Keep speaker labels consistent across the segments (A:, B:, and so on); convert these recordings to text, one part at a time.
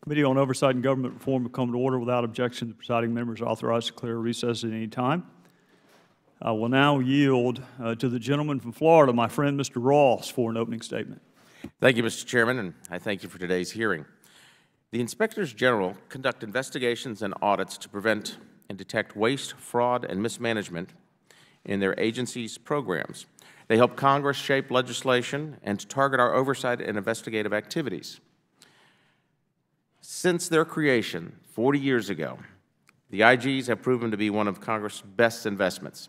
A: Committee on Oversight and Government Reform will come to order without objection. The presiding members are authorized to declare a recess at any time. I will now yield to the gentleman from Florida, my friend Mr. Ross, for an opening statement.
B: Thank you, Mr. Chairman, and I thank you for today's hearing. The Inspectors General conduct investigations and audits to prevent and detect waste, fraud, and mismanagement in their agencies' programs. They help Congress shape legislation and to target our oversight and investigative activities. Since their creation 40 years ago, the IGs have proven to be one of Congress' best investments.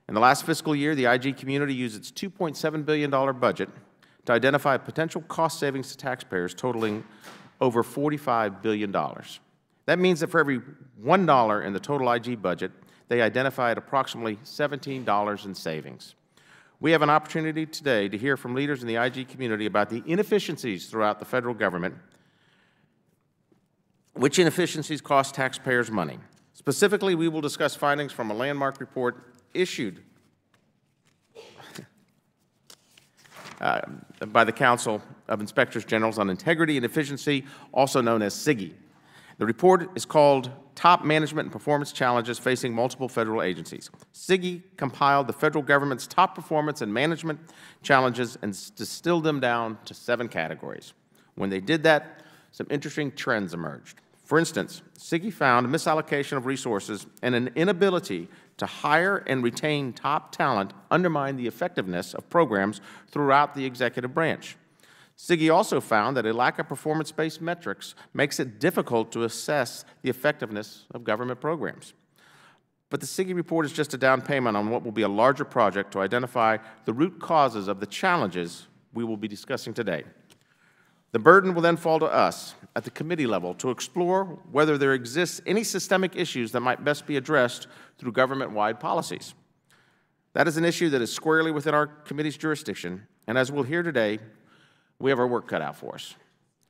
B: In the last fiscal year, the IG community used its $2.7 billion budget to identify potential cost savings to taxpayers totaling over $45 billion. That means that for every $1 in the total IG budget, they identified approximately $17 in savings. We have an opportunity today to hear from leaders in the IG community about the inefficiencies throughout the federal government, which inefficiencies cost taxpayers money. Specifically, we will discuss findings from a landmark report issued by the Council of Inspectors General on Integrity and Efficiency, also known as SIGI. The report is called Top Management and Performance Challenges Facing Multiple Federal Agencies. SIGI compiled the federal government's top performance and management challenges and distilled them down to 7 categories. When they did that, some interesting trends emerged. For instance, SIGI found a misallocation of resources and an inability to hire and retain top talent undermine the effectiveness of programs throughout the executive branch. SIGI also found that a lack of performance-based metrics makes it difficult to assess the effectiveness of government programs. But the SIGI report is just a down payment on what will be a larger project to identify the root causes of the challenges we will be discussing today. The burden will then fall to us at the committee level to explore whether there exists any systemic issues that might best be addressed through government-wide policies. That is an issue that is squarely within our committee's jurisdiction, and as we'll hear today, we have our work cut out for us.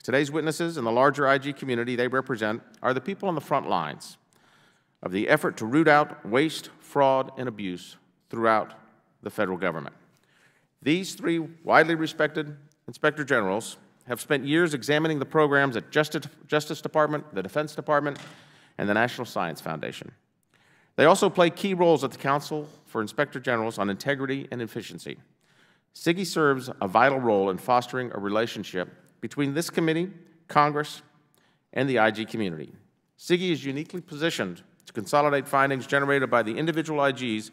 B: Today's witnesses and the larger IG community they represent are the people on the front lines of the effort to root out waste, fraud, and abuse throughout the federal government. These 3 widely respected Inspector Generals have spent years examining the programs at Justice Department, the Defense Department, and the National Science Foundation. They also play key roles at the Council for Inspector Generals on Integrity and Efficiency. SIGI serves a vital role in fostering a relationship between this committee, Congress, and the IG community. SIGI is uniquely positioned to consolidate findings generated by the individual IGs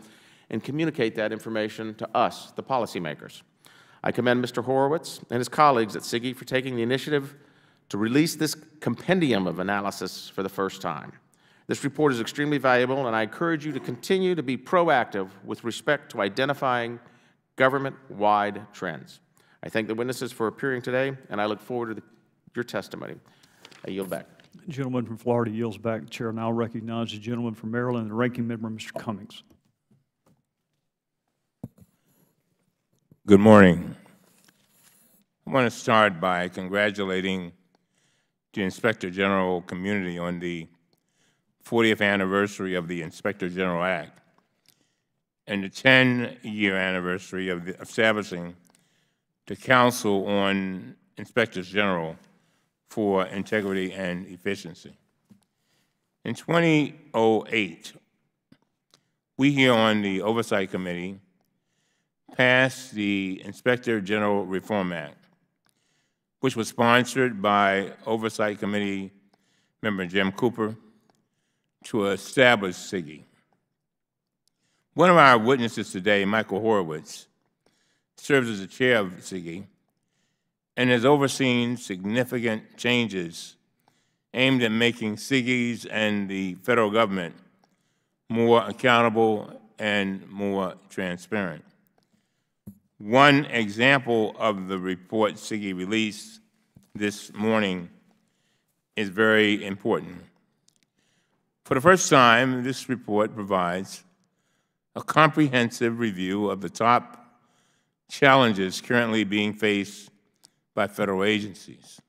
B: and communicate that information to us, the policymakers. I commend Mr. Horowitz and his colleagues at SIGI for taking the initiative to release this compendium of analysis for the first time. This report is extremely valuable, and I encourage you to continue to be proactive with respect to identifying government-wide trends. I thank the witnesses for appearing today, and I look forward to your testimony. I yield back.
A: The gentleman from Florida yields back. The chair now recognizes the gentleman from Maryland, the ranking member, Mr. Cummings.
C: Good morning. I want to start by congratulating the Inspector General community on the 40th anniversary of the Inspector General Act and the 10-year anniversary of establishing the Council on Inspectors General for Integrity and Efficiency. In 2008, we here on the Oversight Committee passed the Inspector General Reform Act, which was sponsored by Oversight Committee member Jim Cooper to establish SIGI. One of our witnesses today, Michael Horowitz, serves as the chair of SIGI and has overseen significant changes aimed at making SIGIs and the federal government more accountable and more transparent. One example of the report SIGI released this morning is very important. For the first time, this report provides a comprehensive review of the top challenges currently being faced by federal agencies.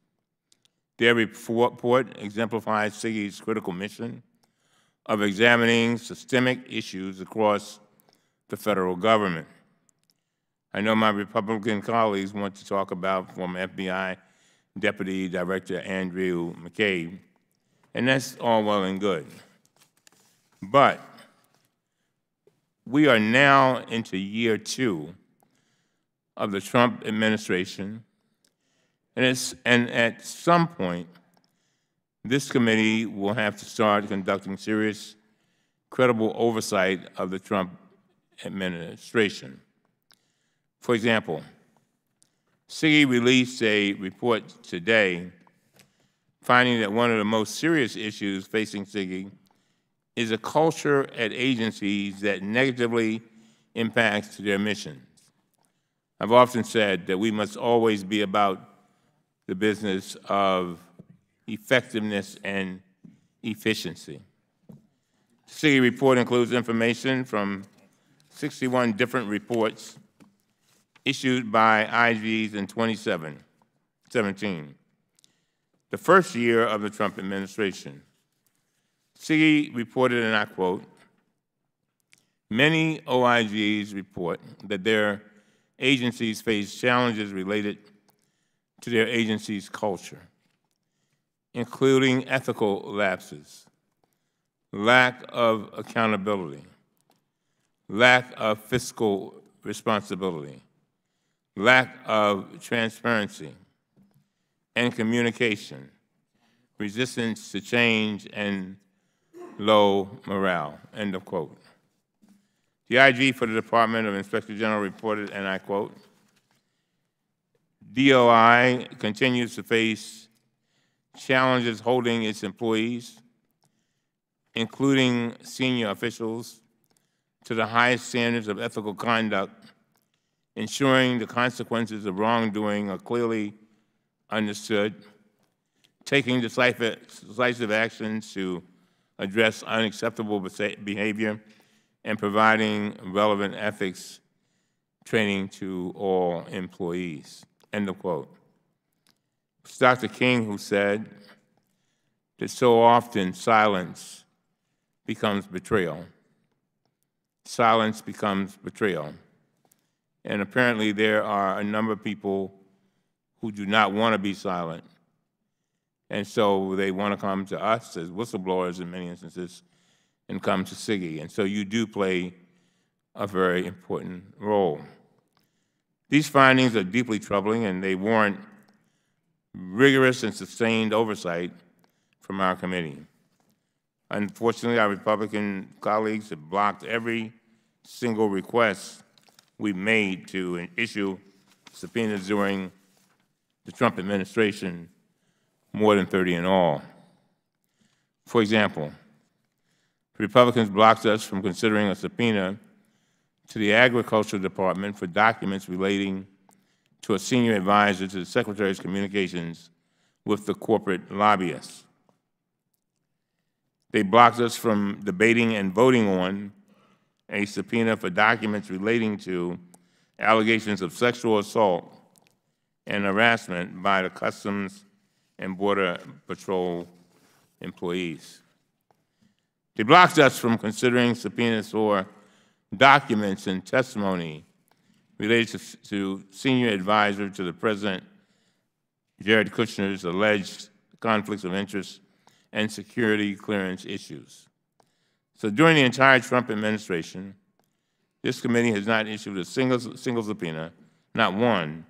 C: Their report exemplifies SIGI's critical mission of examining systemic issues across the federal government. I know my Republican colleagues want to talk about former FBI Deputy Director Andrew McCabe, and that's all well and good. But we are now into year 2 of the Trump administration, and at some point, this committee will have to start conducting serious, credible oversight of the Trump administration. For example, SIGI released a report today finding that one of the most serious issues facing SIGI is a culture at agencies that negatively impacts their missions. I've often said that we must always be about the business of effectiveness and efficiency. The SIGI report includes information from 61 different reports issued by IGs in 2017, the first year of the Trump administration. SIGI reported, and I quote, "Many OIGs report that their agencies face challenges related to their agency's culture, including ethical lapses, lack of accountability, lack of fiscal responsibility, lack of transparency and communication, resistance to change, and low morale," end of quote. The IG for the Department of Inspector General reported, and I quote, "DOI continues to face challenges holding its employees, including senior officials, to the highest standards of ethical conduct, ensuring the consequences of wrongdoing are clearly understood, taking decisive actions to address unacceptable behavior, and providing relevant ethics training to all employees," end of quote. It's Dr. King who said that so often silence becomes betrayal. Silence becomes betrayal. And apparently there are a number of people who do not want to be silent. And so they want to come to us as whistleblowers in many instances and come to SIGI. And so you do play a very important role. These findings are deeply troubling, and they warrant rigorous and sustained oversight from our committee. Unfortunately, our Republican colleagues have blocked every single request we've made to issue subpoenas during the Trump administration, more than 30 in all. For example, Republicans blocked us from considering a subpoena to the Agriculture Department for documents relating to a senior advisor to the Secretary's communications with the corporate lobbyists. They blocked us from debating and voting on a subpoena for documents relating to allegations of sexual assault and harassment by the Customs and Border Patrol employees. They blocked us from considering subpoenas for documents and testimony related to senior advisor to the President, Jared Kushner's alleged conflicts of interest and security clearance issues. So during the entire Trump administration, this committee has not issued a single subpoena, not one,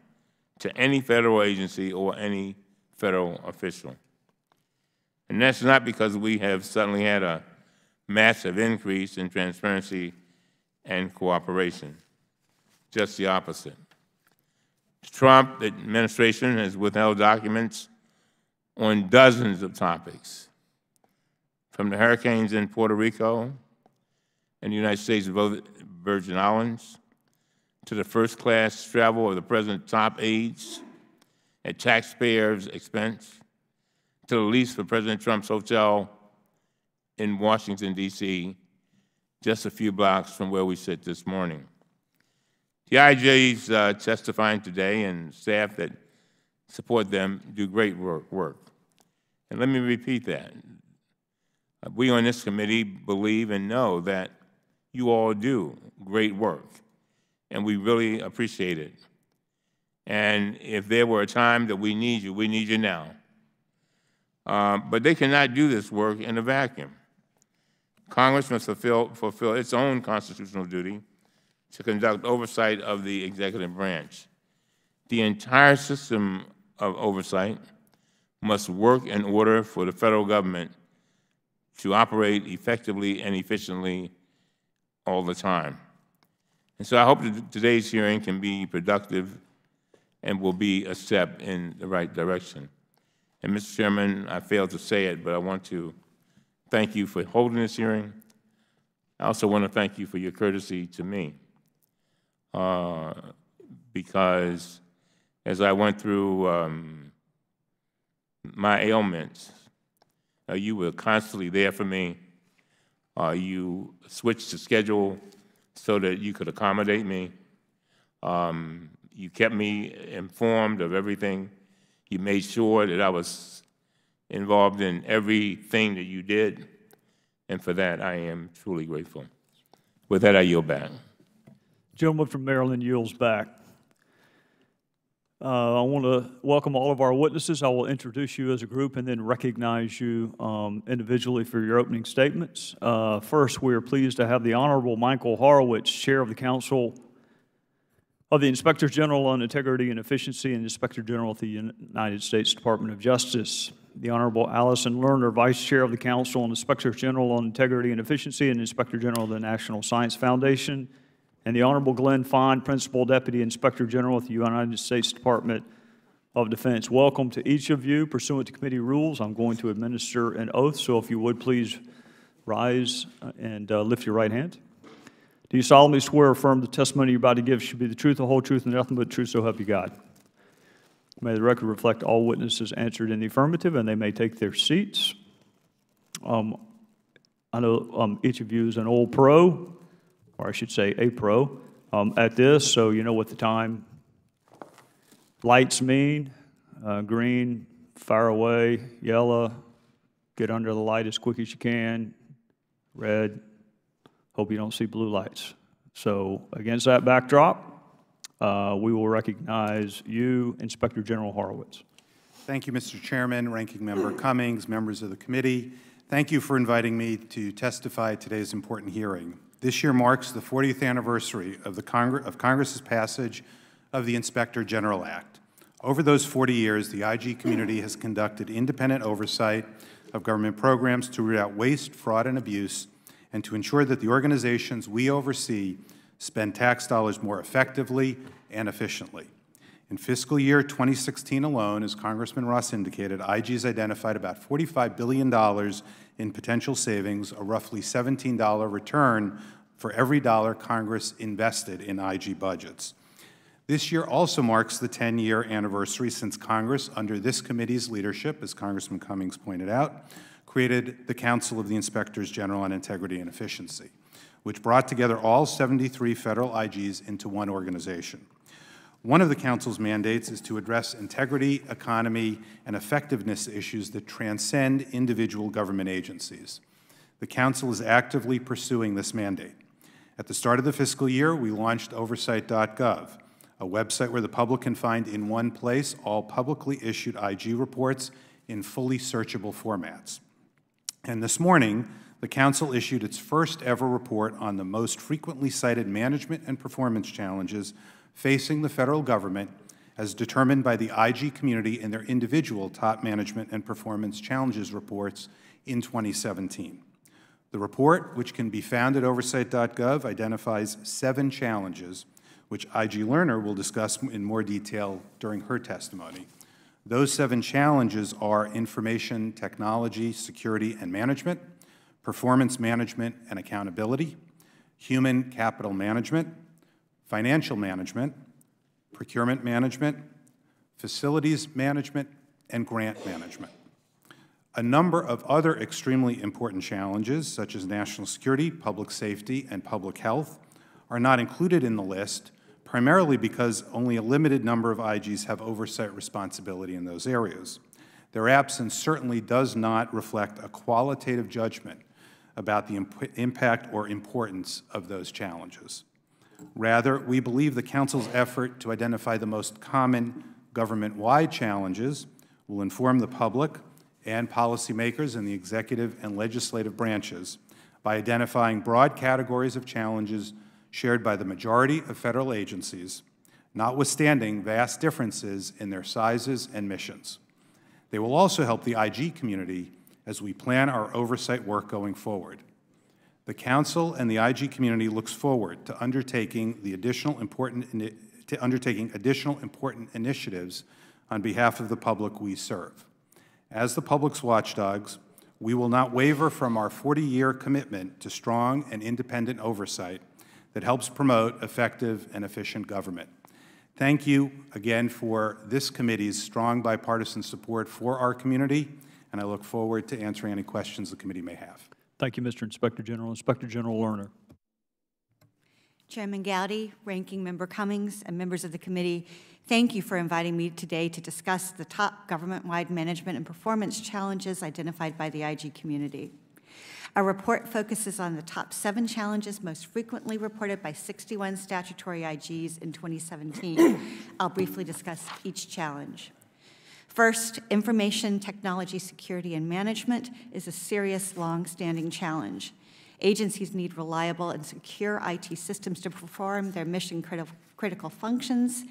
C: to any federal agency or any federal official. And that's not because we have suddenly had a massive increase in transparency and cooperation, just the opposite. The Trump administration has withheld documents on dozens of topics, from the hurricanes in Puerto Rico and the United States Virgin Islands, to the first-class travel of the President's top aides at taxpayers' expense, to the lease for President Trump's hotel in Washington, D.C., just a few blocks from where we sit this morning. The IJs testifying today and staff that support them do great work. And let me repeat that. We on this committee believe and know that you all do great work, and we really appreciate it. And if there were a time that we need you now. But they cannot do this work in a vacuum. Congress must fulfill its own constitutional duty to conduct oversight of the executive branch. The entire system of oversight must work in order for the federal government to operate effectively and efficiently all the time. And so I hope that today's hearing can be productive and will be a step in the right direction. And Mr. Chairman, I failed to say it, but I want to thank you for holding this hearing. I also want to thank you for your courtesy to me, because as I went through my ailments, you were constantly there for me. You switched the schedule so that you could accommodate me. You kept me informed of everything. You made sure that I was involved in everything that you did, and for that I am truly grateful. With that, I yield back.
A: Gentleman from Maryland yields back. I want to welcome all of our witnesses. I will introduce you as a group and then recognize you individually for your opening statements. First, we are pleased to have the Honorable Michael Horowitz, Chair of the Council of the Inspector General on Integrity and Efficiency and Inspector General of the United States Department of Justice. The Honorable Allison Lerner, Vice Chair of the Council on Inspector General on Integrity and Efficiency and Inspector General of the National Science Foundation. And the Honorable Glenn Fine, Principal Deputy Inspector General of the United States Department of Defense. Welcome to each of you. Pursuant to committee rules, I'm going to administer an oath, so if you would please rise and lift your right hand. Do you solemnly swear or affirm the testimony you're about to give should be the truth, the whole truth, and nothing but the truth, so help you God? May the record reflect all witnesses answered in the affirmative, and they may take their seats. I know each of you is an old pro, or I should say a pro, at this, so you know what the time lights mean. Green, fire away. Yellow, get under the light as quick as you can. Red, hope you don't see blue lights. So against that backdrop, we will recognize you, Inspector General Horowitz.
D: Thank you, Mr. Chairman, Ranking Member Cummings, members of the committee. Thank you for inviting me to testify at today's important hearing. This year marks the 40th anniversary of Congress's passage of the Inspector General Act. Over those 40 years, the IG community has conducted independent oversight of government programs to root out waste, fraud, and abuse, and to ensure that the organizations we oversee spend tax dollars more effectively and efficiently. In fiscal year 2016 alone, as Congressman Ross indicated, IG has identified about $45 billion in potential savings, a roughly $17 return for every dollar Congress invested in IG budgets. This year also marks the 10-year anniversary since Congress, under this committee's leadership, as Congressman Cummings pointed out, created the Council of the Inspectors General on Integrity and Efficiency, which brought together all 73 federal IGs into one organization. One of the Council's mandates is to address integrity, economy, and effectiveness issues that transcend individual government agencies. The Council is actively pursuing this mandate. At the start of the fiscal year, we launched Oversight.gov, a website where the public can find in one place all publicly issued IG reports in fully searchable formats. And this morning, the Council issued its first ever report on the most frequently cited management and performance challenges facing the federal government as determined by the IG community in their individual top management and performance challenges reports in 2017. The report, which can be found at Oversight.gov, identifies 7 challenges, which IG Lerner will discuss in more detail during her testimony. Those 7 challenges are information technology, security and management, performance management and accountability, human capital management, financial management, procurement management, facilities management, and grant management. A number of other extremely important challenges, such as national security, public safety, and public health, are not included in the list, primarily because only a limited number of IGs have oversight responsibility in those areas. Their absence certainly does not reflect a qualitative judgment about the impact or importance of those challenges. Rather, we believe the Council's effort to identify the most common government-wide challenges will inform the public and policymakers in the executive and legislative branches by identifying broad categories of challenges shared by the majority of federal agencies, notwithstanding vast differences in their sizes and missions. They will also help the IG community as we plan our oversight work going forward. The Council and the IG community looks forward to undertaking additional important initiatives on behalf of the public we serve. As the public's watchdogs, we will not waver from our 40-year commitment to strong and independent oversight that helps promote effective and efficient government. Thank you again for this committee's strong bipartisan support for our community, and I look forward to answering any questions the committee may have.
A: Thank you, Mr. Inspector General. Inspector General Lerner.
E: Chairman Gowdy, Ranking Member Cummings, and members of the committee, thank you for inviting me today to discuss the top government-wide management and performance challenges identified by the IG community. Our report focuses on the top 7 challenges most frequently reported by 61 statutory IGs in 2017. I'll briefly discuss each challenge. First, information technology security and management is a serious, long-standing challenge. Agencies need reliable and secure IT systems to perform their mission-critical functions,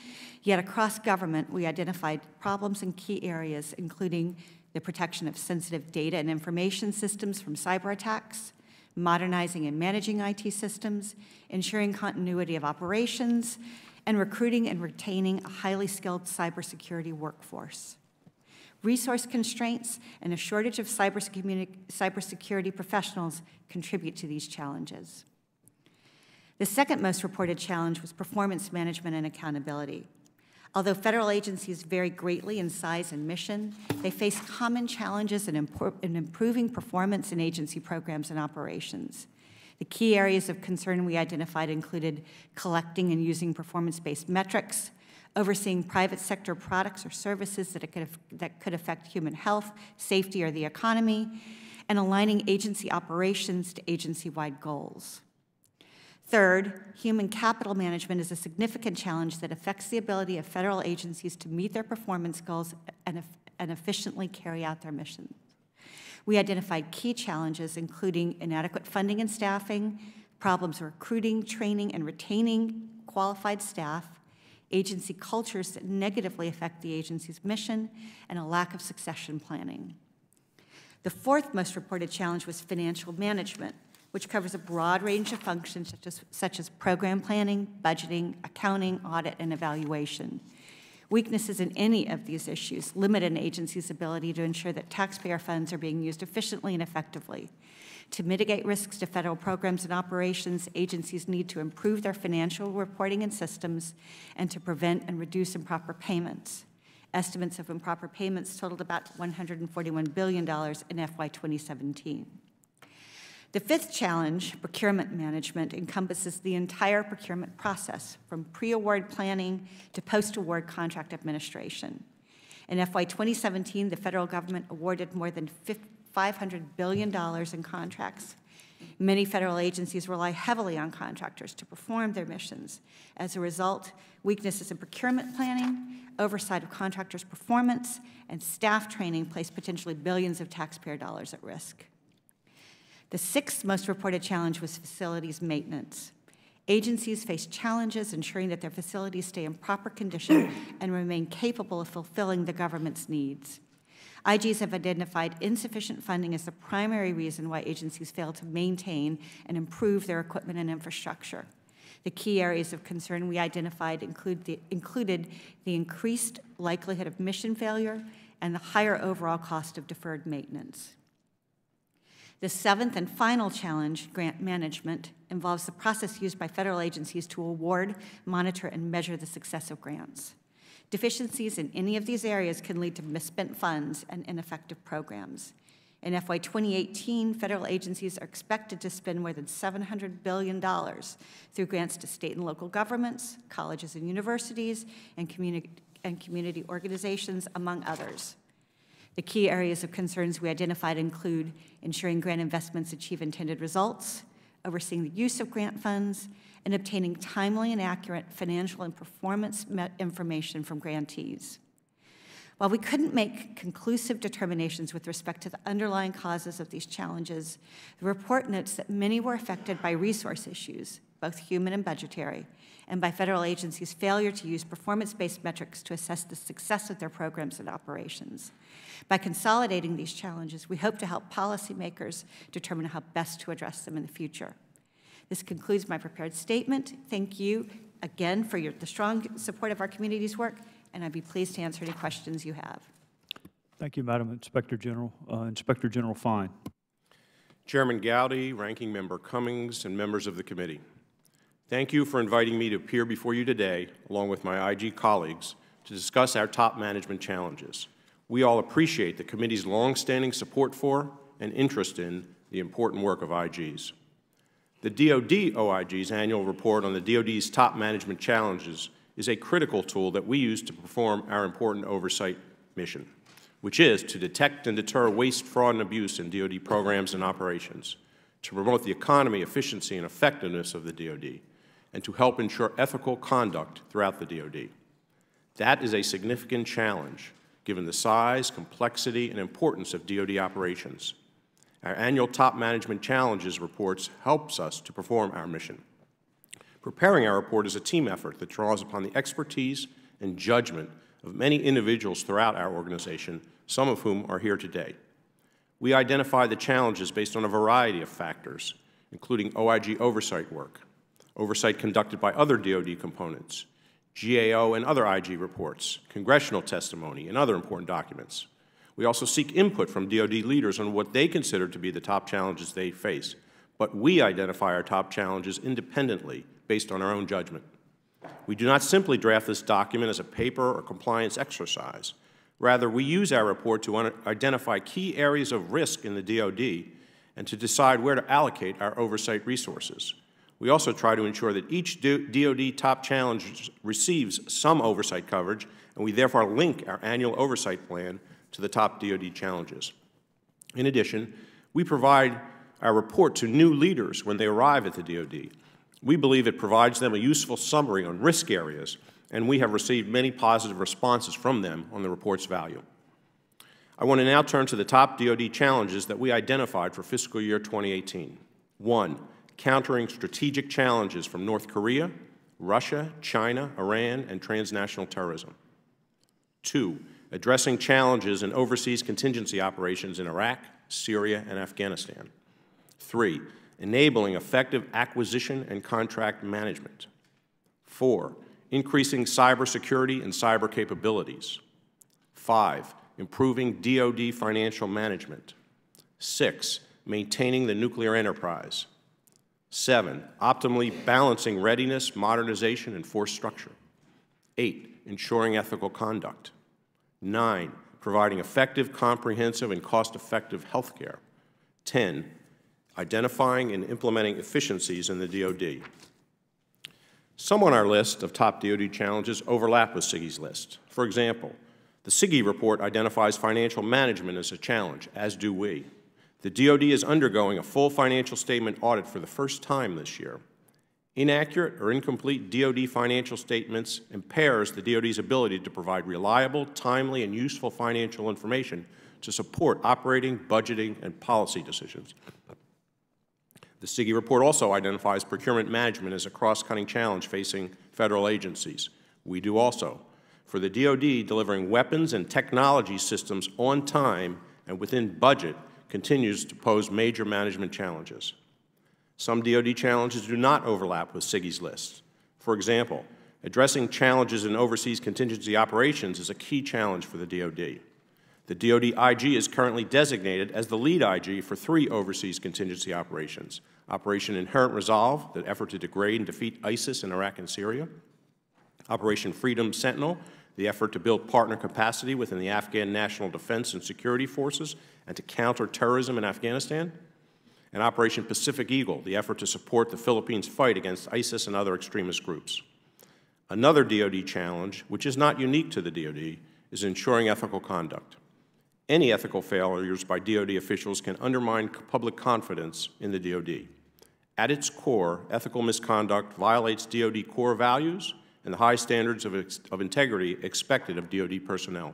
E: yet across government, we identified problems in key areas, including the protection of sensitive data and information systems from cyber attacks, modernizing and managing IT systems, ensuring continuity of operations, and recruiting and retaining a highly skilled cybersecurity workforce. Resource constraints and a shortage of cybersecurity professionals contribute to these challenges. The second most reported challenge was performance management and accountability. Although federal agencies vary greatly in size and mission, they face common challenges in improving performance in agency programs and operations. The key areas of concern we identified included collecting and using performance-based metrics, overseeing private sector products or services that could affect human health, safety, or the economy, and aligning agency operations to agency-wide goals. Third, human capital management is a significant challenge that affects the ability of federal agencies to meet their performance goals and efficiently carry out their mission. We identified key challenges, including inadequate funding and staffing, problems recruiting, training, and retaining qualified staff, agency cultures that negatively affect the agency's mission, and a lack of succession planning. The fourth most reported challenge was financial management, which covers a broad range of functions such as program planning, budgeting, accounting, audit, and evaluation. Weaknesses in any of these issues limit an agency's ability to ensure that taxpayer funds are being used efficiently and effectively. To mitigate risks to federal programs and operations, agencies need to improve their financial reporting and systems and to prevent and reduce improper payments. Estimates of improper payments totaled about $141 billion in FY 2017. The fifth challenge, procurement management, encompasses the entire procurement process, from pre-award planning to post-award contract administration. In FY 2017, the federal government awarded more than $500 billion in contracts. Many federal agencies rely heavily on contractors to perform their missions. As a result, weaknesses in procurement planning, oversight of contractors' performance, and staff training place potentially billions of taxpayer dollars at risk. The sixth most reported challenge was facilities maintenance. Agencies face challenges ensuring that their facilities stay in proper condition and remain capable of fulfilling the government's needs. IGs have identified insufficient funding as the primary reason why agencies fail to maintain and improve their equipment and infrastructure. The key areas of concern we identified included the increased likelihood of mission failure and the higher overall cost of deferred maintenance. The seventh and final challenge, grant management, involves the process used by federal agencies to award, monitor, and measure the success of grants. Deficiencies in any of these areas can lead to misspent funds and ineffective programs. In FY 2018, federal agencies are expected to spend more than $700 billion through grants to state and local governments, colleges and universities, and community organizations, among others. The key areas of concerns we identified include ensuring grant investments achieve intended results, overseeing the use of grant funds, and obtaining timely and accurate financial and performance information from grantees. While we couldn't make conclusive determinations with respect to the underlying causes of these challenges, the report notes that many were affected by resource issues, both human and budgetary, and by federal agencies' failure to use performance-based metrics to assess the success of their programs and operations. By consolidating these challenges, we hope to help policymakers determine how best to address them in the future. This concludes my prepared statement. Thank you again for the strong support of our community's work, and I'd be pleased to answer any questions you have.
A: Thank you, Madam Inspector General. Inspector General Fine.
F: Chairman Gowdy, Ranking Member Cummings, and members of the committee. Thank you for inviting me to appear before you today, along with my IG colleagues, to discuss our top management challenges. We all appreciate the committee's longstanding support for and interest in the important work of IGs. The DoD OIG's annual report on the DoD's top management challenges is a critical tool that we use to perform our important oversight mission, which is to detect and deter waste, fraud, and abuse in DoD programs and operations, to promote the economy, efficiency, and effectiveness of the DoD, and to help ensure ethical conduct throughout the DoD. That is a significant challenge, given the size, complexity, and importance of DoD operations. Our annual Top Management Challenges reports helps us to perform our mission. Preparing our report is a team effort that draws upon the expertise and judgment of many individuals throughout our organization, some of whom are here today. We identify the challenges based on a variety of factors, including OIG oversight work, oversight conducted by other DoD components, GAO and other IG reports, congressional testimony, and other important documents. We also seek input from DoD leaders on what they consider to be the top challenges they face, but we identify our top challenges independently based on our own judgment. We do not simply draft this document as a paper or compliance exercise. Rather, we use our report to identify key areas of risk in the DoD and to decide where to allocate our oversight resources. We also try to ensure that each DoD top challenge receives some oversight coverage, and we therefore link our annual oversight plan to the top DoD challenges. In addition, we provide our report to new leaders when they arrive at the DoD. We believe it provides them a useful summary on risk areas, and we have received many positive responses from them on the report's value. I want to now turn to the top DoD challenges that we identified for fiscal year 2018. 1. Countering strategic challenges from North Korea, Russia, China, Iran, and transnational terrorism. 2. Addressing challenges in overseas contingency operations in Iraq, Syria, and Afghanistan. 3. Enabling effective acquisition and contract management. 4. Increasing cybersecurity and cyber capabilities. 5. Improving DoD financial management. 6. Maintaining the nuclear enterprise. 7. Optimally balancing readiness, modernization, and force structure. 8. Ensuring ethical conduct. 9. Providing effective, comprehensive, and cost-effective health care. 10. Identifying and implementing efficiencies in the DoD. Some on our list of top DoD challenges overlap with SIGI's list. For example, the SIGI report identifies financial management as a challenge, as do we. The DoD is undergoing a full financial statement audit for the first time this year. Inaccurate or incomplete DoD financial statements impairs the DoD's ability to provide reliable, timely, and useful financial information to support operating, budgeting, and policy decisions. The SIGI report also identifies procurement management as a cross-cutting challenge facing federal agencies. We do also. For the DoD, delivering weapons and technology systems on time and within budget continues to pose major management challenges. Some DoD challenges do not overlap with SIGI's list. For example, addressing challenges in overseas contingency operations is a key challenge for the DoD. The DoD IG is currently designated as the lead IG for 3 overseas contingency operations: Operation Inherent Resolve, the effort to degrade and defeat ISIS in Iraq and Syria; Operation Freedom Sentinel, the effort to build partner capacity within the Afghan National Defense and Security Forces and to counter terrorism in Afghanistan; and Operation Pacific Eagle, the effort to support the Philippines' fight against ISIS and other extremist groups. Another DoD challenge, which is not unique to the DoD, is ensuring ethical conduct. Any ethical failures by DoD officials can undermine public confidence in the DoD. At its core, ethical misconduct violates DoD core values and the high standards of integrity expected of DoD personnel.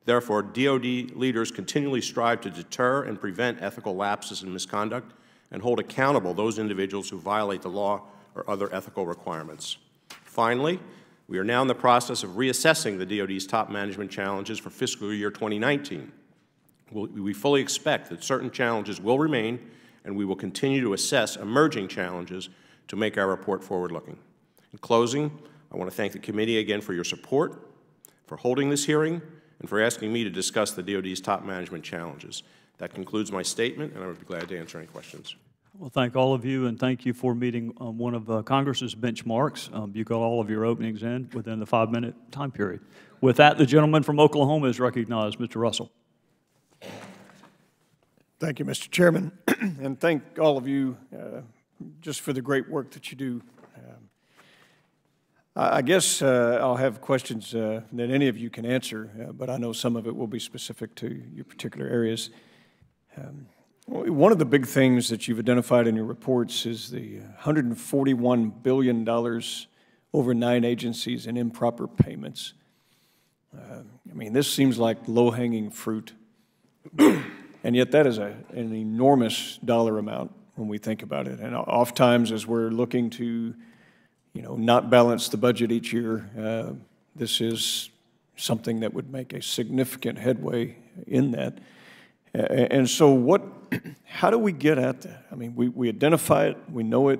F: Therefore, DoD leaders continually strive to deter and prevent ethical lapses and misconduct and hold accountable those individuals who violate the law or other ethical requirements. Finally, we are now in the process of reassessing the DoD's top management challenges for fiscal year 2019. We fully expect that certain challenges will remain, and we will continue to assess emerging challenges to make our report forward-looking. In closing, I want to thank the committee again for your support, for holding this hearing, and for asking me to discuss the DoD's top management challenges. That concludes my statement, and I would be glad to answer any questions.
A: Well, thank all of you, and thank you for meeting one of Congress's benchmarks. You got all of your openings in within the 5-minute time period. With that, the gentleman from Oklahoma is recognized, Mr. Russell.
G: Thank you, Mr. Chairman, and thank all of you just for the great work that you do. I guess I'll have questions that any of you can answer, but I know some of it will be specific to your particular areas. One of the big things that you've identified in your reports is the $141 billion over 9 agencies in improper payments. I mean, this seems like low-hanging fruit, and yet that is an enormous dollar amount when we think about it. And oftentimes, as we're looking to not balance the budget each year, this is something that would make a significant headway in that. And so how do we get at that? I mean, we identify it, we know it,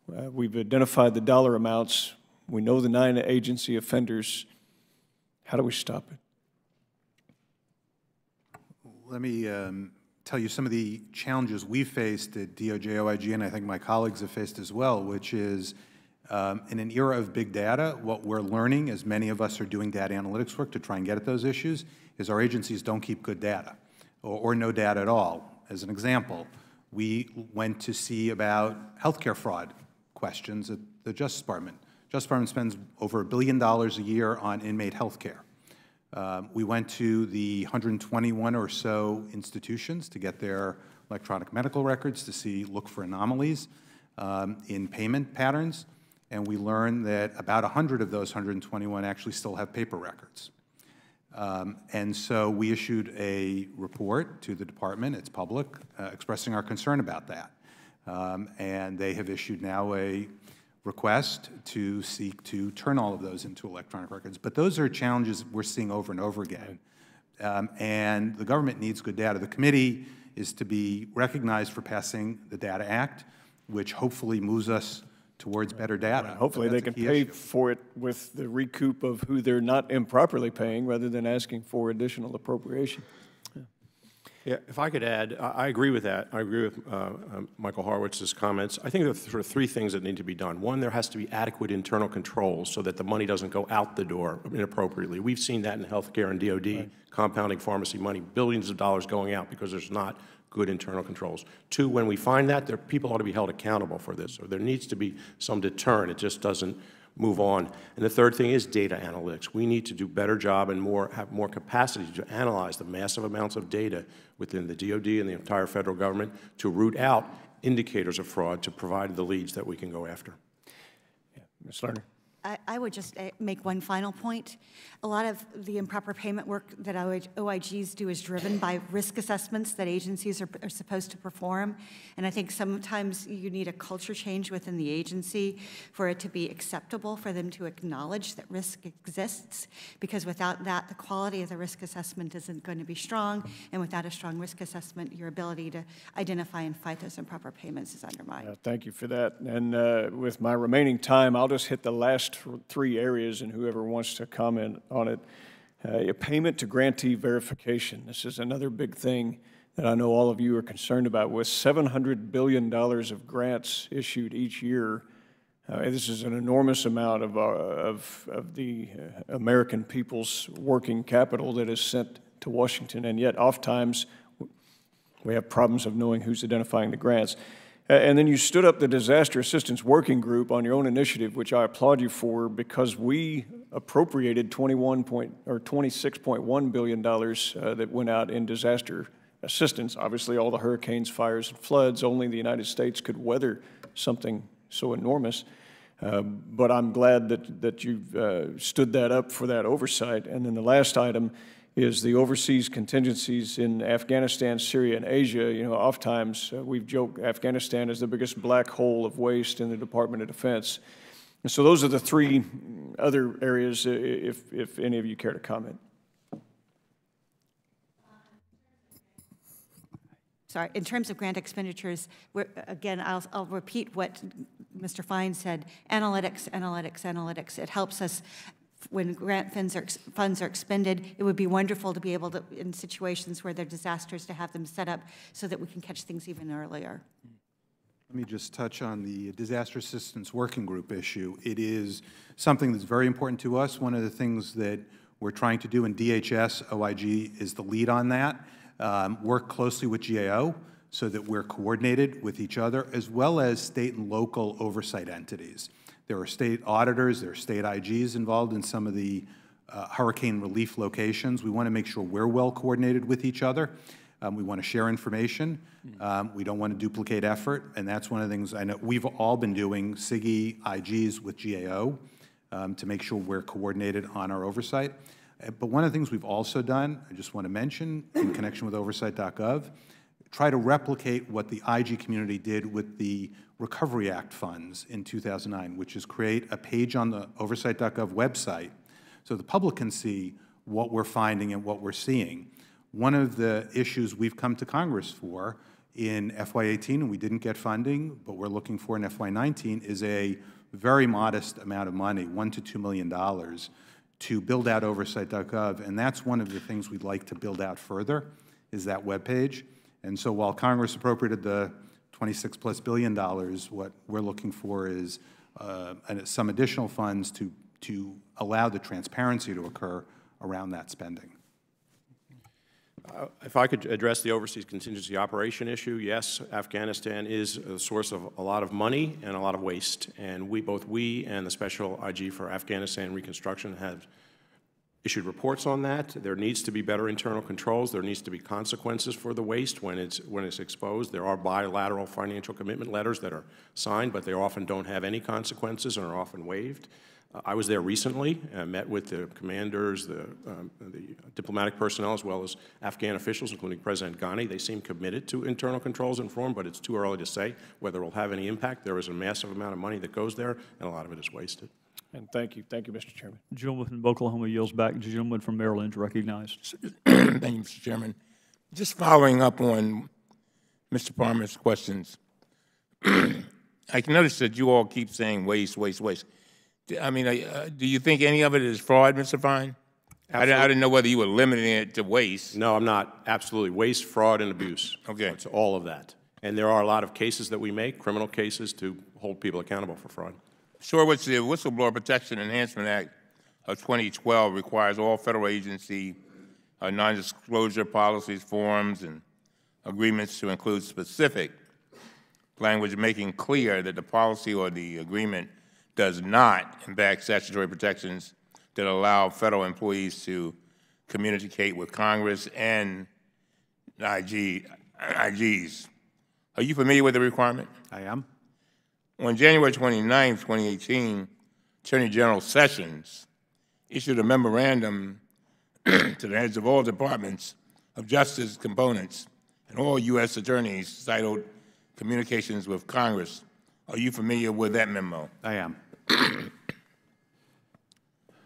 G: we've identified the dollar amounts, we know the 9 agency offenders. How do we stop it?
D: Let me tell you some of the challenges we faced at DOJ OIG, and I think my colleagues have faced as well, which is in an era of big data, what we're learning, as many of us are doing data analytics work to try and get at those issues, is our agencies don't keep good data, or no data at all. As an example, we went to see about healthcare fraud questions at the Justice Department. Justice Department spends over $1 billion a year on inmate health care. We went to the 121 or so institutions to get their electronic medical records to look for anomalies in payment patterns, and we learned that about 100 of those 121 actually still have paper records. And so we issued a report to the department, it's public, expressing our concern about that. And they have issued now a request to seek to turn all of those into electronic records. But those are challenges we're seeing over and over again. And the government needs good data. The committee is to be recognized for passing the Data Act, which hopefully moves us towards better data.
G: Hopefully they can pay for it with the recoup of who they're not improperly paying rather than asking for additional appropriation.
F: Yeah, if I could add, I agree with that. I agree with Michael Horowitz's comments. I think there are sort of 3 things that need to be done. One, there has to be adequate internal controls so that the money doesn't go out the door inappropriately. We've seen that in healthcare and DOD, right. Compounding pharmacy money, billions of dollars going out because there's not good internal controls. 2, when we find that, people ought to be held accountable for this. So there needs to be some deterrent. It just doesn't move on. And the third thing is data analytics. We need to do a better job and have more capacity to analyze the massive amounts of data within the DOD and the entire federal government to root out indicators of fraud to provide the leads that we can go after.
G: Yeah. Ms. Lerner.
E: I would just make one final point. A lot of the improper payment work that OIGs do is driven by risk assessments that agencies are supposed to perform. And I think sometimes you need a culture change within the agency for it to be acceptable for them to acknowledge that risk exists, because without that, the quality of the risk assessment isn't going to be strong. And without a strong risk assessment, your ability to identify and fight those improper payments is undermined.
G: Thank you for that. And with my remaining time, I'll just hit the last 3 areas, and whoever wants to comment on it. A payment to grantee verification. This is another big thing that I know all of you are concerned about. With $700 billion of grants issued each year, this is an enormous amount of the American people's working capital that is sent to Washington, and yet oftentimes we have problems of knowing who's identifying the grants. And then you stood up the Disaster Assistance Working Group on your own initiative, which I applaud you for, because we appropriated $26.1 billion that went out in disaster assistance. Obviously, all the hurricanes, fires, and floods, only the United States could weather something so enormous. But I'm glad that you've stood that up for that oversight. And then the last item is the overseas contingencies in Afghanistan, Syria, and Asia. You know, oftentimes we've joked Afghanistan is the biggest black hole of waste in the Department of Defense. And so those are the three other areas, if any of you care to comment.
E: Sorry, in terms of grant expenditures, again, I'll repeat what Mr. Fine said, analytics, analytics, analytics. It helps us when grant funds are expended. It would be wonderful to be able to, in situations where there are disasters, to have them set up so that we can catch things even earlier.
D: Let me just touch on the Disaster Assistance Working Group issue. It is something that's very important to us. One of the things that we're trying to do in DHS, OIG is the lead on that. Work closely with GAO so that we're coordinated with each other, as well as state and local oversight entities. There are state auditors, there are state IGs involved in some of the hurricane relief locations. We want to make sure we're well coordinated with each other. We want to share information. We don't want to duplicate effort, and that's one of the things I know we've all been doing, SIGI, IGs with GAO, to make sure we're coordinated on our oversight. But one of the things we've also done, I just want to mention, in connection with oversight.gov, try to replicate what the IG community did with the Recovery Act funds in 2009, which is create a page on the oversight.gov website so the public can see what we're finding and what we're seeing. One of the issues we've come to Congress for in FY18, and we didn't get funding, but we're looking for in FY19, is a very modest amount of money, $1 to $2 million, to build out oversight.gov, and that's one of the things we'd like to build out further, is that webpage. And so while Congress appropriated the $26+ billion, what we're looking for is some additional funds to allow the transparency to occur around that spending.
F: If I could address the overseas contingency operation issue, yes, Afghanistan is a source of a lot of money and a lot of waste, and both we and the Special IG for Afghanistan Reconstruction have issued reports on that. There needs to be better internal controls. There needs to be consequences for the waste when it's exposed. There are bilateral financial commitment letters that are signed, but they often don't have any consequences and are often waived. I was there recently, met with the commanders, the diplomatic personnel, as well as Afghan officials, including President Ghani. They seem committed to internal controls and reform, but it's too early to say whether it will have any impact. There is a massive amount of money that goes there, and a lot of it is wasted.
G: And thank you, Mr. Chairman.
A: The gentleman from Oklahoma yields back. The gentleman from Maryland is recognized.
C: Thank you, Mr. Chairman. Just following up on Mr. Palmer's questions, I can notice that you all keep saying waste, waste, waste. I mean, do you think any of it is fraud, Mr. Fine? I didn't know whether you were limiting it to waste.
F: No, I'm not. Absolutely. Waste, fraud, and abuse. Okay. It's all of that. And there are a lot of cases that we make, criminal cases, to hold people accountable for fraud.
C: Sure, which the Whistleblower Protection Enhancement Act of 2012 requires all federal agency non-disclosure policies, forms, and agreements to include specific language making clear that the policy or the agreement does not impact statutory protections that allow federal employees to communicate with Congress and IGs. Are you familiar with the requirement?
D: I am.
C: On January 29, 2018, Attorney General Sessions issued a memorandum to the heads of all departments of justice components and all U.S. attorneys titled Communications with Congress. Are you familiar with that memo?
D: I am.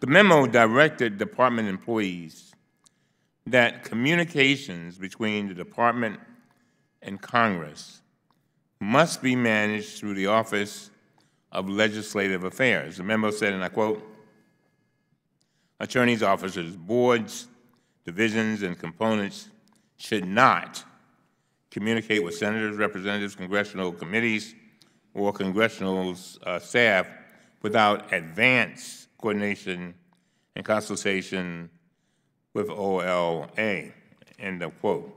C: The memo directed department employees that communications between the department and Congress must be managed through the Office of Legislative Affairs. The memo said, and I quote, attorneys, officers, boards, divisions, and components should not communicate with senators, representatives, congressional committees, or congressional staff without advance coordination and consultation with OLA, end of quote.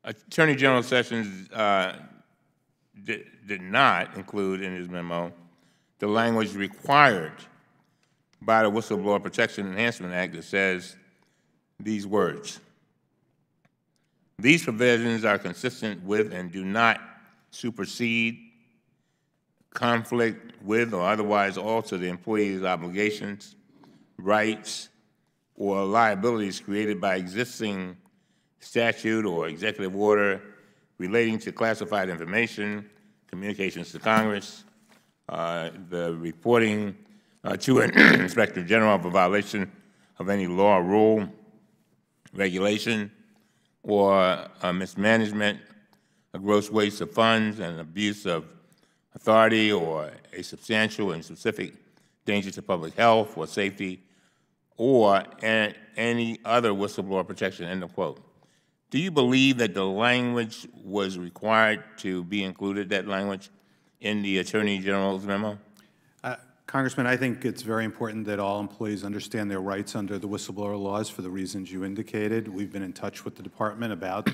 C: Attorney General Sessions did not include in his memo the language required by the Whistleblower Protection Enhancement Act that says these words: these provisions are consistent with and do not supersede conflict with or otherwise alter the employee's obligations, rights, or liabilities created by existing statute or executive order relating to classified information, communications to Congress, the reporting to an Inspector General of a violation of any law, rule, regulation, or mismanagement, a gross waste of funds, and abuse of authority, or a substantial and specific danger to public health or safety, or any other whistleblower protection, end of quote. Do you believe that the language was required to be included, that language, in the Attorney General's memo?
D: Congressman, I think it's very important that all employees understand their rights under the whistleblower laws for the reasons you indicated. We've been in touch with the department about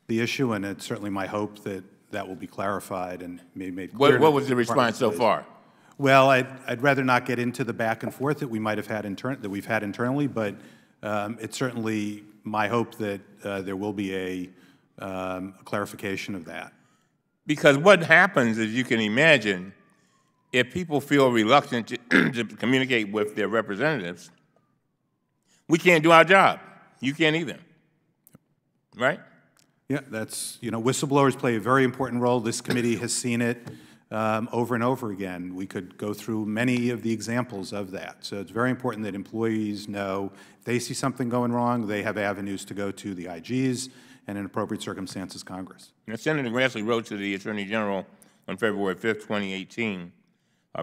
D: the issue, and it's certainly my hope that that will be clarified and made clear.
C: What was the response so far?
D: Well, I'd rather not get into the back and forth that we might have had that we've had internally, but it's certainly my hope that there will be a clarification of that.
C: Because what happens, as you can imagine, if people feel reluctant to communicate with their representatives, we can't do our job. You can't either, right?
D: Yeah, that's, whistleblowers play a very important role. This committee has seen it over and over again. We could go through many of the examples of that. So it's very important that employees know if they see something going wrong, they have avenues to go to the IGs and, in appropriate circumstances, Congress.
C: Now, Senator Grassley wrote to the Attorney General on February 5th, 2018,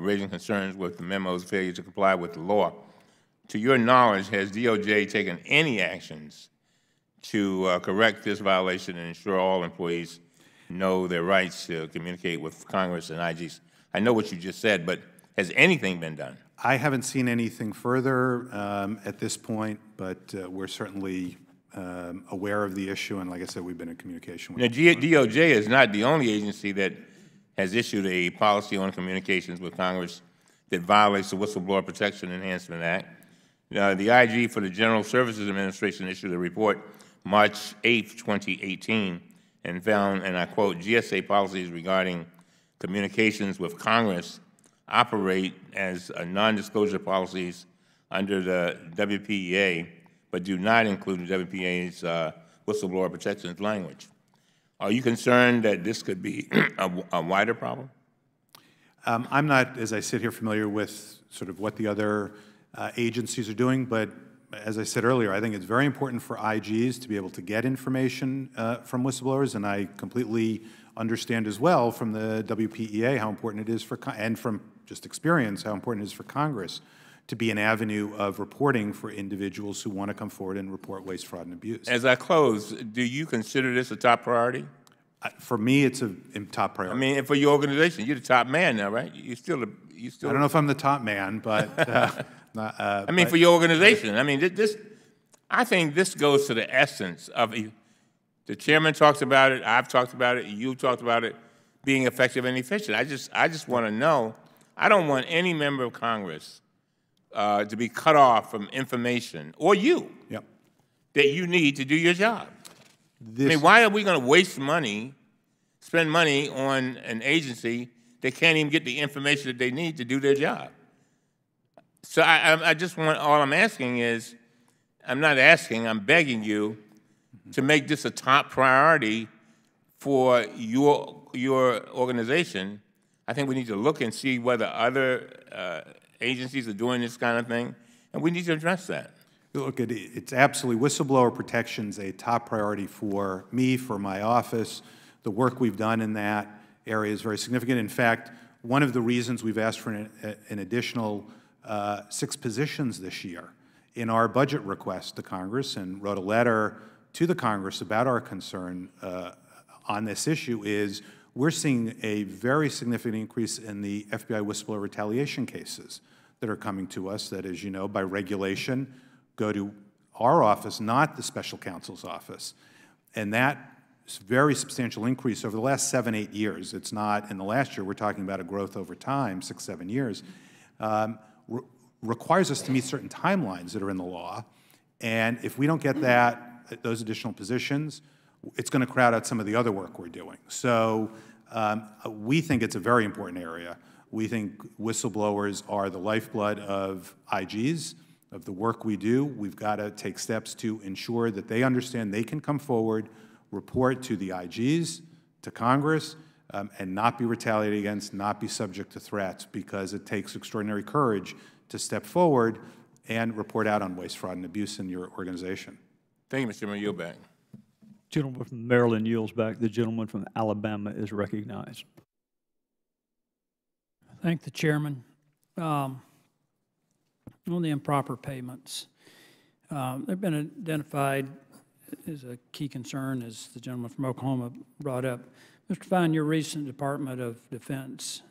C: raising concerns with the memo's failure to comply with the law. To your knowledge, has DOJ taken any actions to correct this violation and ensure all employees know their rights to communicate with Congress and IGs? I know what you just said, but has anything been done?
D: I haven't seen anything further at this point, but we're certainly aware of the issue, and like I said, we've been in communication with
C: Now, DOJ is not the only agency that has issued a policy on communications with Congress that violates the Whistleblower Protection Enhancement Act. The IG for the General Services Administration issued a report March 8, 2018, and found, and I quote, GSA policies regarding communications with Congress operate as non-disclosure policies under the WPEA, but do not include the WPA's whistleblower protections language. Are you concerned that this could be a wider problem?
D: I'm not, as I sit here, familiar with sort of what the other agencies are doing, but as I said earlier, I think it's very important for IGs to be able to get information from whistleblowers, and I completely understand as well from the WPEA how important it is for, and from just experience, how important it is for Congress to be an avenue of reporting for individuals who want to come forward and report waste, fraud, and abuse.
C: As I close, do you consider this a top priority?
D: For me, it's a top priority.
C: I mean, for your organization, you're the top man now, right? You still.
D: I don't know if I'm the top man, but
C: I mean, for your organization. I mean, I think this goes to the essence of the chairman talks about it. I've talked about it. You talked about it being effective and efficient. I just want to know. I don't want any member of Congress to be cut off from information, or you, that you need to do your job. I mean, why are we going to waste money, spend money on an agency that can't even get the information that they need to do their job? So I just want, all I'm asking is, I'm not asking, I'm begging you to make this a top priority for your organization. I think we need to look and see whether other agencies are doing this kind of thing, and we need to address that.
D: Look, it's absolutely, whistleblower protection is a top priority for me, for my office. The work we've done in that area is very significant. In fact, one of the reasons we've asked for an additional 6 positions this year in our budget request to Congress, and wrote a letter to the Congress about our concern on this issue, is we're seeing a very significant increase in the FBI whistleblower retaliation cases that are coming to us that, as you know, by regulation, go to our office, not the special counsel's office. And that very substantial increase over the last 7, 8 years, it's not in the last year, we're talking about a growth over time, 6, 7 years, requires us to meet certain timelines that are in the law. And if we don't get those additional positions, it's going to crowd out some of the other work we're doing. So we think it's a very important area. We think whistleblowers are the lifeblood of IGs, of the work we do. We've got to take steps to ensure that they understand they can come forward, report to the IGs, to Congress, and not be retaliated against, not be subject to threats, because it takes extraordinary courage to step forward and report out on waste, fraud, and abuse in your organization.
C: Thank you, Mr. Chairman. Yield back.
A: Gentleman from Maryland yields back. The gentleman from Alabama is recognized.
H: Thank the chairman. On the improper payments, they've been identified as a key concern, as the gentleman from Oklahoma brought up. Mr. Fine, your recent Department of Defense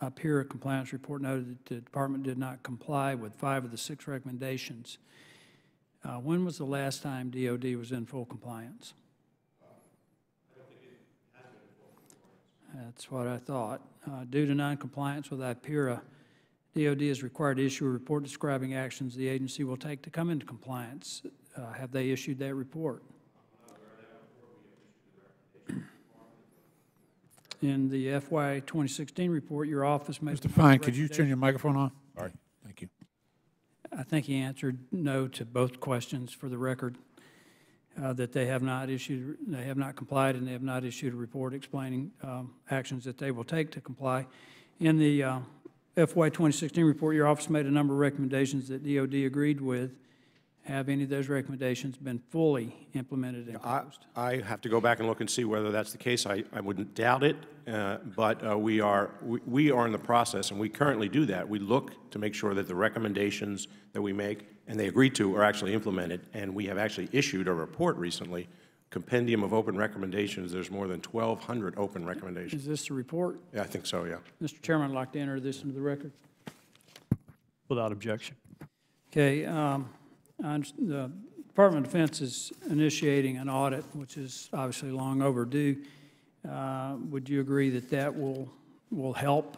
H: up here, a compliance report noted that the department did not comply with 5 of the 6 recommendations. When was the last time DOD was in full compliance? That's what I thought. Due to noncompliance with IPERA, DOD is required to issue a report describing actions the agency will take to come into compliance. Have they issued that report? In the FY 2016 report, your office made...
I: Mr. Fine, could you turn your microphone on? All right, thank you.
H: I think he answered no to both questions for the record, that they have not complied, and they have not issued a report explaining actions that they will take to comply. In the FY 2016 report, your office made a number of recommendations that DOD agreed with. Have any of those recommendations been fully implemented and closed?
F: I have to go back and look and see whether that's the case. I wouldn't doubt it, but we are in the process, and we currently do that. We look to make sure that the recommendations that we make and they agree to are actually implemented, and we have actually issued a report recently, Compendium of Open Recommendations. There's more than 1,200 open recommendations.
H: Is this the report?
F: Yeah, I think so, yeah.
H: Mr. Chairman, I'd like to enter this into the record.
A: Without objection.
H: Okay. The Department of Defense is initiating an audit, which is obviously long overdue. Would you agree that that will help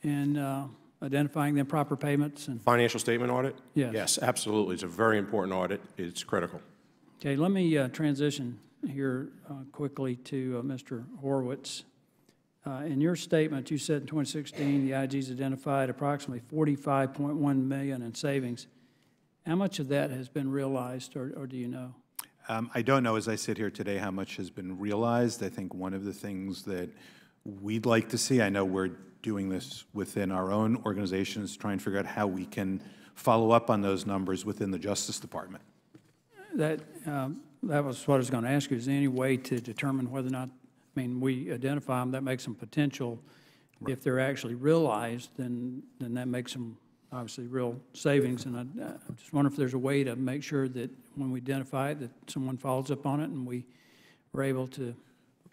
H: in identifying the improper payments? And
F: Financial statement audit?
H: Yes.
F: Yes, absolutely. It's a very important audit. It's critical.
H: okay, let me transition here quickly to Mr. Horowitz. In your statement, you said in 2016 the IG's identified approximately $45.1 million in savings. How much of that has been realized, or do you know?
D: I don't know, as I sit here today, how much has been realized. I think one of the things that we'd like to see, I know we're doing this within our own organizations, try and figure out how we can follow up on those numbers within the Justice Department.
H: That was what I was going to ask you. Is there any way to determine whether or not, I mean, we identify them, that makes them potential. Right. If they're actually realized, then that makes them obviously real savings, and I just wonder if there's a way to make sure that when we identify it, that someone follows up on it and we were able to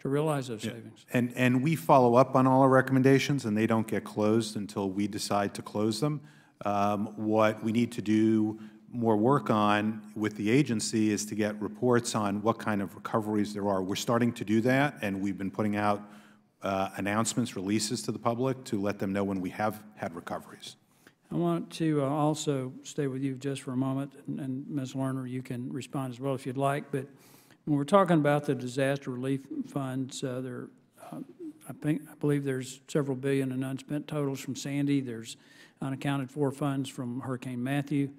H: realize those savings.
D: And we follow up on all our recommendations, and they don't get closed until we decide to close them. What we need to do more work on with the agency is to get reports on what kind of recoveries there are. We're starting to do that, and we've been putting out announcements, releases to the public to let them know when we have had recoveries.
H: I want to also stay with you just for a moment, and Ms. Lerner, you can respond as well if you'd like. But when we're talking about the disaster relief funds, I believe there's several billion in unspent totals from Sandy. There's unaccounted for funds from Hurricane Matthew.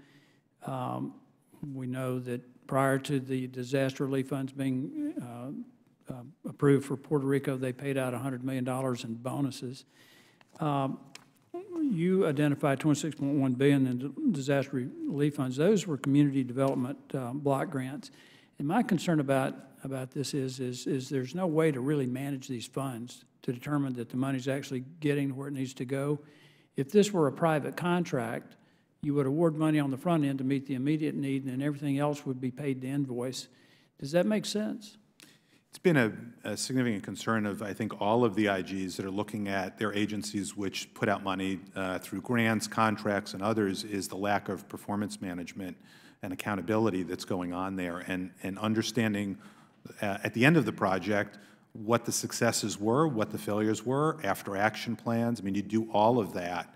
H: We know that prior to the disaster relief funds being approved for Puerto Rico, they paid out $100 million in bonuses. You identified $26.1 billion in disaster relief funds. Those were community development block grants. And my concern about this is there's no way to really manage these funds to determine that the money's actually getting where it needs to go. If this were a private contract, you would award money on the front end to meet the immediate need, and then everything else would be paid to invoice. Does that make sense?
D: It's been a significant concern of, I think, all of the IGs that are looking at their agencies which put out money through grants, contracts, and others, is the lack of performance management and accountability that's going on there, and understanding at the end of the project what the successes were, what the failures were, after action plans. I mean, you do all of that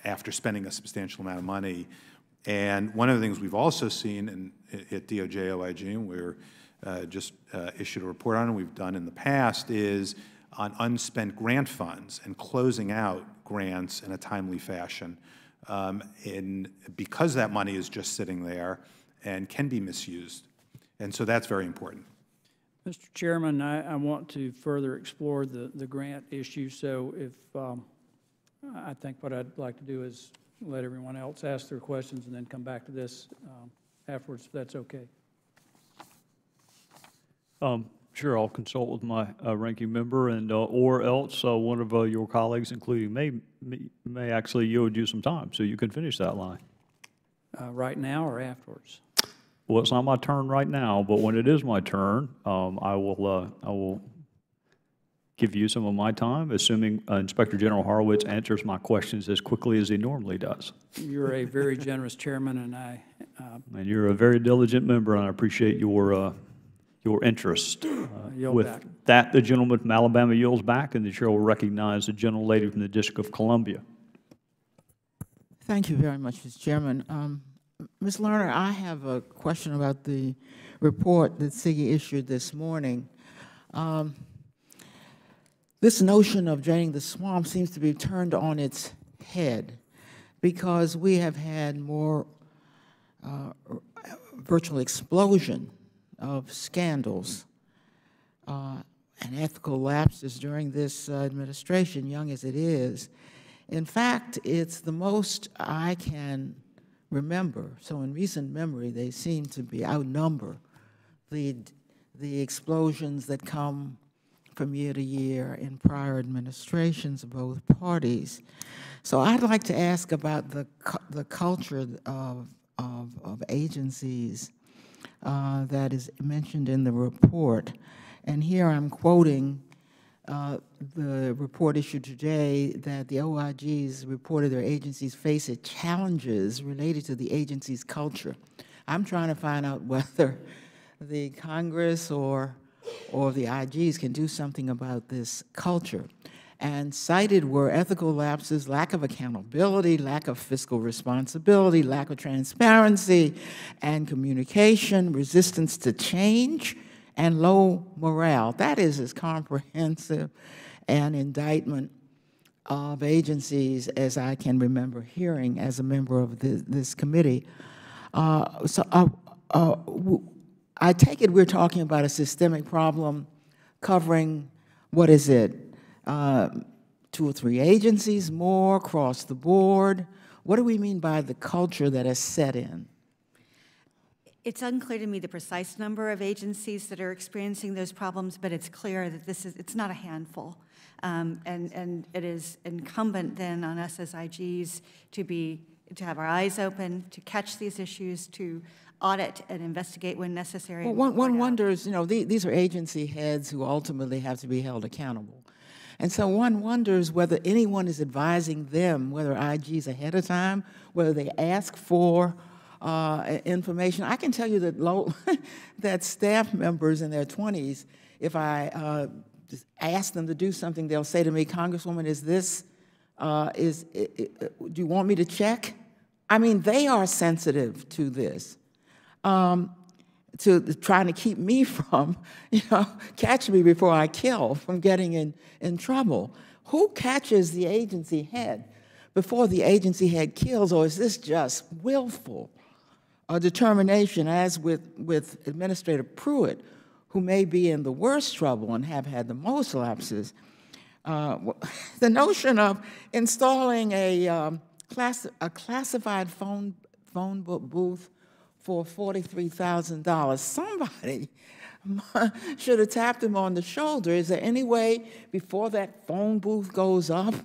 D: after spending a substantial amount of money. And one of the things we've also seen at DOJ OIG, and we're just issued a report on, and we've done in the past, is on unspent grant funds and closing out grants in a timely fashion, because that money is just sitting there and can be misused. And so that's very important.
H: Mr. Chairman, I want to further explore the grant issue. So if I think what I'd like to do is let everyone else ask their questions and then come back to this afterwards, if that's okay.
A: Sure, I'll consult with my ranking member, and or else one of your colleagues, including may actually yield you some time so you can finish that line.
H: Right now or afterwards?
A: Well, it's not my turn right now, but when it is my turn, I will give you some of my time, assuming Inspector General Horowitz answers my questions as quickly as he normally does.
H: You're a very generous chairman, and
A: and you're a very diligent member, and I appreciate your interest. With
H: back.
A: that, the gentleman from Alabama yields back, and the chair will recognize the gentlelady from the District of Columbia.
J: Thank you very much, Mr. Chairman. Ms. Lerner, I have a question about the report that SIGI issued this morning. This notion of draining the swamp seems to be turned on its head because we have had more virtual explosion of scandals and ethical lapses during this administration, young as it is. In fact, it's the most I can remember. So in recent memory, they seem to be outnumber the explosions that come from year to year in prior administrations of both parties. So I'd like to ask about the culture of agencies that is mentioned in the report. And here I'm quoting the report issued today that the OIGs reported their agencies face challenges related to the agency's culture. I'm trying to find out whether the Congress or the IGs can do something about this culture. And cited were ethical lapses, lack of accountability, lack of fiscal responsibility, lack of transparency and communication, resistance to change, and low morale. That is as comprehensive an indictment of agencies as I can remember hearing as a member of this committee. I take it we're talking about a systemic problem covering, what is it, 2 or 3 agencies, more, across the board? What do we mean by the culture that has set in?
E: It's unclear to me the precise number of agencies that are experiencing those problems, but it's clear that it's not a handful. And it is incumbent then on us as IGs to have our eyes open, to catch these issues, to audit and investigate when necessary.
J: Well, one wonders, you know, these are agency heads who ultimately have to be held accountable. And so one wonders whether anyone is advising them, whether IGs ahead of time, whether they ask for information. I can tell you that that staff members in their 20s, if I just ask them to do something, they'll say to me, Congresswoman, do you want me to check? I mean, they are sensitive to this, to trying to keep me from, catch me before I kill, from getting in trouble. Who catches the agency head before the agency head kills, or is this just willful determination, as with Administrator Pruitt, who may be in the worst trouble and have had the most lapses? The notion of installing a classified phone booth for $43,000. Somebody should have tapped him on the shoulder. Is there any way before that phone booth goes up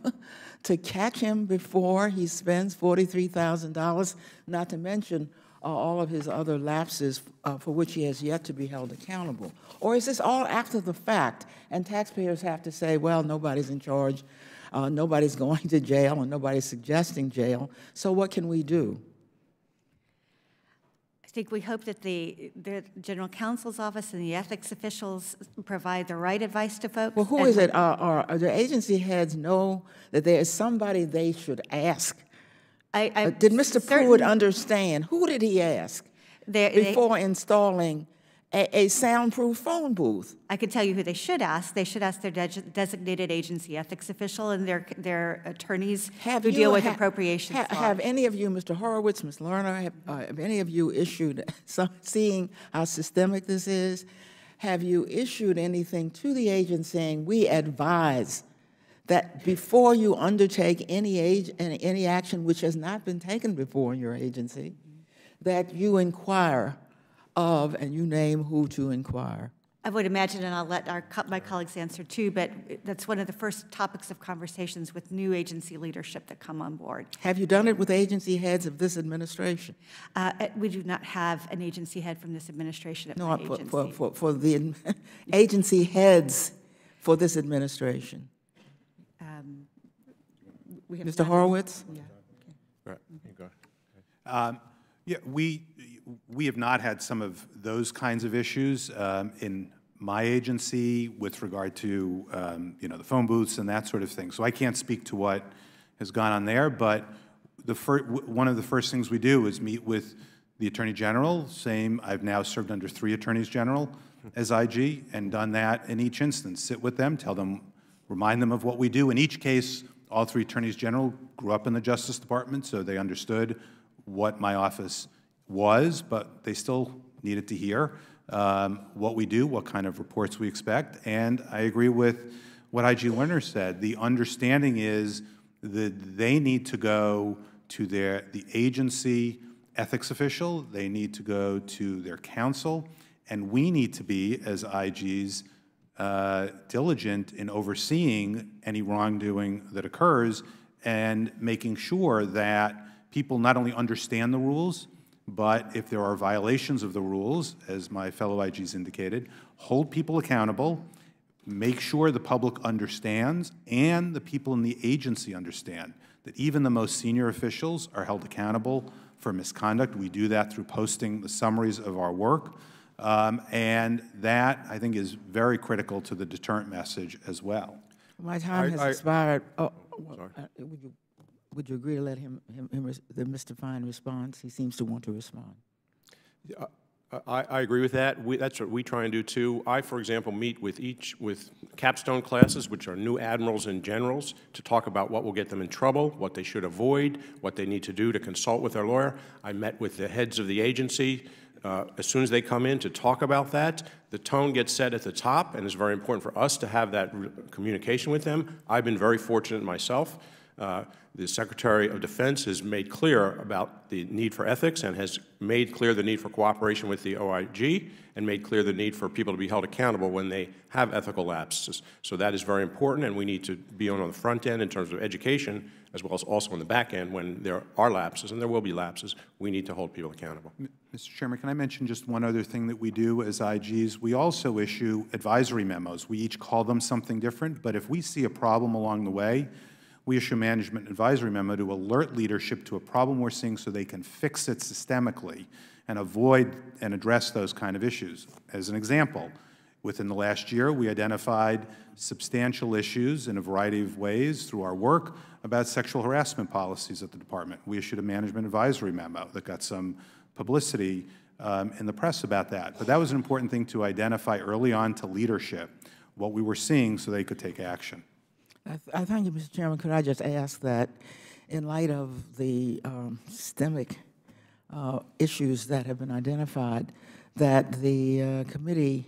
J: to catch him before he spends $43,000, not to mention all of his other lapses for which he has yet to be held accountable? Or is this all after the fact, and taxpayers have to say, well, nobody's in charge, nobody's going to jail, and nobody's suggesting jail, so what can we do?
E: I think we hope that the General Counsel's Office and the ethics officials provide the right advice to folks.
J: Well, who is it? Are the agency heads know that there is somebody they should ask? Did Mr. Pruitt understand? Who did he ask before installing a soundproof phone booth?
E: I could tell you who they should ask. They should ask their designated agency ethics official and their attorneys who deal with appropriations laws.
J: Have any of you, Mr. Horowitz, Ms. Lerner, have any of you issued, seeing how systemic this is, have you issued anything to the agent saying, we advise that before you undertake any action which has not been taken before in your agency, that you inquire of, and you name who to inquire?
E: I would imagine, and I'll let my colleagues answer too, but that's one of the first topics of conversations with new agency leadership that come on board.
J: Have you done it with agency heads of this administration?
E: We do not have an agency head from this administration at my agency.
J: For the agency heads for this administration. Mr. Horowitz?
E: Yeah.
F: Right. You go.
D: Yeah, we have not had some of those kinds of issues in my agency with regard to the phone booths and that sort of thing. So I can't speak to what has gone on there, but one of the first things we do is meet with the Attorney General. I've now served under 3 Attorneys General as IG and done that in each instance. Sit with them, tell them, remind them of what we do. In each case, all 3 Attorneys General grew up in the Justice Department, so they understood what my office was, but they still needed to hear what we do, what kind of reports we expect. And I agree with what IG Lerner said. The understanding is that they need to go to the agency ethics official, they need to go to their counsel, and we need to be, as IGs, diligent in overseeing any wrongdoing that occurs and making sure that people not only understand the rules, but if there are violations of the rules, as my fellow IGs indicated, hold people accountable, make sure the public understands and the people in the agency understand that even the most senior officials are held accountable for misconduct. We do that through posting the summaries of our work. And that, I think, is very critical to the deterrent message as well.
J: My time has expired.
F: Sorry.
J: Would you agree to let Mr. Fine respond? He seems to want to respond.
F: I agree with that. That's what we try and do too. I, for example, meet with capstone classes, which are new admirals and generals, to talk about what will get them in trouble, what they should avoid, what they need to do to consult with their lawyer. I met with the heads of the agency as soon as they come in to talk about that. The tone gets set at the top, and it's very important for us to have that communication with them. I've been very fortunate myself. The Secretary of Defense has made clear about the need for ethics and has made clear the need for cooperation with the OIG and made clear the need for people to be held accountable when they have ethical lapses. So that is very important, and we need to be on the front end in terms of education as well as also on the back end when there are lapses, and there will be lapses. We need to hold people accountable.
D: Mr. Chairman, can I mention just one other thing that we do as IGs? We also issue advisory memos. We each call them something different, but if we see a problem along the way, we issue a management advisory memo to alert leadership to a problem we're seeing so they can fix it systemically and avoid and address those kind of issues. As an example, within the last year, we identified substantial issues in a variety of ways through our work about sexual harassment policies at the department. We issued a management advisory memo that got some publicity in the press about that. But that was an important thing to identify early on to leadership, what we were seeing so they could take action.
J: I thank you, Mr. Chairman. Could I just ask that, in light of the systemic issues that have been identified, that the committee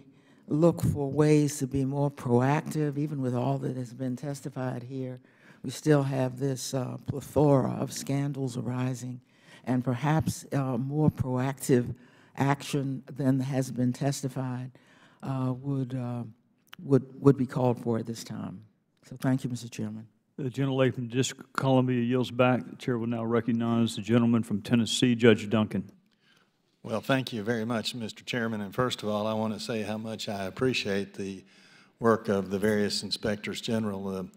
J: look for ways to be more proactive, even with all that has been testified here. We still have this plethora of scandals arising, and perhaps more proactive action than has been testified would be called for at this time. So thank you, Mr. Chairman.
A: The gentlelady from the District of Columbia yields back. The chair will now recognize the gentleman from Tennessee, Judge Duncan.
K: Well, thank you very much, Mr. Chairman. And first of all, I want to say how much I appreciate the work of the various inspectors general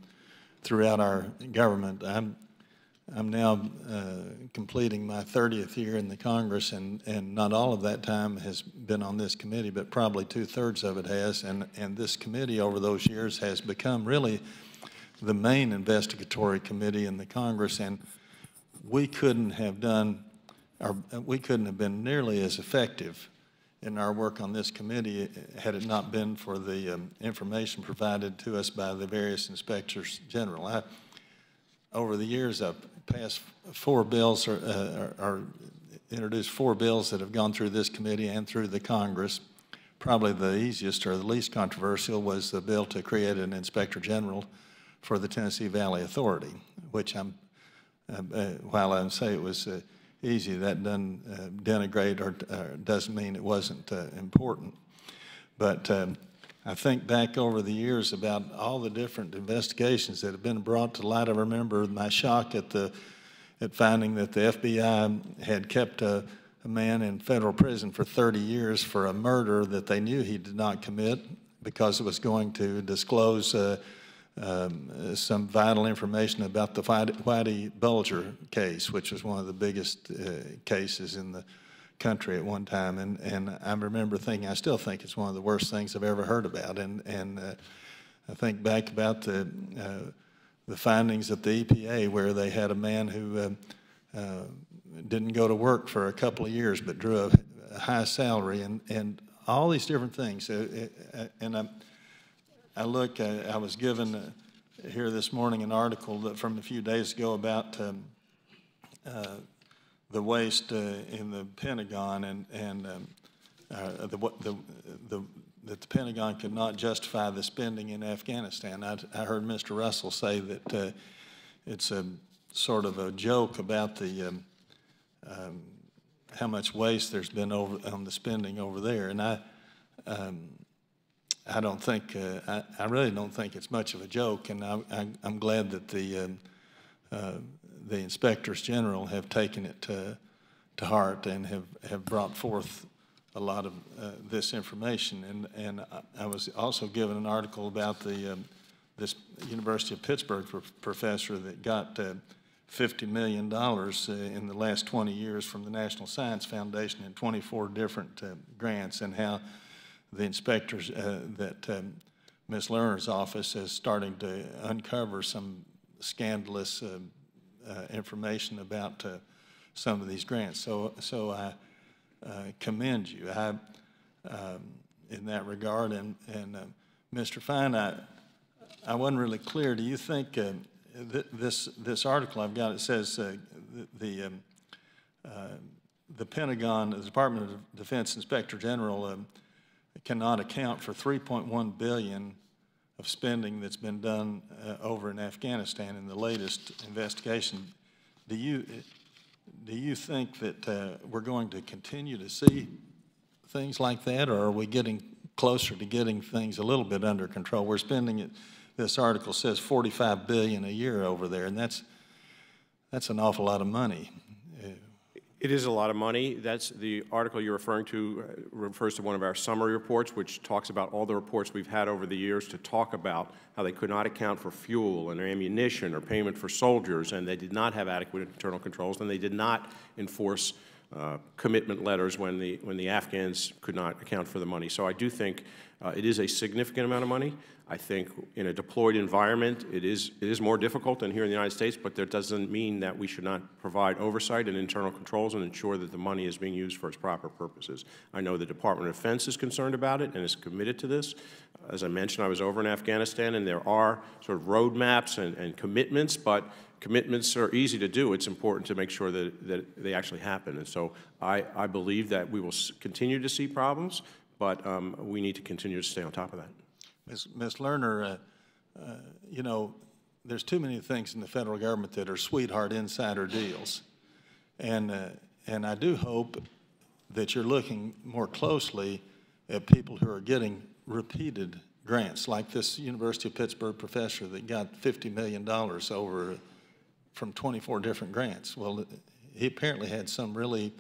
K: throughout our government. I'm now completing my 30th year in the Congress, and not all of that time has been on this committee, but probably 2/3 of it has. And this committee over those years has become really the main investigatory committee in the Congress, and we couldn't have been nearly as effective in our work on this committee had it not been for the information provided to us by the various inspectors general. Over the years, I've passed 4 bills or introduced 4 bills that have gone through this committee and through the Congress. Probably the easiest or the least controversial was the bill to create an inspector general for the Tennessee Valley Authority, which while I say it was easy, that doesn't denigrate or doesn't mean it wasn't important. But I think back over the years about all the different investigations that have been brought to light. I remember my shock at finding that the FBI had kept a man in federal prison for 30 years for a murder that they knew he did not commit because it was going to disclose some vital information about the Whitey Bulger case, which was one of the biggest cases in the country at one time. And I remember thinking, I still think it's one of the worst things I've ever heard about. And I think back about the findings at the EPA where they had a man who didn't go to work for a couple of years but drew a high salary and all these different things. And I was given here this morning an article from a few days ago about the waste in the Pentagon and that the Pentagon could not justify the spending in Afghanistan. I heard Mr. Russell say that it's a sort of a joke about the how much waste there's been on the spending over there, and I don't think I really don't think it's much of a joke, and I'm glad that the inspectors general have taken it to heart and have brought forth a lot of this information. And I was also given an article about this University of Pittsburgh professor that got $50 million in the last 20 years from the National Science Foundation in 24 different grants, and how the inspectors that Ms. Lerner's office is starting to uncover some scandalous information about some of these grants. So I commend you in that regard. And Mr. Fine, I wasn't really clear. Do you think this article I've got, it says the Pentagon, the Department of Defense Inspector General cannot account for $3.1 billion of spending that's been done over in Afghanistan in the latest investigation. Do you think that we're going to continue to see things like that, or are we getting closer to getting things a little bit under control? We're spending it. This article says $45 billion a year over there, and that's an awful lot of money.
F: It is a lot of money. That's the article you're referring to refers to one of our summary reports, which talks about all the reports we've had over the years to talk about how they could not account for fuel and ammunition or payment for soldiers, and they did not have adequate internal controls, and they did not enforce commitment letters when the Afghans could not account for the money. So I do think it is a significant amount of money. I think in a deployed environment, it is more difficult than here in the United States, but that doesn't mean that we should not provide oversight and internal controls and ensure that the money is being used for its proper purposes. I know the Department of Defense is concerned about it and is committed to this. As I mentioned, I was over in Afghanistan, and there are sort of roadmaps and commitments, but commitments are easy to do. It's important to make sure that they actually happen. And so I believe that we will continue to see problems, but we need to continue to stay on top of that.
K: Ms. Lerner, you know, there's too many things in the federal government that are sweetheart insider deals. And I do hope that you're looking more closely at people who are getting repeated grants, like this University of Pittsburgh professor that got $50 million over from 24 different grants. Well, he apparently had some really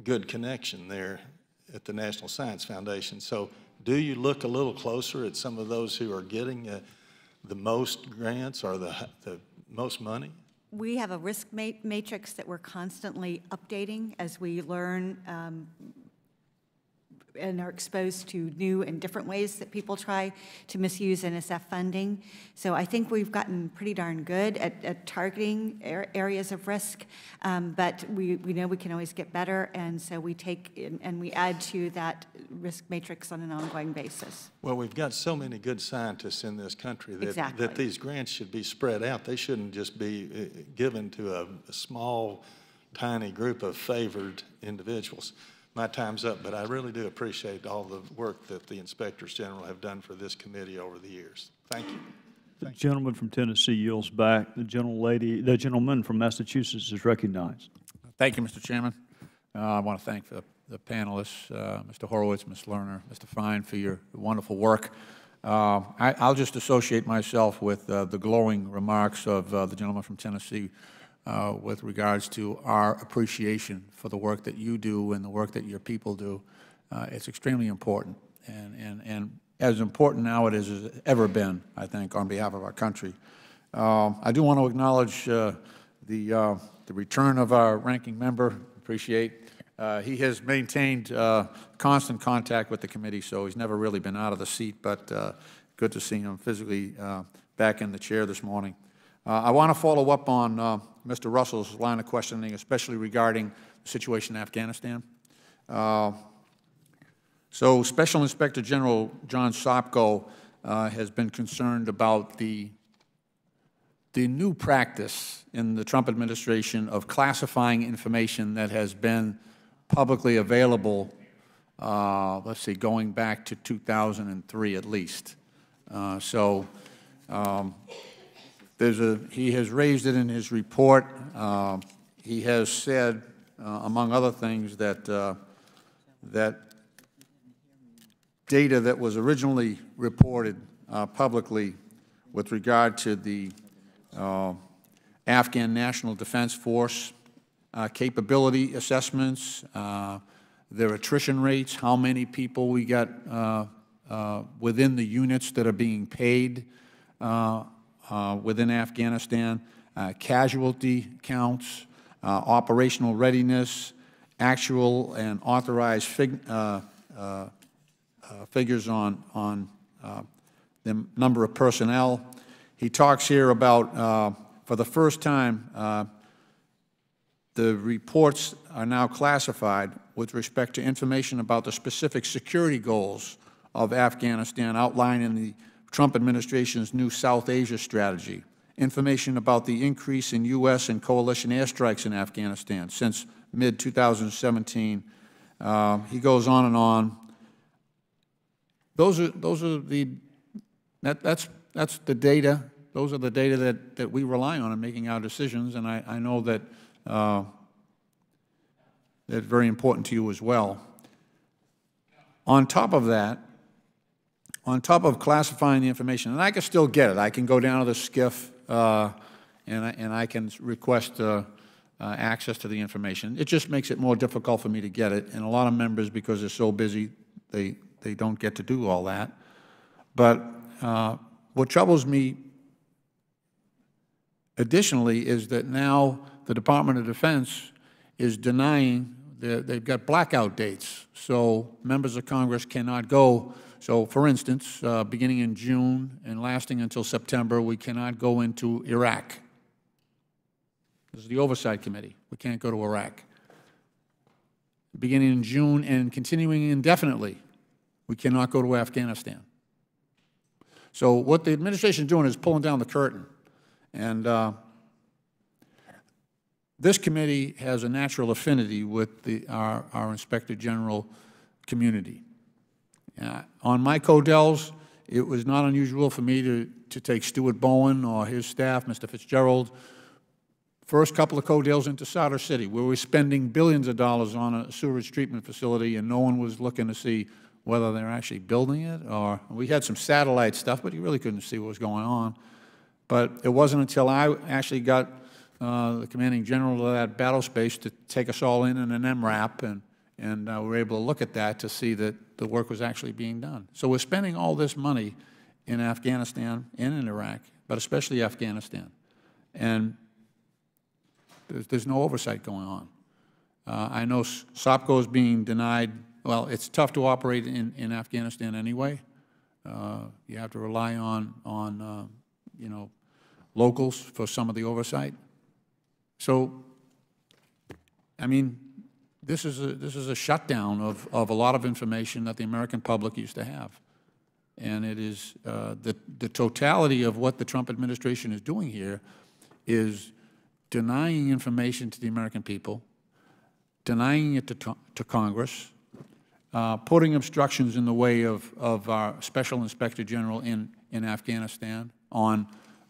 K: good connection there at the National Science Foundation. So do you look a little closer at some of those who are getting the most grants or the most money?
E: We have a risk matrix that we're constantly updating as we learn and are exposed to new and different ways that people try to misuse NSF funding. So I think we've gotten pretty darn good at targeting areas of risk, but we know we can always get better, and so we take and we add to that risk matrix on an ongoing basis.
K: Well, we've got so many good scientists in this country that these grants should be spread out. They shouldn't just be given to a small, tiny group of favored individuals. My time's up, but I really do appreciate all the work that the Inspectors General have done for this committee over the years. Thank you.
A: The gentleman from Tennessee yields back. The gentleman from Massachusetts is recognized.
I: Thank you, Mr. Chairman. I want to thank the panelists, Mr. Horowitz, Ms. Lerner, Mr. Fine, for your wonderful work. I'll just associate myself with the glowing remarks of the gentleman from Tennessee with regards to our appreciation for the work that you do and the work that your people do. It's extremely important, and as important now it is as it's ever been, I think, on behalf of our country. I do want to acknowledge the return of our ranking member. Appreciate. He has maintained constant contact with the committee, so he's never really been out of the seat, but good to see him physically back in the chair this morning. I want to follow up on Mr. Russell's line of questioning, especially regarding the situation in Afghanistan. So Special Inspector General John Sopko has been concerned about the new practice in the Trump administration of classifying information that has been publicly available, let's see, going back to 2003 at least. He has raised it in his report. He has said, among other things, that that data that was originally reported publicly with regard to the Afghan National Defense Force capability assessments, their attrition rates, how many people we got within the units that are being paid within Afghanistan, casualty counts, operational readiness, actual and authorized figures on the number of personnel. He talks here about, for the first time, the reports are now classified with respect to information about the specific security goals of Afghanistan outlined in the Trump administration's new South Asia strategy, information about the increase in U.S. and coalition airstrikes in Afghanistan since mid-2017. He goes on and on. That's the data. Those are the data that we rely on in making our decisions, and I know that that's very important to you as well. On top of that, on top of classifying the information, and I can still get it. I can go down to the SCIF and I can request access to the information. It just makes it more difficult for me to get it, and a lot of members, because they're so busy, they don't get to do all that. But what troubles me additionally is that now the Department of Defense is denying they've got blackout dates, so members of Congress cannot go. So, for instance, beginning in June and lasting until September, we cannot go into Iraq. This is the Oversight Committee. We can't go to Iraq. Beginning in June and continuing indefinitely, we cannot go to Afghanistan. So what the administration is doing is pulling down the curtain. And this committee has a natural affinity with our Inspector General community. On my CODELs, it was not unusual for me to take Stuart Bowen or his staff, Mr. Fitzgerald, first couple of CODELs into Sadr City, where we're spending billions of dollars on a sewage treatment facility, and no one was looking to see whether they're actually building it, or we had some satellite stuff, but you really couldn't see what was going on. But it wasn't until I actually got the commanding general of that battle space to take us all in an MRAP, and we were able to look at that to see that the work was actually being done. So we're spending all this money in Afghanistan and in Iraq, but especially Afghanistan. And there's no oversight going on. I know SOPCO is being denied Well, it's tough to operate in Afghanistan anyway. You have to rely on you know, locals for some of the oversight. So, I mean, this is a shutdown of a lot of information that the American public used to have. And it is the totality of what the Trump administration is doing here is denying information to the American people, denying it to Congress, putting obstructions in the way of our Special Inspector General in Afghanistan on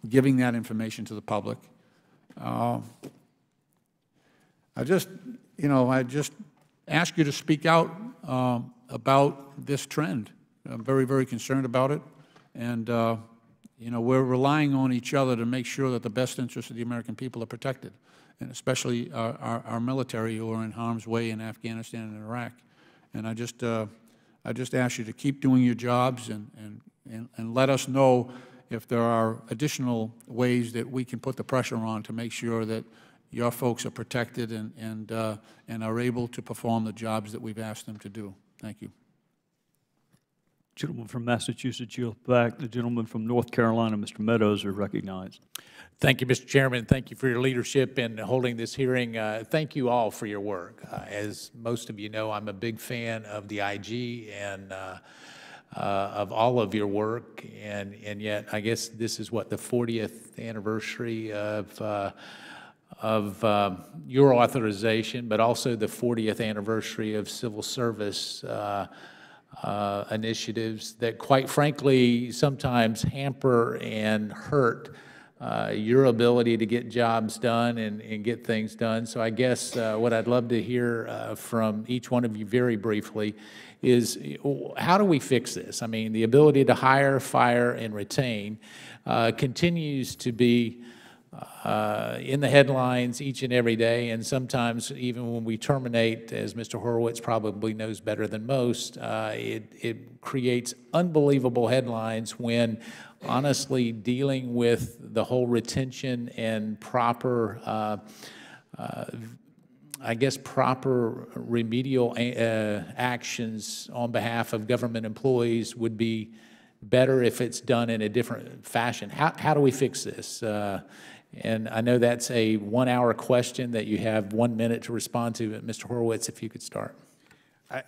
I: giving that information to the public. I just ask you to speak out about this trend. I'm very, very concerned about it, and you know, we're relying on each other to make sure that the best interests of the American people are protected, and especially our military who are in harm's way in Afghanistan and Iraq. And I just ask you to keep doing your jobs and let us know if there are additional ways that we can put the pressure on to make sure that your folks are protected and are able to perform the jobs that we've asked them to do. Thank you.
A: Gentleman from Massachusetts, yield back. The gentleman from North Carolina, Mr. Meadows, are recognized.
L: Thank you, Mr. Chairman. Thank you for your leadership in holding this hearing. Thank you all for your work. As most of you know, I'm a big fan of the IG and of all of your work, and yet I guess this is what, the 40th anniversary of your authorization, but also the 40th anniversary of civil service initiatives that, quite frankly, sometimes hamper and hurt your ability to get jobs done and get things done. So I guess what I'd love to hear from each one of you very briefly is, how do we fix this? I mean, the ability to hire, fire, and retain continues to be in the headlines each and every day, and sometimes even when we terminate, as Mr. Horowitz probably knows better than most, it creates unbelievable headlines when, honestly, dealing with the whole retention and proper, I guess, proper remedial actions on behalf of government employees would be better if it's done in a different fashion. How do we fix this? And I know that's a 1-hour question that you have 1 minute to respond to. Mr. Horowitz, if you could start.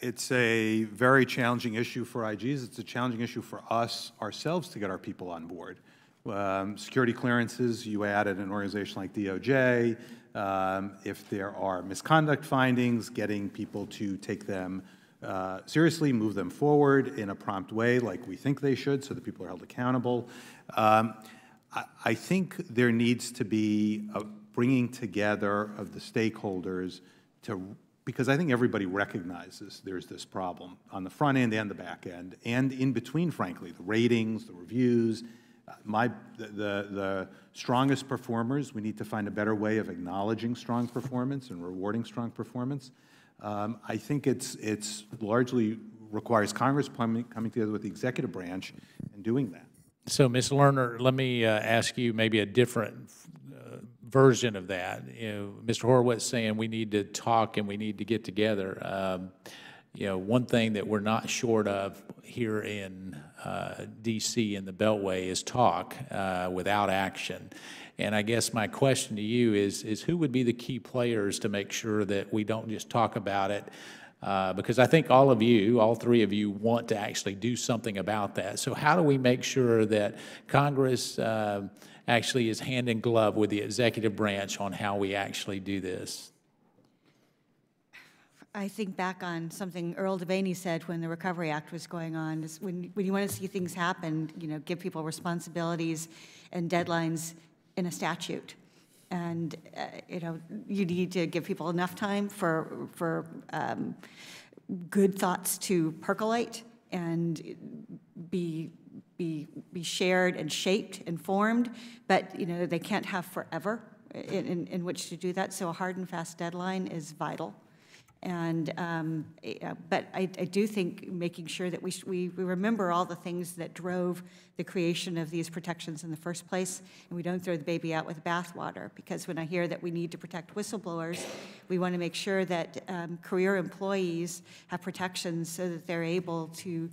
D: It's a very challenging issue for IGs. It's a challenging issue for us ourselves to get our people on board. Security clearances, you add at an organization like DOJ. If there are misconduct findings, getting people to take them seriously, move them forward in a prompt way like we think they should so that people are held accountable. I think there needs to be a bringing together of the stakeholders because I think everybody recognizes there's this problem on the front end and the back end, and in between, frankly, the ratings, the reviews. The strongest performers, we need to find a better way of acknowledging strong performance and rewarding strong performance. I think it's largely requires Congress coming together with the executive branch and doing that.
L: So, Ms. Lerner, let me ask you maybe a different version of that. You know, Mr. Horowitz saying we need to talk and we need to get together. You know, one thing that we're not short of here in D.C. in the Beltway is talk without action. And I guess my question to you is who would be the key players to make sure that we don't just talk about it? Because I think all three of you want to actually do something about that. So how do we make sure that Congress actually is hand in glove with the executive branch on how we actually do this?
E: I think back on something Earl Devaney said when the Recovery Act was going on, is when you want to see things happen, you know, give people responsibilities and deadlines in a statute. And, you know, you need to give people enough time for good thoughts to percolate and be shared and shaped and formed, but, you know, they can't have forever in which to do that. So a hard and fast deadline is vital. But I do think making sure that we remember all the things that drove the creation of these protections in the first place, and we don't throw the baby out with the bathwater. Because when I hear that we need to protect whistleblowers, we want to make sure that career employees have protections so that they're able to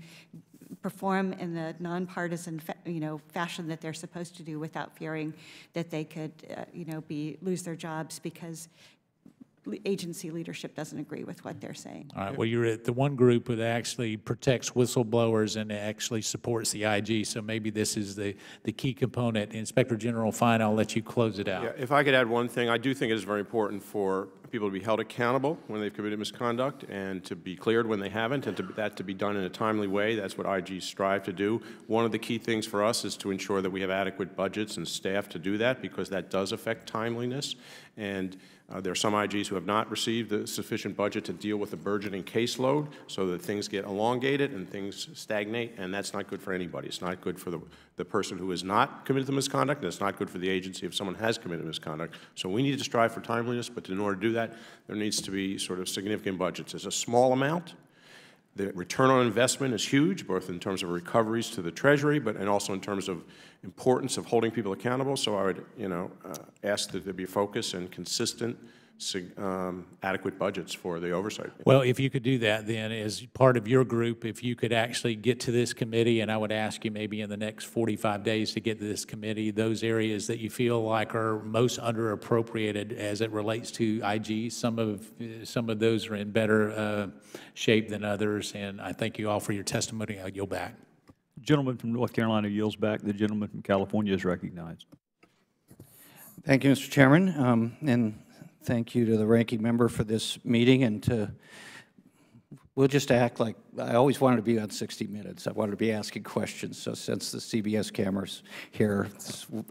E: perform in the nonpartisan, fashion that they're supposed to do without fearing that they could, lose their jobs because agency leadership doesn't agree with what they're saying.
L: All right, well, you're at the one group that actually protects whistleblowers and actually supports the IG, so maybe this is the key component. Inspector General Fine, I'll let you close it out.
F: Yeah, if I could add one thing, I do think it is very important for people to be held accountable when they've committed misconduct and to be cleared when they haven't, and that to be done in a timely way. That's what IGs strive to do. One of the key things for us is to ensure that we have adequate budgets and staff to do that, because that does affect timeliness. And there are some IGs who have not received the sufficient budget to deal with the burgeoning caseload, so that things get elongated and things stagnate, and that's not good for anybody. It's not good for the person who has not committed the misconduct, and it's not good for the agency if someone has committed misconduct. So we need to strive for timeliness, but in order to do that, there needs to be sort of significant budgets. There's a small amount. The return on investment is huge, both in terms of recoveries to the Treasury, and also in terms of importance of holding people accountable. So I would, ask that there be focus and consistent, adequate budgets for the oversight.
L: Well, if you could do that, then as part of your group, if you could actually get to this committee, and I would ask you maybe in the next 45 days to get to this committee, those areas that you feel like are most underappropriated as it relates to IG. Some of those are in better shape than others, and I thank you all for your testimony. I'll yield back.
A: The gentleman from North Carolina yields back. The gentleman from California is recognized.
M: Thank you, Mr. Chairman, and thank you to the ranking member for this meeting. And we'll just act like, I always wanted to be on 60 Minutes. I wanted to be asking questions. So since the CBS camera's here,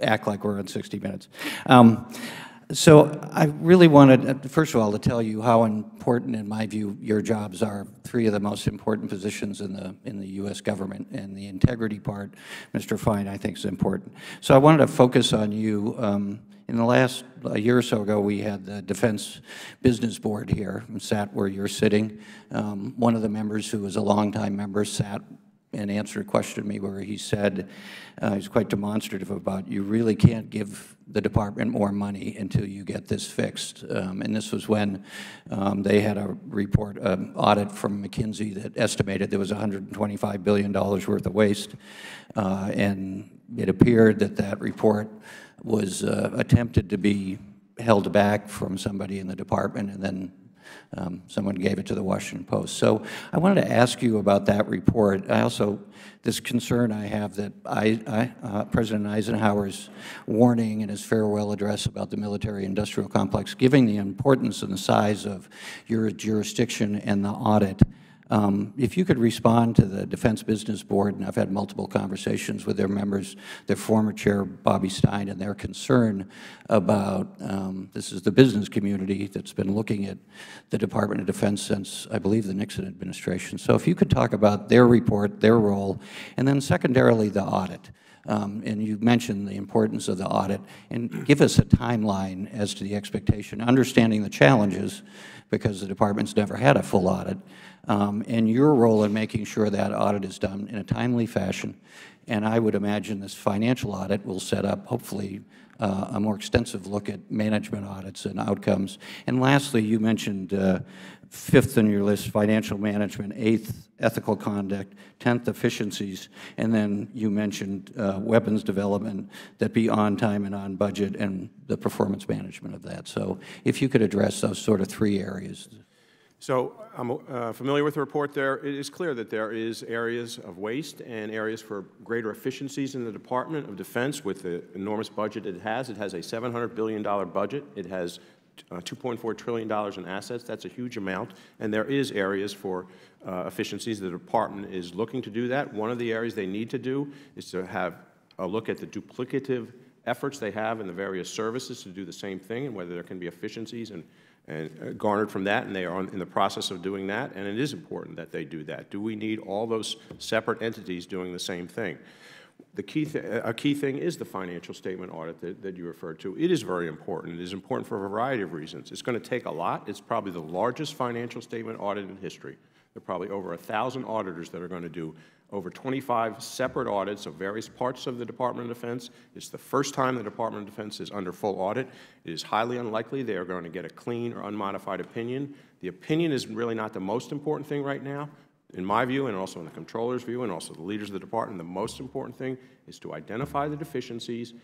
M: act like we're on 60 Minutes. So I really wanted, first of all, to tell you how important, in my view, your jobs are. Three of the most important positions in the U.S. government, and the integrity part, Mr. Fine, I think is important. So I wanted to focus on you. In the last year or so ago, we had the Defense Business Board here and sat where you're sitting. One of the members, who was a longtime member, sat and answered a question to me where he said, he's quite demonstrative about, you really can't give the department more money until you get this fixed. And this was when they had a report, audit from McKinsey that estimated there was $125 billion worth of waste. And it appeared that that report was attempted to be held back from somebody in the department, and then someone gave it to the Washington Post. So I wanted to ask you about that report. I also, this concern I have that President Eisenhower's warning in his farewell address about the military-industrial complex, giving the importance and the size of your jurisdiction and the audit. If you could respond to the Defense Business Board, and I've had multiple conversations with their members, their former chair, Bobby Stein, and their concern about, this is the business community that's been looking at the Department of Defense since, I believe, the Nixon administration. So if you could talk about their report, their role, and then secondarily, the audit. And you mentioned the importance of the audit, and give us a timeline as to the expectation, understanding the challenges, because the department's never had a full audit, and your role in making sure that audit is done in a timely fashion. And I would imagine this financial audit will set up, hopefully, a more extensive look at management audits and outcomes. And lastly, you mentioned fifth on your list, financial management, eighth, ethical conduct, 10th, efficiencies, and then you mentioned weapons development that be on time and on budget, and the performance management of that. So if you could address those sort of three areas.
F: So I'm familiar with the report there. It is clear that there is areas of waste and areas for greater efficiencies in the Department of Defense with the enormous budget it has. It has a $700 billion budget. It has $2.4 trillion in assets. That's a huge amount. And there is areas for efficiencies. The Department is looking to do that. One of the areas they need to do is to have a look at the duplicative efforts they have in the various services to do the same thing, and whether there can be efficiencies and garnered from that, and they are in the process of doing that, and it is important that they do that. Do we need all those separate entities doing the same thing? A key thing is the financial statement audit that you referred to. It is very important. It is important for a variety of reasons. It's going to take a lot. It's probably the largest financial statement audit in history. There are probably over 1,000 auditors that are going to do over 25 separate audits of various parts of the Department of Defense. It's the first time the Department of Defense is under full audit. It is highly unlikely they are going to get a clean or unmodified opinion. The opinion is really not the most important thing right now. In my view, and also in the Comptroller's view, and also the leaders of the Department, the most important thing is to identify the deficiencies,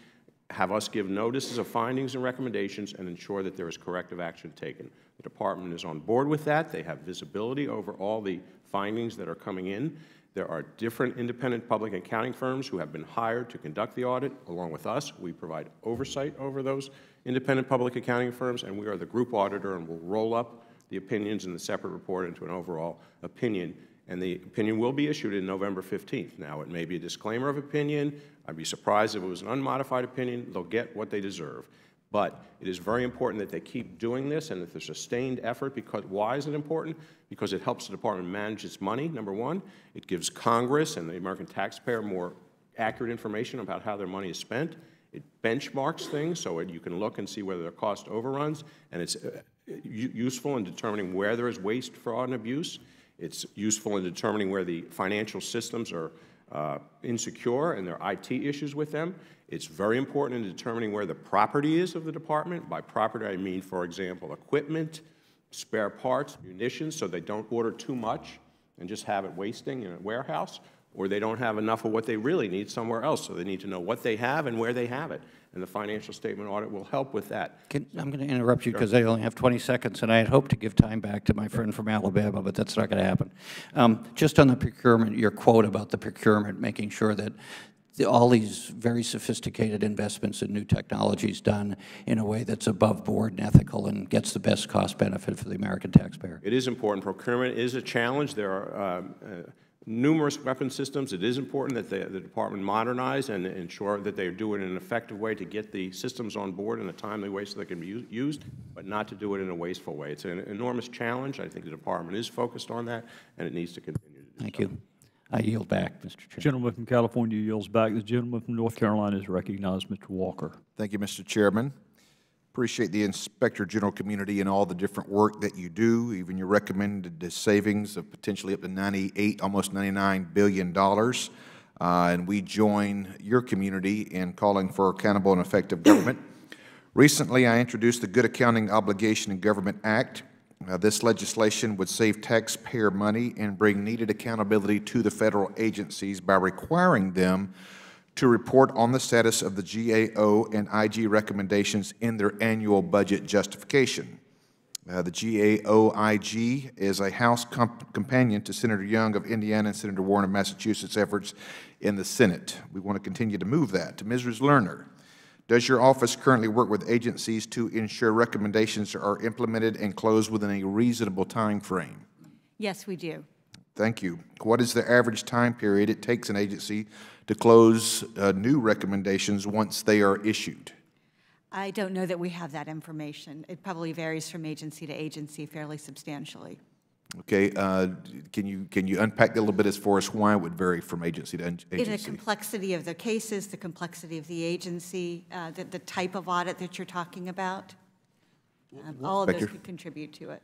F: have us give notices of findings and recommendations, and ensure that there is corrective action taken. The Department is on board with that. They have visibility over all the findings that are coming in. There are different independent public accounting firms who have been hired to conduct the audit along with us. We provide oversight over those independent public accounting firms, and we are the group auditor, and will roll up the opinions in the separate report into an overall opinion. And the opinion will be issued in November 15th. Now, it may be a disclaimer of opinion. I'd be surprised if it was an unmodified opinion. They'll get what they deserve. But it is very important that they keep doing this and that there's sustained effort. Because why is it important? Because it helps the Department manage its money, number one. It gives Congress and the American taxpayer more accurate information about how their money is spent. It benchmarks things so you can look and see whether there are cost overruns. And it's useful in determining where there is waste, fraud, and abuse. It's useful in determining where the financial systems are insecure and there are IT issues with them. It's very important in determining where the property is of the Department. By property, I mean, for example, equipment, spare parts, munitions, so they don't order too much and just have it wasting in a warehouse, or they don't have enough of what they really need somewhere else, so they need to know what they have and where they have it. And the financial statement audit will help with that.
M: I'm going to interrupt you because I only have 20 seconds, and I had hoped to give time back to my friend from Alabama, but that's not going to happen. Just on the procurement, your quote about the procurement, making sure that all these very sophisticated investments in new technologies done in a way that's above board and ethical and gets the best cost benefit for the American taxpayer.
F: It is important. Procurement is a challenge. There are numerous weapon systems. It is important that the Department modernize and ensure that they do it in an effective way to get the systems on board in a timely way so they can be used, but not to do it in a wasteful way. It's an enormous challenge. I think the Department is focused on that, and it needs to continue to do so.
M: Thank you. I yield back, Mr. Chairman.
A: Gentleman from California yields back. The gentleman from North Carolina is recognized, Mr. Walker.
N: Thank you, Mr. Chairman. Appreciate the Inspector General community and all the different work that you do, even your recommended savings of potentially up to $98, almost $99 billion. And we join your community in calling for accountable and effective government. Recently, I introduced the Good Accounting Obligation in Government Act. This legislation would save taxpayer money and bring needed accountability to the federal agencies by requiring them to report on the status of the GAO and IG recommendations in their annual budget justification. The GAO-IG is a House companion to Senator Young of Indiana and Senator Warren of Massachusetts' efforts in the Senate. We want to continue to move that. To Mrs. Lerner, does your office currently work with agencies to ensure recommendations are implemented and closed within a reasonable time frame?
E: Yes, we do.
N: Thank you. What is the average time period it takes an agency to close new recommendations once they are issued?
E: I don't know that we have that information. It probably varies from agency to agency fairly substantially.
N: Okay. Can you unpack that a little bit as far as why it would vary from agency to agency?
E: In the complexity of the cases, the complexity of the agency, the type of audit that you're talking about, all of this could contribute to it.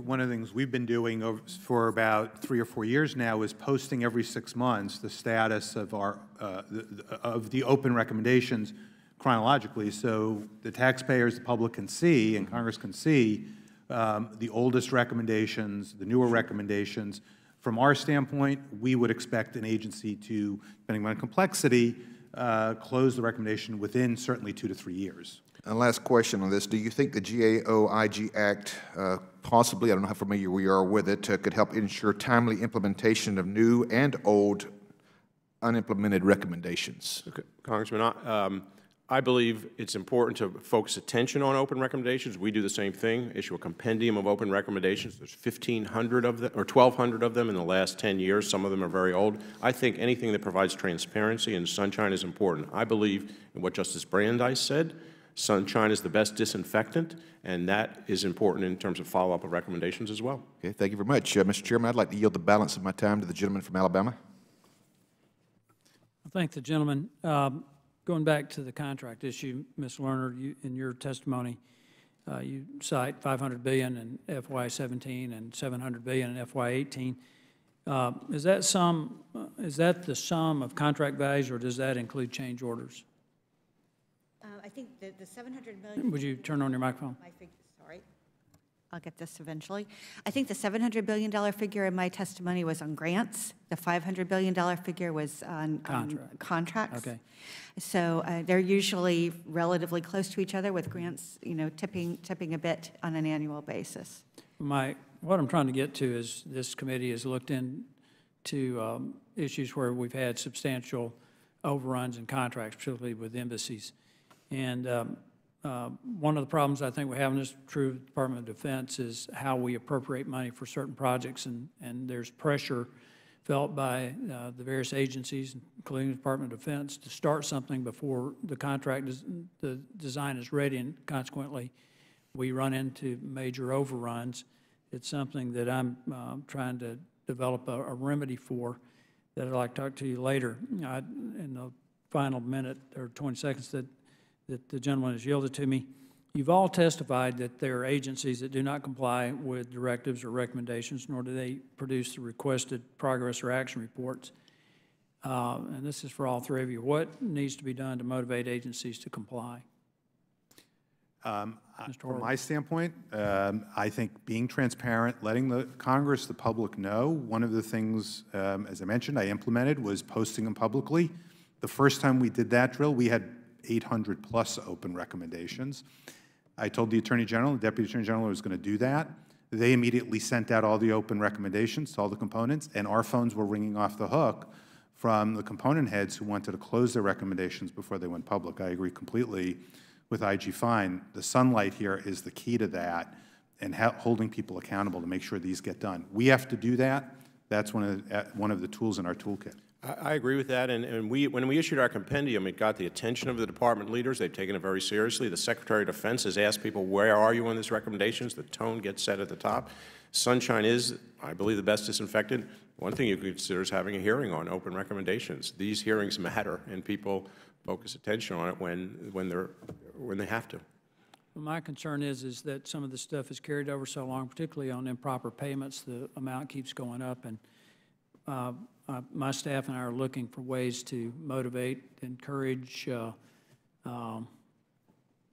D: One of the things we've been doing for about 3 or 4 years now is posting every 6 months the status of of the open recommendations chronologically, so the taxpayers, the public can see, and Congress can see the oldest recommendations, the newer recommendations. From our standpoint, we would expect an agency to, depending on complexity, close the recommendation within certainly 2 to 3 years.
N: And last question on this. Do you think the GAO-IG Act, possibly, I don't know how familiar we are with it, could help ensure timely implementation of new and old unimplemented recommendations?
F: Okay. Congressman, I believe it's important to focus attention on open recommendations. We do the same thing, issue a compendium of open recommendations. There's 1,500 of them, or 1,200 of them in the last 10 years. Some of them are very old. I think anything that provides transparency and sunshine is important. I believe in what Justice Brandeis said. Sunshine is the best disinfectant, and that is important in terms of follow-up of recommendations as well.
N: Okay, thank you very much. Mr. Chairman, I'd like to yield the balance of my time to the gentleman from Alabama.
H: Thank the gentleman. Going back to the contract issue, Ms. Lerner, in your testimony, you cite $500 billion in FY17 and $700 billion in FY18. Is that the sum of contract values, or does that include change orders?
E: I think the $700 million.
H: Would you turn on your microphone?
E: Sorry. I'll get this eventually. I think the $700 billion figure in my testimony was on grants. The $500 billion figure was on contracts. Okay. So they're usually relatively close to each other, with grants, tipping a bit on an annual basis.
H: What I'm trying to get to is this committee has looked into issues where we've had substantial overruns in contracts, particularly with embassies. And one of the problems I think we have in this true Department of Defense is how we appropriate money for certain projects, and there's pressure felt by the various agencies, including the Department of Defense, to start something before the the design is ready, and consequently we run into major overruns. It's something that I'm trying to develop a remedy for that I'd like to talk to you later. In the final minute or 20 seconds that the gentleman has yielded to me, you've all testified that there are agencies that do not comply with directives or recommendations, nor do they produce the requested progress or action reports. And this is for all three of you. What needs to be done to motivate agencies to comply?
D: From my standpoint, I think being transparent, letting the Congress, the public know. One of the things, as I mentioned, I implemented was posting them publicly. The first time we did that drill, we had 800 plus open recommendations. I told the Attorney General, the Deputy Attorney General, I was going to do that. They immediately sent out all the open recommendations to all the components, and our phones were ringing off the hook from the component heads who wanted to close their recommendations before they went public. I agree completely with IG Fine. The sunlight here is the key to that, and holding people accountable to make sure these get done. We have to do that. That's one of the tools in our toolkit.
F: I agree with that, and when we issued our compendium, it got the attention of the department leaders. They've taken it very seriously. The Secretary of Defense has asked people, where are you on these recommendations? The tone gets set at the top. Sunshine is, I believe, the best disinfectant. One thing you could consider is having a hearing on open recommendations. These hearings matter, and people focus attention on it when they have to.
H: Well, my concern is that some of the stuff is carried over so long, particularly on improper payments. The amount keeps going up, and my staff and I are looking for ways to motivate, encourage,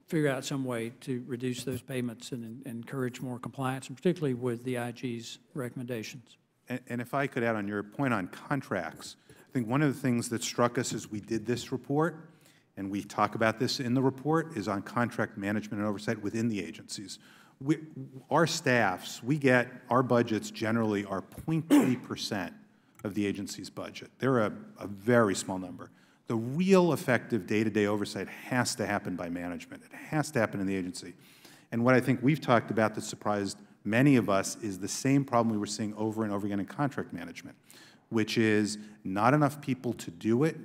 H: figure out some way to reduce those payments and encourage more compliance, and particularly with the IG's recommendations.
D: And if I could add on your point on contracts, I think one of the things that struck us as we did this report, and we talk about this in the report, is on contract management and oversight within the agencies. Our staffs, our budgets generally are 0.3% of the agency's budget. They're a very small number. The real effective day-to-day oversight has to happen by management. It has to happen in the agency. And what I think we've talked about that surprised many of us is the same problem we were seeing over and over again in contract management, which is not enough people to do it.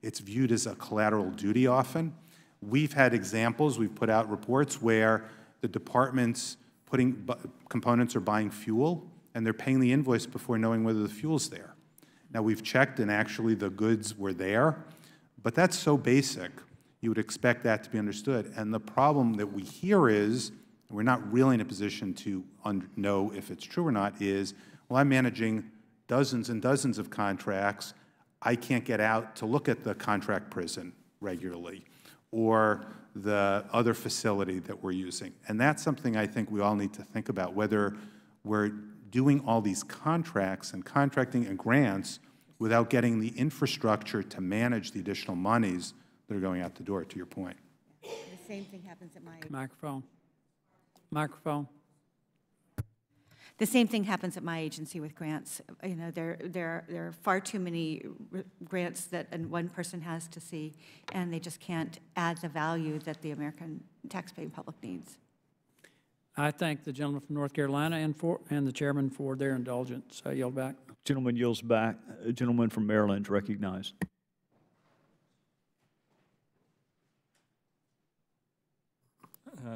D: It's viewed as a collateral duty often. We've had examples, we've put out reports where the department's components are buying fuel, and they're paying the invoice before knowing whether the fuel's there. Now, we've checked, and actually the goods were there, but that's so basic, you would expect that to be understood. And the problem that we hear is, we're not really in a position to know if it's true or not, is, well, I'm managing dozens and dozens of contracts. I can't get out to look at the contract prison regularly or the other facility that we're using. And that's something I think we all need to think about, whether we're doing all these contracts and contracting and grants without getting the infrastructure to manage the additional monies that are going out the door, to your point.
E: The same thing happens at my...
H: Microphone. Microphone.
E: The same thing happens at my agency with grants. You know, there are far too many grants that one person has to see, and they just can't add the value that the American taxpaying public needs.
H: I thank the gentleman from North Carolina and the chairman for their indulgence. I yield back.
A: Gentleman yields back. A gentleman from Maryland is recognized.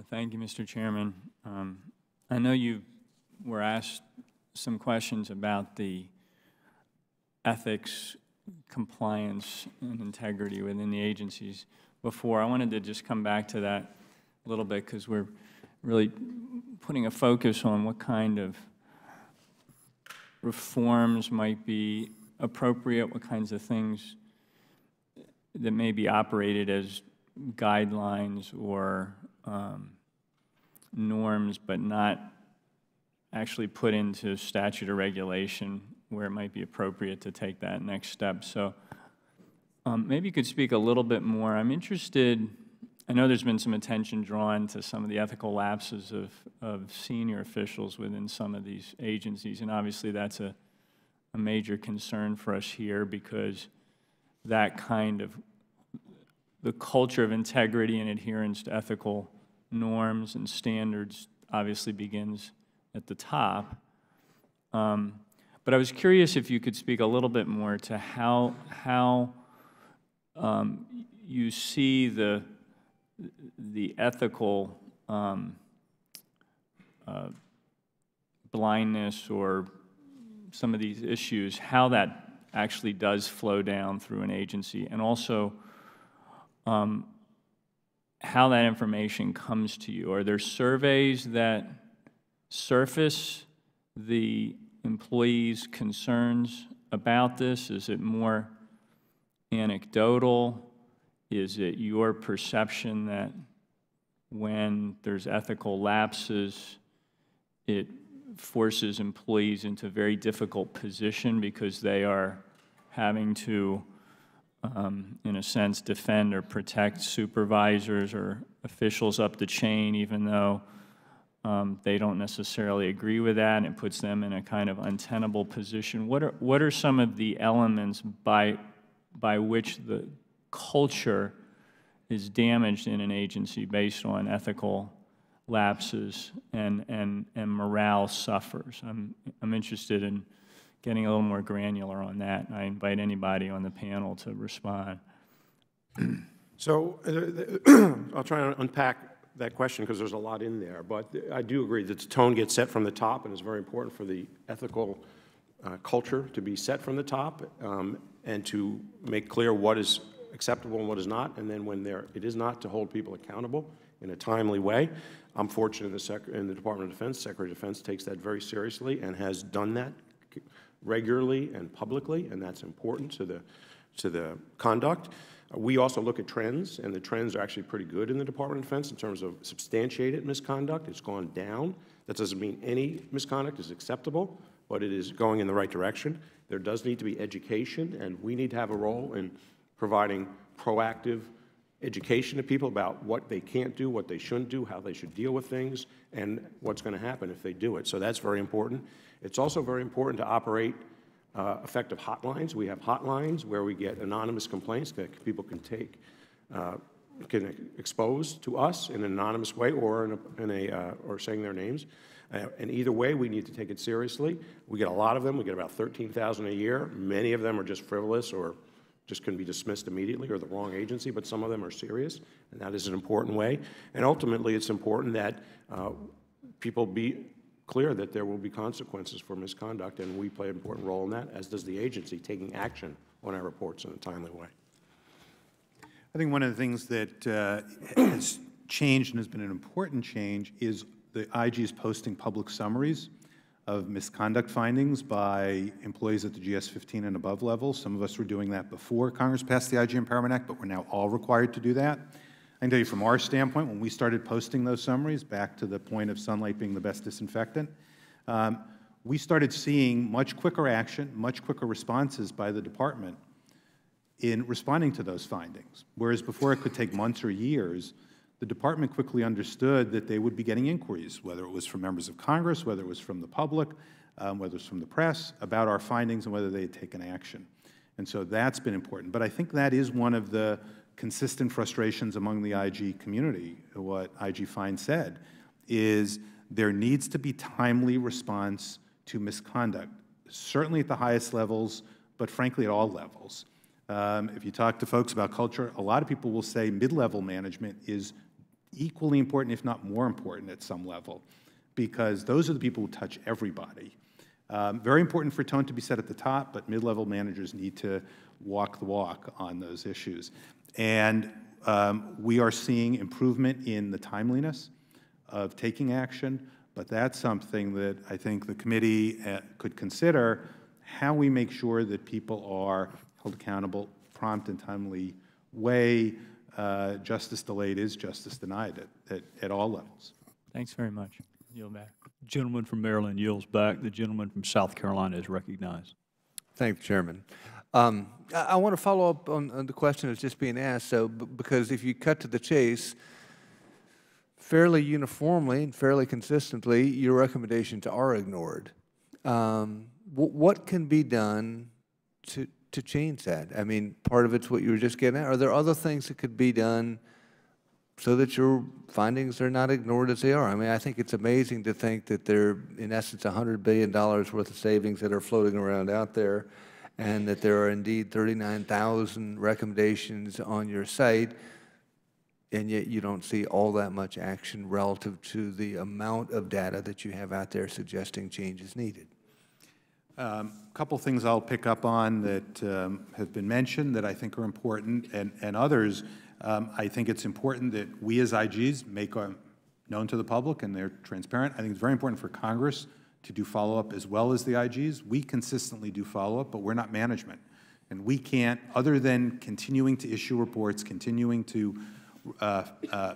O: Thank you, Mr. Chairman. I know you were asked some questions about the ethics compliance and integrity within the agencies before. I wanted to just come back to that a little bit because we're really putting a focus on what kind of reforms might be appropriate, what kinds of things that may be operated as guidelines or norms, but not actually put into statute or regulation where it might be appropriate to take that next step. So maybe you could speak a little bit more. I'm interested, I know there's been some attention drawn to some of the ethical lapses of senior officials within some of these agencies, and obviously that's a major concern for us here because that kind of, the culture of integrity and adherence to ethical norms and standards obviously begins at the top. But I was curious if you could speak a little bit more to how you see the ethical blindness or some of these issues, how that actually does flow down through an agency, and also how that information comes to you. Are there surveys that surface the employees' concerns about this? Is it more anecdotal? Is it your perception that when there's ethical lapses, it forces employees into a very difficult position because they are having to, in a sense, defend or protect supervisors or officials up the chain, even though they don't necessarily agree with that, and it puts them in a kind of untenable position? What are some of the elements by which the culture is damaged in an agency based on ethical lapses and morale suffers? I'm interested in getting a little more granular on that, and I invite anybody on the panel to respond.
F: So I'll try to unpack that question because there's a lot in there, but I do agree that the tone gets set from the top, and it's very important for the ethical culture to be set from the top and to make clear what is acceptable and what is not, and then when it is not, to hold people accountable in a timely way. I'm fortunate in the Department of Defense, Secretary of Defense takes that very seriously and has done that regularly and publicly, and that's important to the conduct. We also look at trends, and the trends are actually pretty good in the Department of Defense in terms of substantiated misconduct. It's gone down. That doesn't mean any misconduct is acceptable, but it is going in the right direction. There does need to be education, and we need to have a role in providing proactive education to people about what they can't do, what they shouldn't do, how they should deal with things, and what's going to happen if they do it. So that's very important. It's also very important to operate effective hotlines. We have hotlines where we get anonymous complaints that people can take, can expose to us in an anonymous way or or saying their names. And either way, we need to take it seriously. We get a lot of them. We get about 13,000 a year. Many of them are just frivolous or just can be dismissed immediately or the wrong agency, but some of them are serious, and that is an important way. And ultimately, it's important that people be clear that there will be consequences for misconduct, and we play an important role in that, as does the agency, taking action on our reports in a timely way.
D: I think one of the things that has changed and has been an important change is the IG is posting public summaries of misconduct findings by employees at the GS-15 and above levels. Some of us were doing that before Congress passed the IG Empowerment Act, but we're now all required to do that. I can tell you from our standpoint, when we started posting those summaries, back to the point of sunlight being the best disinfectant, we started seeing much quicker action, much quicker responses by the department in responding to those findings. Whereas before it could take months or years, the department quickly understood that they would be getting inquiries, whether it was from members of Congress, whether it was from the public, whether it was from the press, about our findings and whether they had taken action. And so that's been important. But I think that is one of the consistent frustrations among the IG community. What IG Fine said is there needs to be timely response to misconduct, certainly at the highest levels, but frankly at all levels. If you talk to folks about culture, a lot of people will say mid-level management is equally important, if not more important at some level, because those are the people who touch everybody. Very important for tone to be set at the top, but mid-level managers need to walk the walk on those issues. And we are seeing improvement in the timeliness of taking action, but that's something that I think the committee could consider, how we make sure that people are held accountable, prompt and timely way. Justice delayed is justice denied at all levels.
O: Thanks very much. Yield back.
A: Gentleman from Maryland yields back. The gentleman from South Carolina is recognized.
P: Thank you, Chairman. I want to follow up on the question that's just being asked. So, because if you cut to the chase, fairly uniformly and fairly consistently, your recommendations are ignored. What can be done to change that? I mean, part of it's what you were just getting at. Are there other things that could be done so that your findings are not ignored as they are? I mean, I think it's amazing to think that there are, in essence, $100 billion worth of savings that are floating around out there, and that there are indeed 39,000 recommendations on your site, and yet you don't see all that much action relative to the amount of data that you have out there suggesting change is needed.
D: A couple things I'll pick up on that have been mentioned that I think are important, and others. I think it's important that we as IGs make known to the public and they're transparent. I think it's very important for Congress to do follow-up as well as the IGs. We consistently do follow-up, but we're not management. And we can't, other than continuing to issue reports, continuing to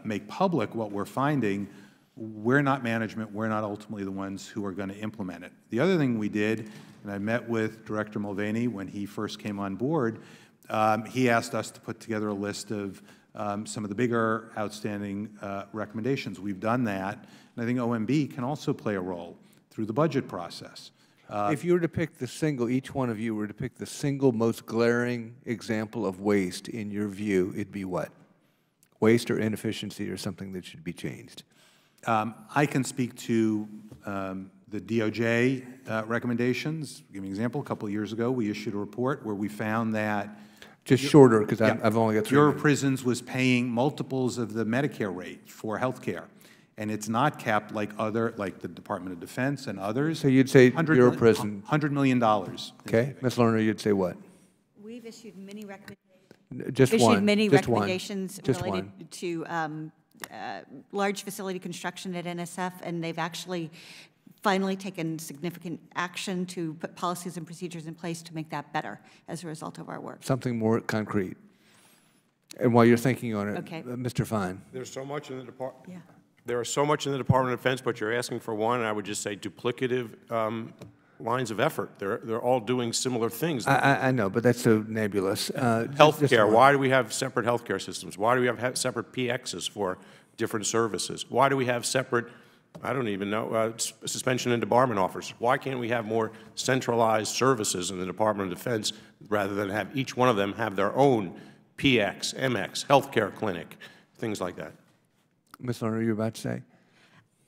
D: make public what we're finding, we're not management. We're not ultimately the ones who are going to implement it. The other thing we did, and I met with Director Mulvaney when he first came on board, he asked us to put together a list of some of the bigger outstanding recommendations. We've done that, and I think OMB can also play a role through the budget process.
P: If you were to pick the single, each one of you were to pick the single most glaring example of waste in your view, it'd be what? Waste or inefficiency or something that should be changed?
D: I can speak to the DOJ recommendations. Give me an example. A couple of years ago, we issued a report where we found that
P: just shorter, because I've only got 3
D: Bureau
P: minutes.
D: of Prisons was paying multiples of the Medicare rate for health care. And it's not capped like the Department of Defense and others.
P: So you'd say Bureau of Prisons.
D: $100 million.
P: Okay. Ms. Lerner, you'd say what?
E: We've issued many recommendations.
P: Just one.
E: Issued many
P: Just
E: recommendations
P: one.
E: related to large facility construction at NSF, and they've actually finally taken significant action to put policies and procedures in place to make that better as a result of our work.
P: Something more concrete. And while you're thinking on it,
E: Okay.
P: Mr. Fine.
F: There's so much in the department.
E: Yeah.
F: There is so much in the Department of Defense, but you're asking for one, and I would just say duplicative lines of effort. They're all doing similar things.
P: I know, but that's so nebulous.
F: Healthcare. Why do we have separate healthcare systems? Why do we have separate PXs for different services? Why do we have separate, I don't even know, suspension and debarment officers? Why can't we have more centralized services in the Department of Defense rather than have each one of them have their own PX, MX, healthcare clinic, things like that?
P: Ms. Lerner, you're about to say?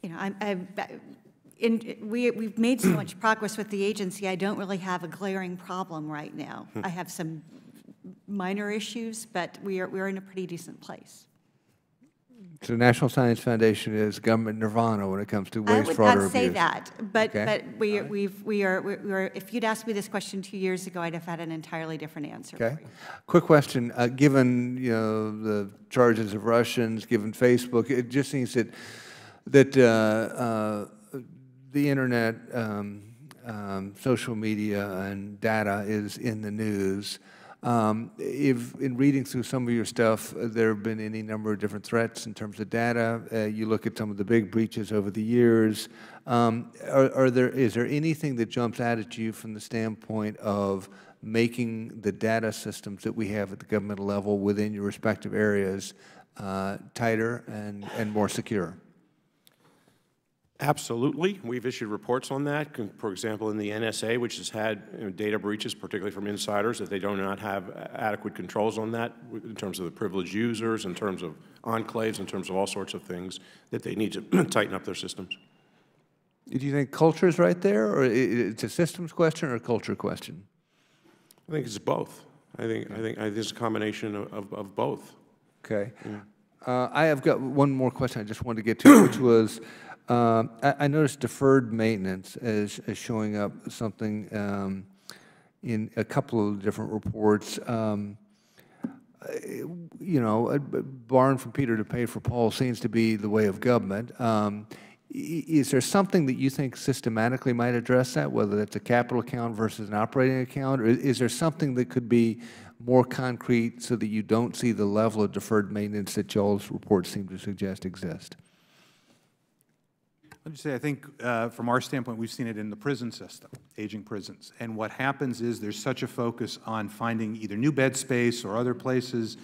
E: You know, we've made so much progress with the agency, I don't really have a glaring problem right now. I have some minor issues, but we're in a pretty decent place.
P: So the National Science Foundation is government nirvana when it comes to waste, fraud, or abuse.
E: I would not say that, but
P: Okay.
E: but if you'd asked me this question 2 years ago, I'd have had an entirely different answer.
P: Okay. Quick question. Given the charges of Russians, given Facebook, it just seems that the internet, social media, and data is in the news. If in reading through some of your stuff, there have been any number of different threats in terms of data. You look at some of the big breaches over the years. Is there anything that jumps out at you from the standpoint of making the data systems that we have at the governmental level within your respective areas tighter and more secure?
F: Absolutely. We've issued reports on that. For example, in the NSA, which has had data breaches, particularly from insiders, that they do not have adequate controls on that in terms of the privileged users, in terms of enclaves, in terms of all sorts of things, that they need to tighten up their systems.
P: Do you think culture is right there, or it's a systems question or a culture question?
F: I think it's both. I think it's a combination of both.
P: Okay. I have got one more question I just wanted to get to, which was, I noticed deferred maintenance as showing up something in a couple of different reports. You know, borrowing from Peter to pay for Paul seems to be the way of government. Is there something that you think systematically might address that, whether that's a capital account versus an operating account? Or is there something that could be more concrete so that you don't see the level of deferred maintenance that y'all's reports seem to suggest exist?
D: Let me say, I think from our standpoint, we've seen it in the prison system, aging prisons. And what happens is there's such a focus on finding either new bed space or other places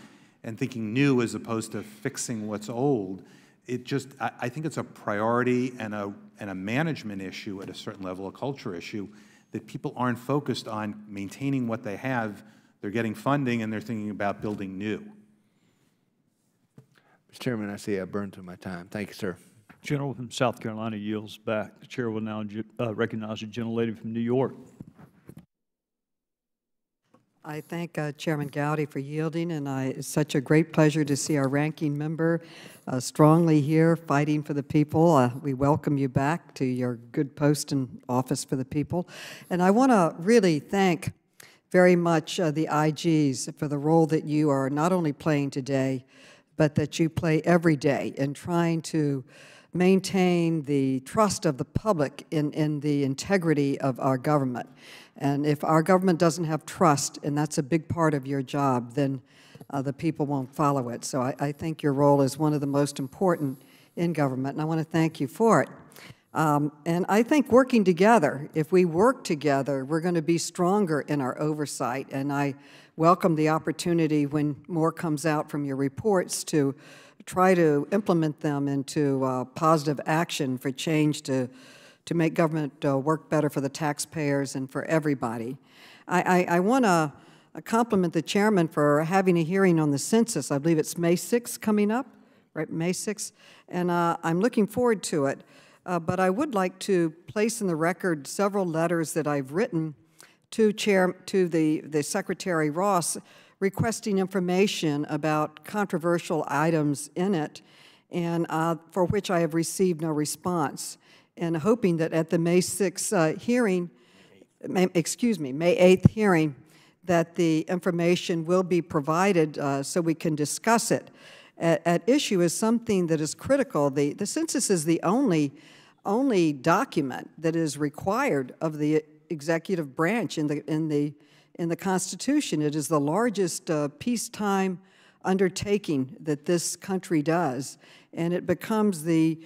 D: and thinking new as opposed to fixing what's old. It just, I think it's a priority and a management issue at a certain level, a culture issue, that people aren't focused on maintaining what they have. They're getting funding and they're thinking about building new.
P: Mr. Chairman, I see I burned through my time. Thank you, sir.
A: Gentleman from South Carolina yields back. The chair will now recognize the gentlelady from New York.
Q: I thank Chairman Gowdy for yielding, and it's such a great pleasure to see our ranking member strongly here fighting for the people. We welcome you back to your good post in office for the people. And I want to really thank very much the IGs for the role that you are not only playing today, but that you play every day in trying to maintain the trust of the public in the integrity of our government. And if our government doesn't have trust, and that's a big part of your job, then the people won't follow it. So I think your role is one of the most important in government, and I want to thank you for it. And I think working together, if we work together, we're going to be stronger in our oversight. And I welcome the opportunity when more comes out from your reports to try to implement them into positive action for change to make government work better for the taxpayers and for everybody. I want to compliment the chairman for having a hearing on the census. I believe it's May 6th coming up, right, May 6th, and I'm looking forward to it. But I would like to place in the record several letters that I've written to the Secretary Ross requesting information about controversial items in it, and for which I have received no response. And hoping that at the May 6th hearing, May 8th hearing, that the information will be provided so we can discuss it. At issue is something that is critical. The census is the only document that is required of the executive branch in the Constitution. It is the largest peacetime undertaking that this country does, and it becomes the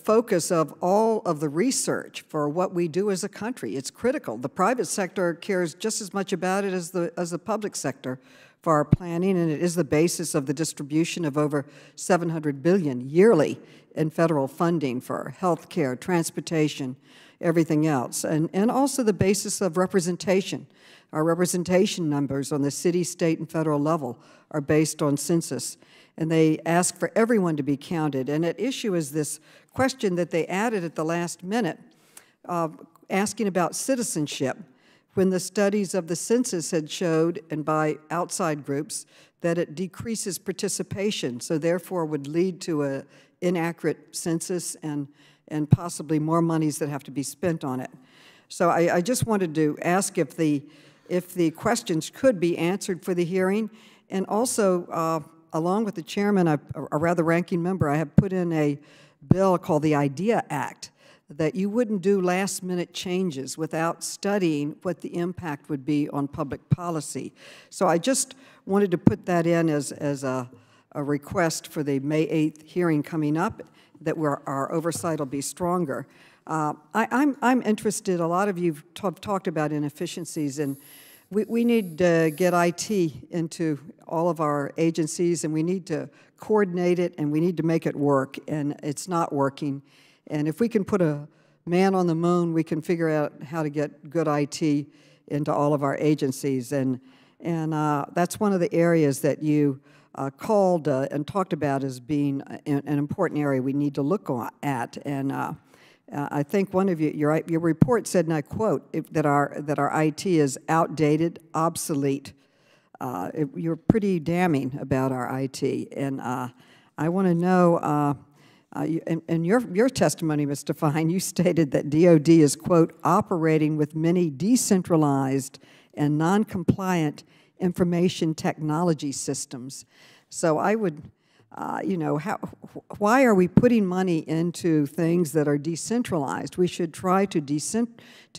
Q: focus of all of the research for what we do as a country. It's critical. The private sector cares just as much about it as the public sector for our planning, and it is the basis of the distribution of over $700 billion yearly in federal funding for health care, transportation, everything else, and also the basis of representation. Our representation numbers on the city, state, and federal level are based on census, and they ask for everyone to be counted. And at issue is this question that they added at the last minute, asking about citizenship, when the studies of the census had showed, and by outside groups, that it decreases participation, so therefore would lead to an inaccurate census and possibly more monies that have to be spent on it. So I just wanted to ask if the questions could be answered for the hearing, and also, along with the chairman, or rather ranking member, I have put in a bill called the IDEA Act, that you wouldn't do last-minute changes without studying what the impact would be on public policy. So I just wanted to put that in as a request for the May 8th hearing coming up, that our oversight will be stronger. I'm interested, a lot of you have talked about inefficiencies, and we need to get IT into all of our agencies, and we need to coordinate it, and we need to make it work, and it's not working. And if we can put a man on the moon, we can figure out how to get good IT into all of our agencies. And that's one of the areas that you called and talked about as being an important area we need to look at. And I think one of your report said, and I quote, that our IT is outdated, obsolete. You're pretty damning about our IT, and I want to know In your testimony, Mr. Fine, you stated that DOD is, quote, operating with many decentralized and non-compliant information technology systems. So I would, you know, why are we putting money into things that are decentralized? We should try to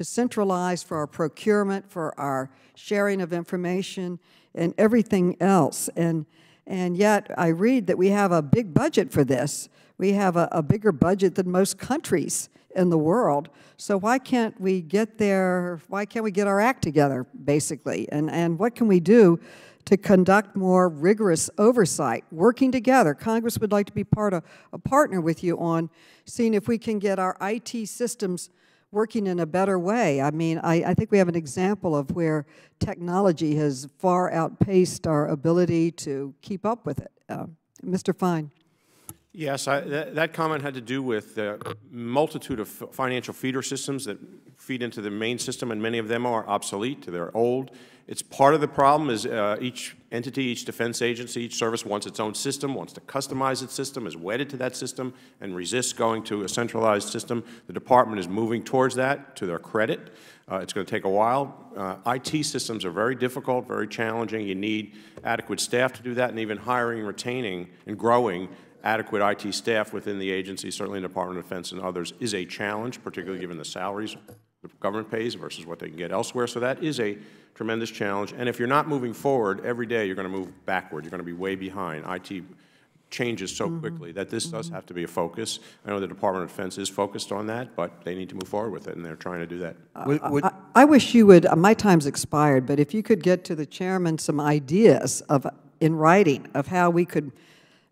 Q: centralize for our procurement, for our sharing of information, and everything else. And yet I read that we have a big budget for this. We have a bigger budget than most countries in the world. So why can't we get there? Why can't we get our act together, basically? And what can we do to conduct more rigorous oversight, working together? Congress would like to be a partner with you on seeing if we can get our IT systems working in a better way. I mean, I think we have an example of where technology has far outpaced our ability to keep up with it. Mr. Fine.
F: Yes, that comment had to do with the multitude of financial feeder systems that feed into the main system, and many of them are obsolete, they're old. It's part of the problem is each entity, each defense agency, each service wants its own system, wants to customize its system, is wedded to that system, and resists going to a centralized system. The Department is moving towards that, to their credit. It's going to take a while. IT systems are very difficult, very challenging. You need adequate staff to do that, and even hiring, retaining, and growing adequate IT staff within the agency, certainly in the Department of Defense and others, is a challenge, particularly given the salaries the government pays versus what they can get elsewhere. So that is a tremendous challenge. And if you're not moving forward, every day you're going to move backward. You're going to be way behind. IT changes so quickly that this does have to be a focus. I know the Department of Defense is focused on that, but they need to move forward with it, and they're trying to do that.
Q: I wish you would, my time's expired, but if you could get to the chairman some ideas in writing of how we could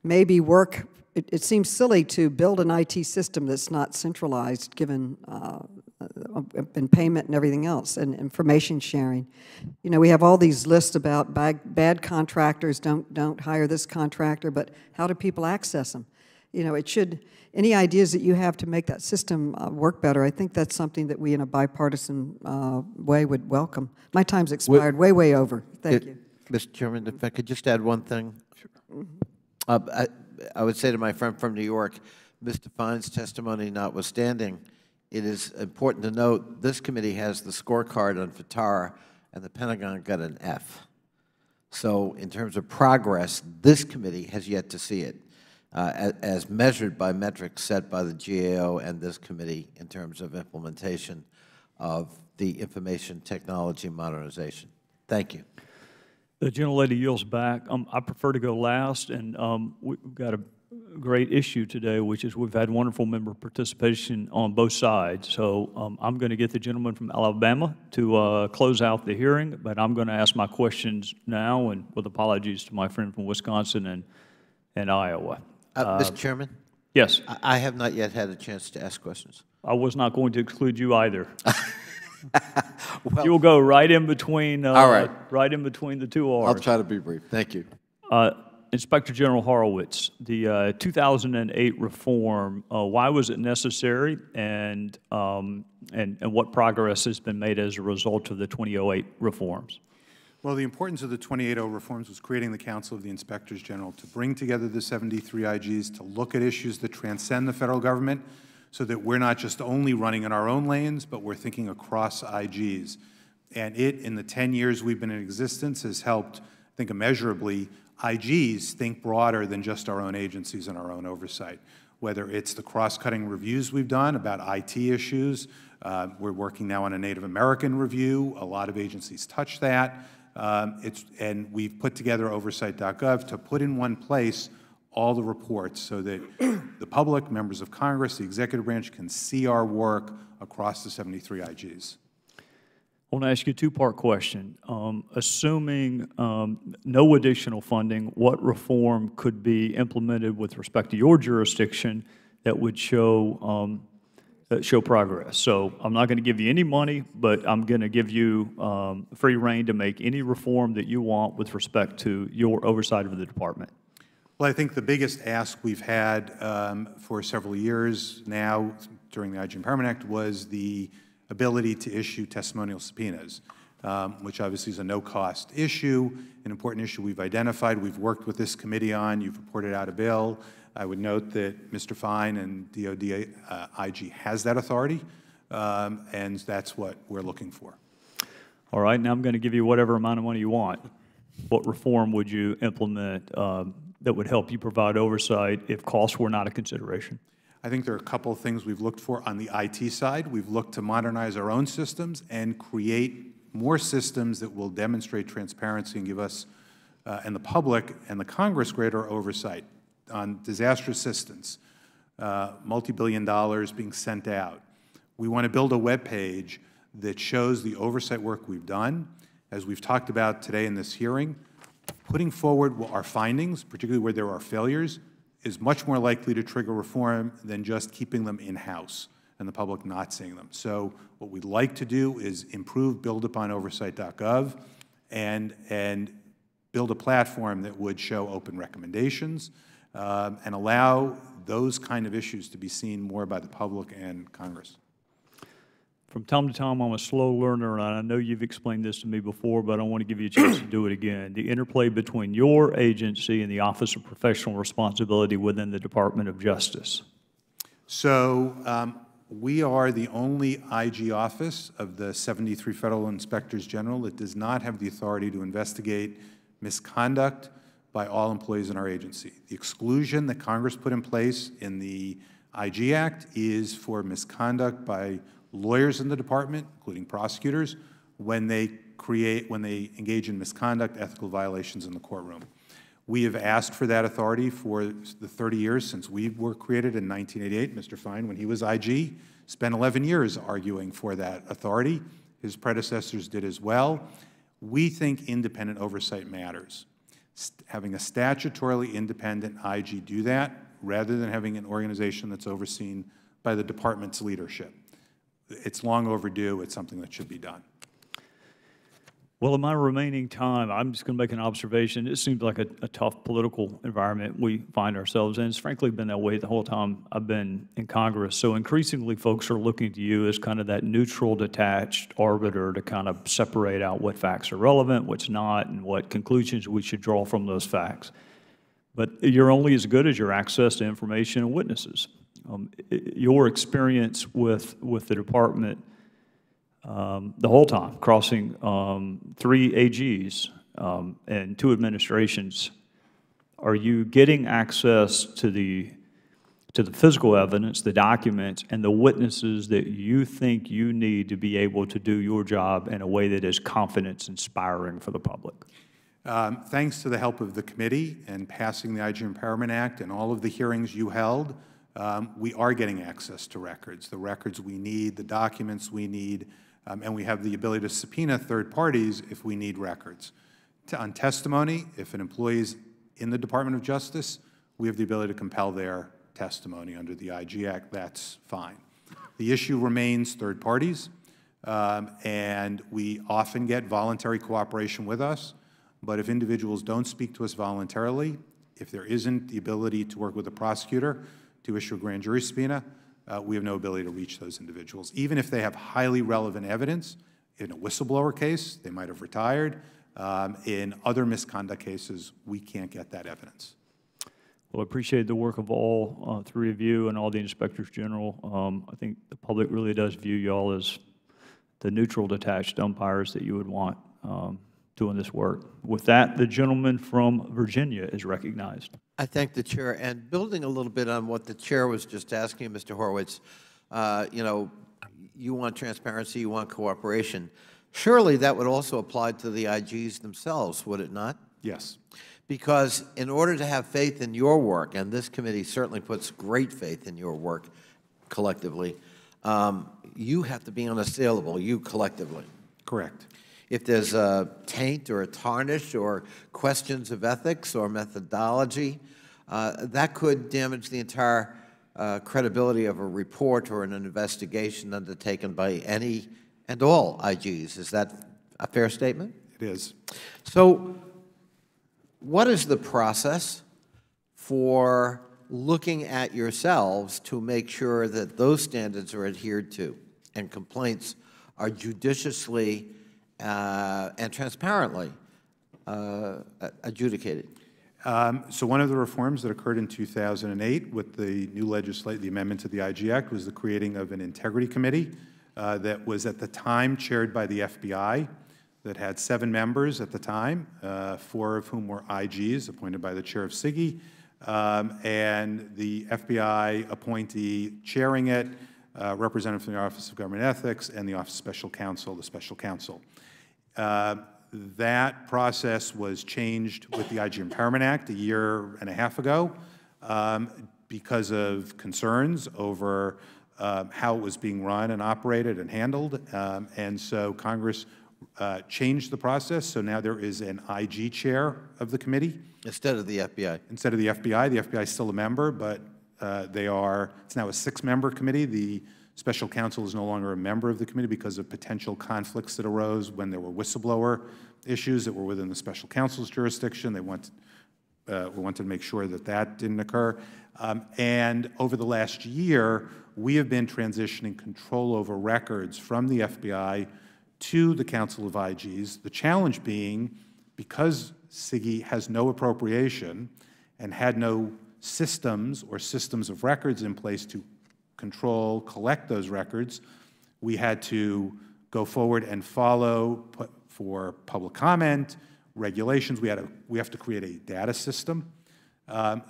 Q: maybe work. It seems silly to build an IT system that's not centralized, given and payment and everything else, and information sharing. You know, we have all these lists about bad contractors. Don't hire this contractor, but how do people access them? You know, it should. Any ideas that you have to make that system work better? I think that's something that we, in a bipartisan way, would welcome. My time's expired. Way over. Thank you,
R: Mr. Chairman. If I could just add one thing. Sure. I would say to my friend from New York, Mr. Fine's testimony notwithstanding, it is important to note this committee has the scorecard on FTARA, and the Pentagon got an F. So in terms of progress, this committee has yet to see it, as measured by metrics set by the GAO and this committee in terms of implementation of the information technology modernization. Thank you.
A: The gentlelady yields back. I prefer to go last, and we've got a great issue today, which is we've had wonderful member participation on both sides. So I'm going to get the gentleman from Alabama to close out the hearing, but I'm going to ask my questions now, and with apologies to my friend from Wisconsin and Iowa.
R: Mr. Chairman?
A: Yes.
R: I have not yet had a chance to ask questions.
A: I was not going to exclude you either. Well, you'll go right in between.
R: All right.
A: Right in between the two R's.
R: I'll try to be brief. Thank you.
A: Inspector General Horowitz, the 2008 reform, why was it necessary, and what progress has been made as a result of the 2008 reforms?
D: Well, the importance of the 2080 reforms was creating the Council of the Inspectors General to bring together the 73 IGs to look at issues that transcend the federal government, so that we're not just only running in our own lanes, but we're thinking across IGs. And it, in the 10 years we've been in existence, has helped, I think, immeasurably IGs think broader than just our own agencies and our own oversight. Whether it's the cross-cutting reviews we've done about IT issues, we're working now on a Native American review. A lot of agencies touch that. And we've put together oversight.gov to put in one place all the reports so that the public, members of Congress, the executive branch can see our work across the 73 IGs.
A: I want to ask you a two-part question. Assuming no additional funding, what reform could be implemented with respect to your jurisdiction that would show progress? So I'm not going to give you any money, but I'm going to give you free rein to make any reform that you want with respect to your oversight of the department.
D: Well, I think the biggest ask we've had for several years now during the IG Empowerment Act was the ability to issue testimonial subpoenas. which obviously is a no-cost issue, an important issue we've identified, we've worked with this committee on. You've reported out a bill. I would note that Mr. Fine and DOD IG has that authority, and that's what we're looking for.
A: All right, now I'm going to give you whatever amount of money you want. What reform would you implement that would help you provide oversight if costs were not a consideration?
D: I think there are a couple of things we've looked for on the IT side. We've looked to modernize our own systems and create more systems that will demonstrate transparency and give us and the public and the Congress greater oversight on disaster assistance, multi-billion dollars being sent out. We want to build a web page that shows the oversight work we've done. As we've talked about today in this hearing, putting forward our findings, particularly where there are failures, is much more likely to trigger reform than just keeping them in-house and the public not seeing them. So what we'd like to do is improve, build upon oversight.gov and build a platform that would show open recommendations and allow those kind of issues to be seen more by the public and Congress.
A: From time to time, I'm a slow learner, and I know you've explained this to me before, but I want to give you a chance to do it again. The interplay between your agency and the Office of Professional Responsibility within the Department of Justice.
D: So we are the only IG office of the 73 federal inspectors general that does not have the authority to investigate misconduct by all employees in our agency. The exclusion that Congress put in place in the IG Act is for misconduct by lawyers in the department, including prosecutors, when they engage in misconduct, ethical violations in the courtroom. We have asked for that authority for the 30 years since we were created in 1988. Mr. Fine, when he was IG, spent 11 years arguing for that authority. His predecessors did as well. We think independent oversight matters. Having a statutorily independent IG do that, rather than having an organization that's overseen by the department's leadership. It's long overdue. It's something that should be done.
A: Well, in my remaining time, I'm just going to make an observation. It seems like a tough political environment we find ourselves in. It's frankly been that way the whole time I've been in Congress. So increasingly, folks are looking to you as kind of that neutral, detached arbiter to kind of separate out what facts are relevant, what's not, and what conclusions we should draw from those facts. But you're only as good as your access to information and witnesses. Your experience with the department the whole time, crossing 3 AGs and 2 administrations, are you getting access to the physical evidence, the documents, and the witnesses that you think you need to be able to do your job in a way that is confidence-inspiring for the public?
D: Thanks to the help of the committee and passing the IG Empowerment Act and all of the hearings you held, we are getting access to records, the records we need, the documents we need, and we have the ability to subpoena third parties if we need records. On testimony, if an employee is in the Department of Justice, we have the ability to compel their testimony under the IG Act. That's fine. The issue remains third parties, and we often get voluntary cooperation with us, but if individuals don't speak to us voluntarily, if there isn't the ability to work with a prosecutor to issue a grand jury subpoena, we have no ability to reach those individuals. Even if they have highly relevant evidence, in a whistleblower case, they might have retired. In other misconduct cases, we can't get that evidence.
A: Well, I appreciate the work of all 3 of you and all the inspectors general. I think the public really does view you all as the neutral, detached umpires that you would want doing this work. With that, the gentleman from Virginia is recognized.
R: I thank the chair. And building a little bit on what the chair was just asking, Mr. Horowitz, you know, you want transparency, you want cooperation. Surely that would also apply to the IGs themselves, would it not?
D: Yes.
R: Because in order to have faith in your work, and this committee certainly puts great faith in your work collectively, you have to be unassailable, you collectively.
D: Correct.
R: If there's a taint or a tarnish or questions of ethics or methodology, that could damage the entire credibility of a report or an investigation undertaken by any and all IGs. Is that a fair statement?
D: It is.
R: So what is the process for looking at yourselves to make sure that those standards are adhered to and complaints are judiciously and transparently adjudicated?
D: So one of the reforms that occurred in 2008 with the new the amendment to the IG Act was the creating of an integrity committee that was at the time chaired by the FBI, that had 7 members at the time, 4 of whom were IGs appointed by the chair of SIGI, and the FBI appointee chairing it, representative from the Office of Government Ethics, and the Office of Special Counsel, the Special Counsel. That process was changed with the IG Empowerment Act a year and a half ago because of concerns over how it was being run and operated and handled. And so Congress changed the process. So now there is an IG chair of the committee.
R: Instead of the FBI.
D: Instead of the FBI. The FBI is still a member, but it's now a 6-member committee. The Special Counsel is no longer a member of the committee because of potential conflicts that arose when there were whistleblower issues that were within the Special Counsel's jurisdiction. We wanted to make sure that that didn't occur. And over the last year, we have been transitioning control over records from the FBI to the Council of IGs. The challenge being, because SIGI has no appropriation and had no systems or systems of records in place to control, collect those records, we had to go forward and follow for public comment, regulations. We have to create a data system.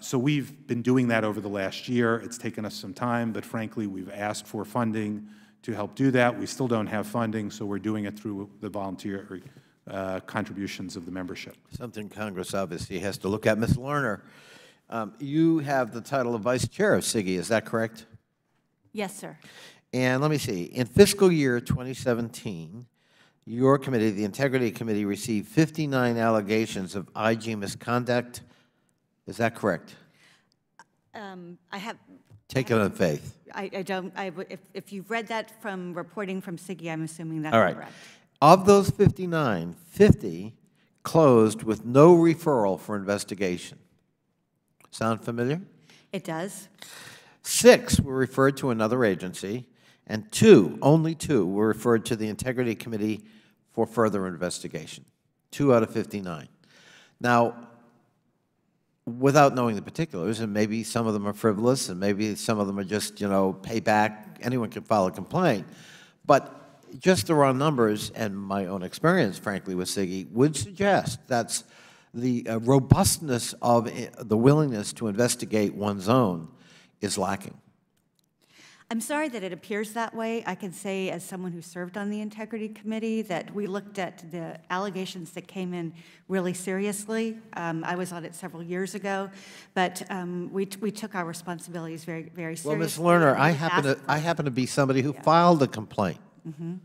D: So we've been doing that over the last year. It's taken us some time, but frankly, we've asked for funding to help do that. We still don't have funding, so we're doing it through the volunteer contributions of the membership.
R: Something Congress obviously has to look at. Ms. Lerner, you have the title of Vice Chair of SIGI, is that correct?
E: Yes, sir.
R: And let me see, in fiscal year 2017, your committee, the Integrity Committee, received 59 allegations of IG misconduct. Is that correct?
E: I have...
R: Take it on faith.
E: I don't, if you've read that from reporting from SIGI, I'm assuming that's
R: All right.
E: correct.
R: Of those 59, 50 closed with no referral for investigation. Sound familiar?
E: It does.
R: 6 were referred to another agency, and 2, only 2, were referred to the Integrity Committee for further investigation. 2 out of 59. Now, without knowing the particulars, and maybe some of them are frivolous, and maybe some of them are just, payback, anyone can file a complaint, but just the raw numbers and my own experience, frankly, with SIGI would suggest that's the robustness of the willingness to investigate one's own is lacking.
E: I'm sorry that it appears that way. I can say, as someone who served on the Integrity Committee, that we looked at the allegations that came in really seriously. I was on it several years ago, but we took our responsibilities very, very seriously.
R: Well, Ms. Lerner, I happen to be somebody who filed a complaint.
E: Mm-hmm.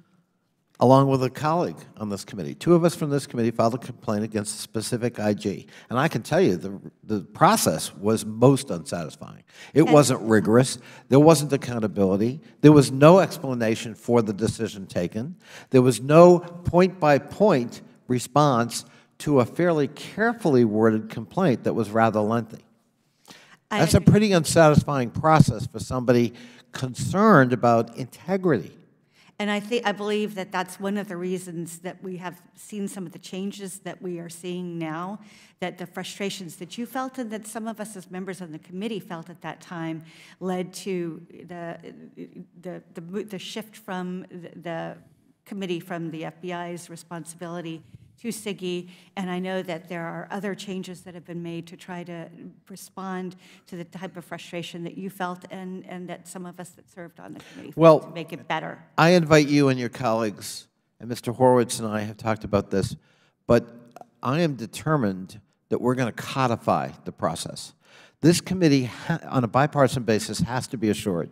R: Along with a colleague on this committee. 2 of us from this committee filed a complaint against a specific IG. And I can tell you the process was most unsatisfying. It wasn't rigorous. There wasn't accountability. There was no explanation for the decision taken. There was no point-by-point response to a fairly carefully worded complaint that was rather lengthy. That's a pretty unsatisfying process for somebody concerned about integrity.
E: And I believe that that's one of the reasons that we have seen some of the changes that we are seeing now, that the frustrations that you felt and that some of us as members of the committee felt at that time led to the shift from the committee from the FBI's responsibility to SIGI, and I know that there are other changes that have been made to try to respond to the type of frustration that you felt and that some of us that served on the committee felt to make it better.
R: I invite you and your colleagues, and Mr. Horowitz and I have talked about this, but I am determined that we're going to codify the process. This committee, on a bipartisan basis, has to be assured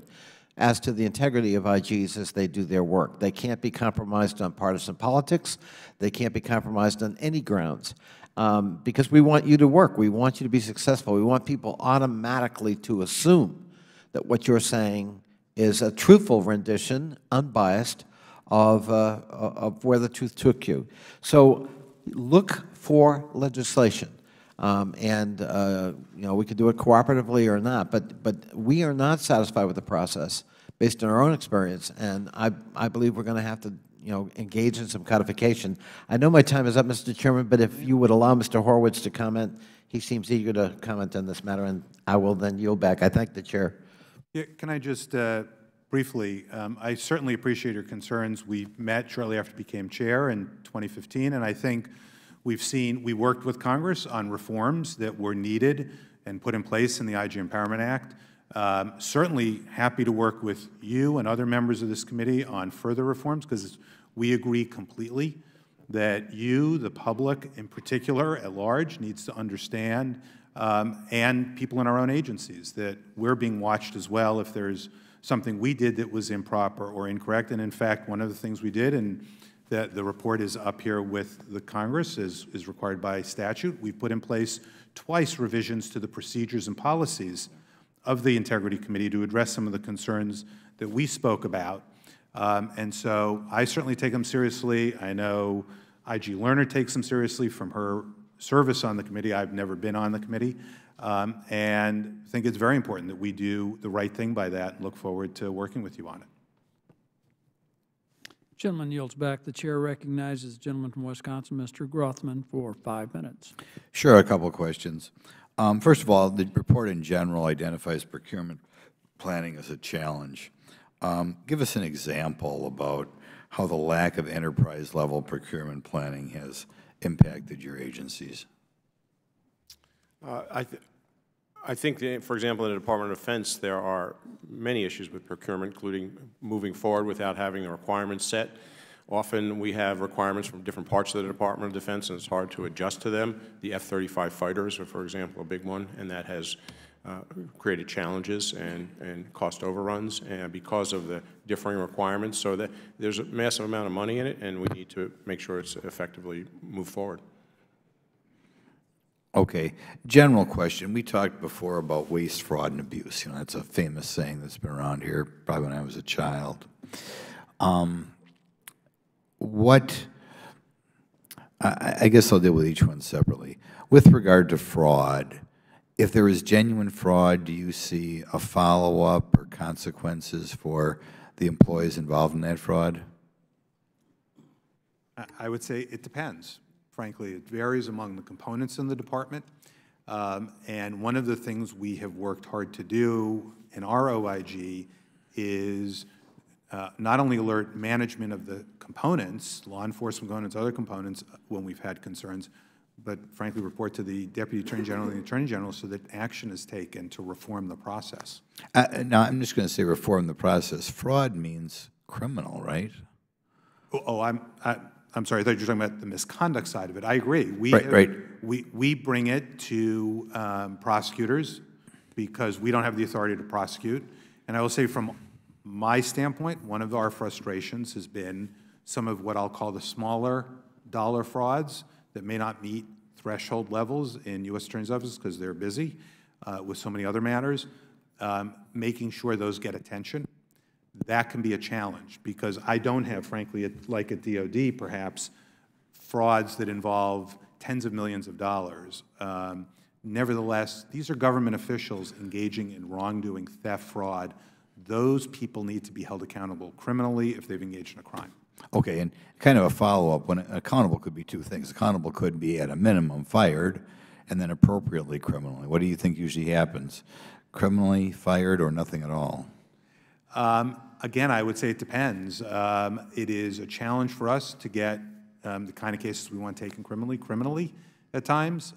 R: as to the integrity of IGs as they do their work. They can't be compromised on partisan politics. They can't be compromised on any grounds because we want you to work. We want you to be successful. We want people automatically to assume that what you're saying is a truthful rendition, unbiased, of where the truth took you. So look for legislation. We could do it cooperatively or not, but we are not satisfied with the process based on our own experience, and I believe we're going to have to engage in some codification. I know my time is up, Mr. Chairman, but if you would allow Mr. Horowitz to comment, he seems eager to comment on this matter, and I will then yield back. I thank the Chair.
D: Yeah, can I just briefly, I certainly appreciate your concerns. We met shortly after I became chair in 2015, and I think we worked with Congress on reforms that were needed and put in place in the IG Empowerment Act. Certainly happy to work with you and other members of this committee on further reforms, because we agree completely that you, the public in particular at large, needs to understand, and people in our own agencies, that we're being watched as well if there's something we did that was improper or incorrect. And in fact, one of the things we did, and that the report is up here with the Congress, is required by statute, we put in place twice revisions to the procedures and policies of the Integrity Committee to address some of the concerns that we spoke about. And so I certainly take them seriously. I know IG Lerner takes them seriously from her service on the committee. I've never been on the committee. And I think it's very important that we do the right thing by that, and look forward to working with you on it.
H: Gentleman yields back. The chair recognizes the gentleman from Wisconsin, Mr. Grothman, for 5 minutes.
S: Sure, a couple of questions. First of all, the report in general identifies procurement planning as a challenge. Give us an example about how the lack of enterprise-level procurement planning has impacted your agencies.
F: I think, for example, in the Department of Defense, there are many issues with procurement, including moving forward without having the requirements set. Often we have requirements from different parts of the Department of Defense, and it's hard to adjust to them. The F-35 fighters are, for example, a big one, and that has created challenges and cost overruns because of the differing requirements. So that there's a massive amount of money in it, and we need to make sure it's effectively moved forward.
S: Okay. General question. We talked before about waste, fraud, and abuse. That's a famous saying that's been around here probably when I was a child. I guess I'll deal with each one separately. With regard to fraud, if there is genuine fraud, do you see a follow-up or consequences for the employees involved in that fraud?
D: I would say it depends. Frankly, it varies among the components in the department. And one of the things we have worked hard to do in our OIG is not only alert management of the components, law enforcement components, other components, when we've had concerns, but frankly report to the Deputy Attorney General and the Attorney General so that action is taken to reform the process.
S: Now, I'm just going to say reform the process. Fraud means criminal, right?
D: I'm sorry, I thought you were talking about the misconduct side of it. I agree. We bring it to prosecutors because we don't have the authority to prosecute. And I will say from my standpoint, one of our frustrations has been some of what I'll call the smaller dollar frauds that may not meet threshold levels in U.S. Attorney's offices because they're busy with so many other matters, making sure those get attention. That can be a challenge because I don't have, frankly, like at DOD perhaps, frauds that involve tens of millions of dollars. Nevertheless, these are government officials engaging in wrongdoing, theft, fraud. Those people need to be held accountable criminally if they've engaged in a crime.
S: Okay, and kind of a follow-up, when accountable could be two things. Accountable could be at a minimum fired and then appropriately criminally. What do you think usually happens? Criminally fired or nothing at all?
D: Again, I would say it depends. It is a challenge for us to get the kind of cases we want taken criminally at times.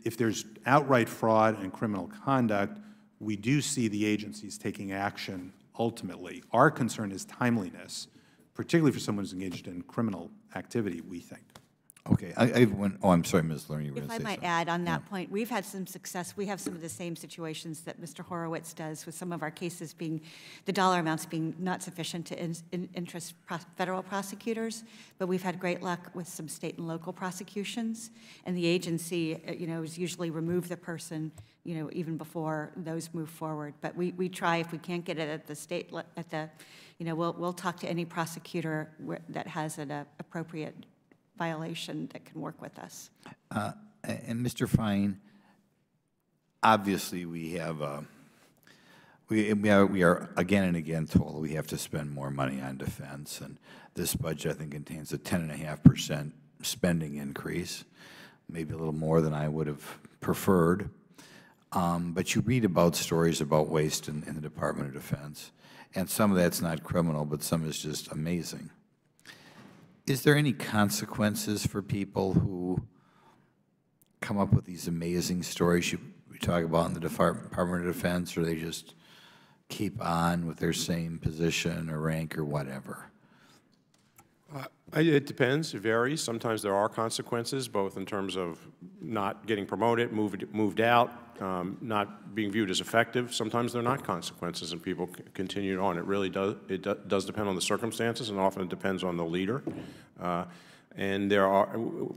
D: If there's outright fraud and criminal conduct, we do see the agencies taking action ultimately. Our concern is timeliness, particularly for someone who's engaged in criminal activity, we think.
S: Okay. I'm sorry, Ms. Lerner, you were going to say something.
E: If I might add on that point, we've had some success. We have some of the same situations that Mr. Horowitz does with some of our cases being, the dollar amounts being not sufficient to interest federal prosecutors, but we've had great luck with some state and local prosecutions, and the agency, is usually remove the person, even before those move forward. But we try, if we can't get it at the state, we'll talk to any prosecutor that has an appropriate violation that can work with us. And
S: Mr. Fine, obviously we have We are again and again told we have to spend more money on defense, and this budget, I think, contains a 10.5% spending increase, maybe a little more than I would have preferred. But you read about stories about waste in the Department of Defense, and some of that's not criminal, but some is just amazing. Is there any consequences for people who come up with these amazing stories you talk about in the Department of Defense, or they just keep on with their same position or rank or whatever?
F: It depends. It varies. Sometimes there are consequences, both in terms of not getting promoted, moved out, not being viewed as effective. Sometimes there are not consequences, and people continue on. It really does. It does depend on the circumstances, and often it depends on the leader. And there are,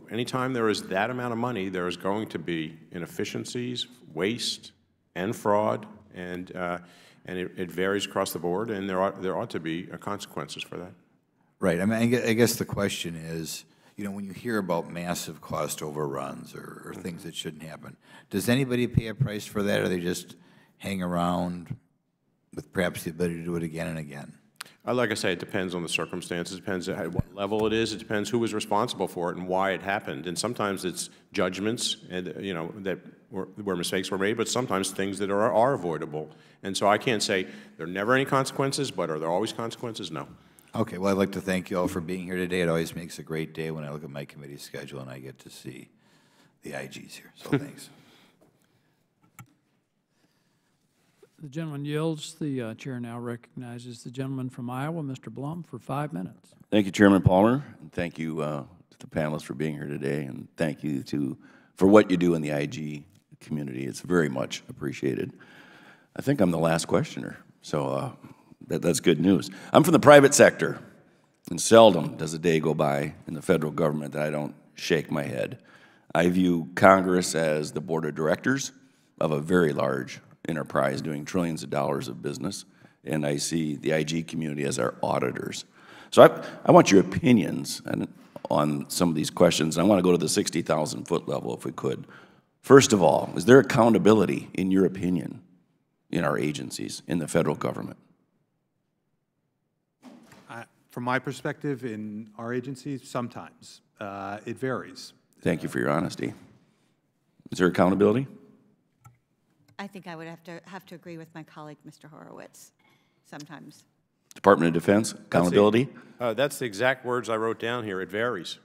F: anytime there is that amount of money, there is going to be inefficiencies, waste, and fraud, and it varies across the board, and there ought to be consequences for that.
S: Right. I mean, I guess the question is, you know, when you hear about massive cost overruns or things that shouldn't happen, does anybody pay a price for that, or they just hang around with perhaps the ability to do it again and again?
F: Like I say, it depends on the circumstances. It depends at what level it is. It depends who was responsible for it and why it happened. And sometimes it's judgments, and that where mistakes were made, but sometimes things that are avoidable. And so I can't say there are never any consequences, but are there always consequences? No.
S: Okay, well, I'd like to thank you all for being here today. It always makes a great day when I look at my committee schedule and I get to see the IGs here, so thanks.
H: The gentleman yields. The chair now recognizes the gentleman from Iowa, Mr. Blum, for 5 minutes.
T: Thank you, Chairman Palmer, and thank you to the panelists for being here today, and thank you for what you do in the IG community. It's very much appreciated. I think I'm the last questioner, so that's good news. I'm from the private sector, and seldom does a day go by in the federal government that I don't shake my head. I view Congress as the board of directors of a very large enterprise doing trillions of dollars of business, and I see the IG community as our auditors. So I want your opinions on some of these questions. I want to go to the 60,000-foot level if we could. First of all, is there accountability, in your opinion, in our agencies, in the federal government?
D: From my perspective, in our agencies, sometimes. It varies.
T: Thank you for your honesty. Is there accountability?
E: I think I would have to agree with my colleague, Mr. Horowitz, sometimes.
T: Department of Defense, accountability?
F: That's the exact words I wrote down here. It varies.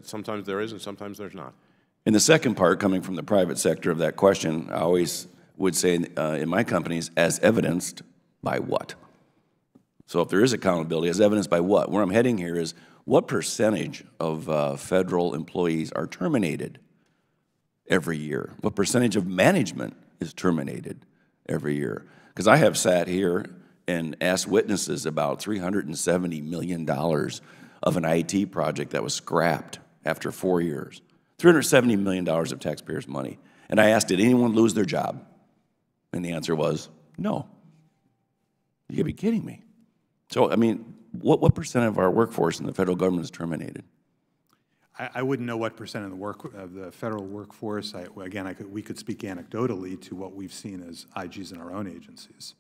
F: Sometimes there is and sometimes there's not.
T: In the second part, coming from the private sector of that question, I always would say in my companies, as evidenced by what? So if there is accountability, as evidenced by what? Where I'm heading here is, what percentage of federal employees are terminated every year? What percentage of management is terminated every year? Because I have sat here and asked witnesses about $370 million of an IT project that was scrapped after 4 years. $370 million of taxpayers' money. And I asked, did anyone lose their job? And the answer was, no. You gotta be kidding me. So, I mean, what percent of our workforce in the federal government is terminated?
D: I wouldn't know what percent of the federal workforce. We could speak anecdotally to what we've seen as IGs in our own agencies.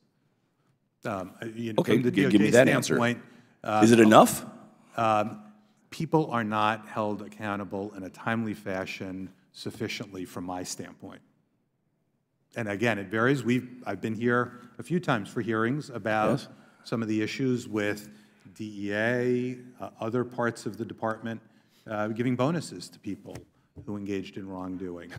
T: Okay, give me that answer. Is it enough?
D: People are not held accountable in a timely fashion sufficiently from my standpoint. And again, it varies. I've been here a few times for hearings about some of the issues with DEA, other parts of the department, giving bonuses to people who engaged in wrongdoing.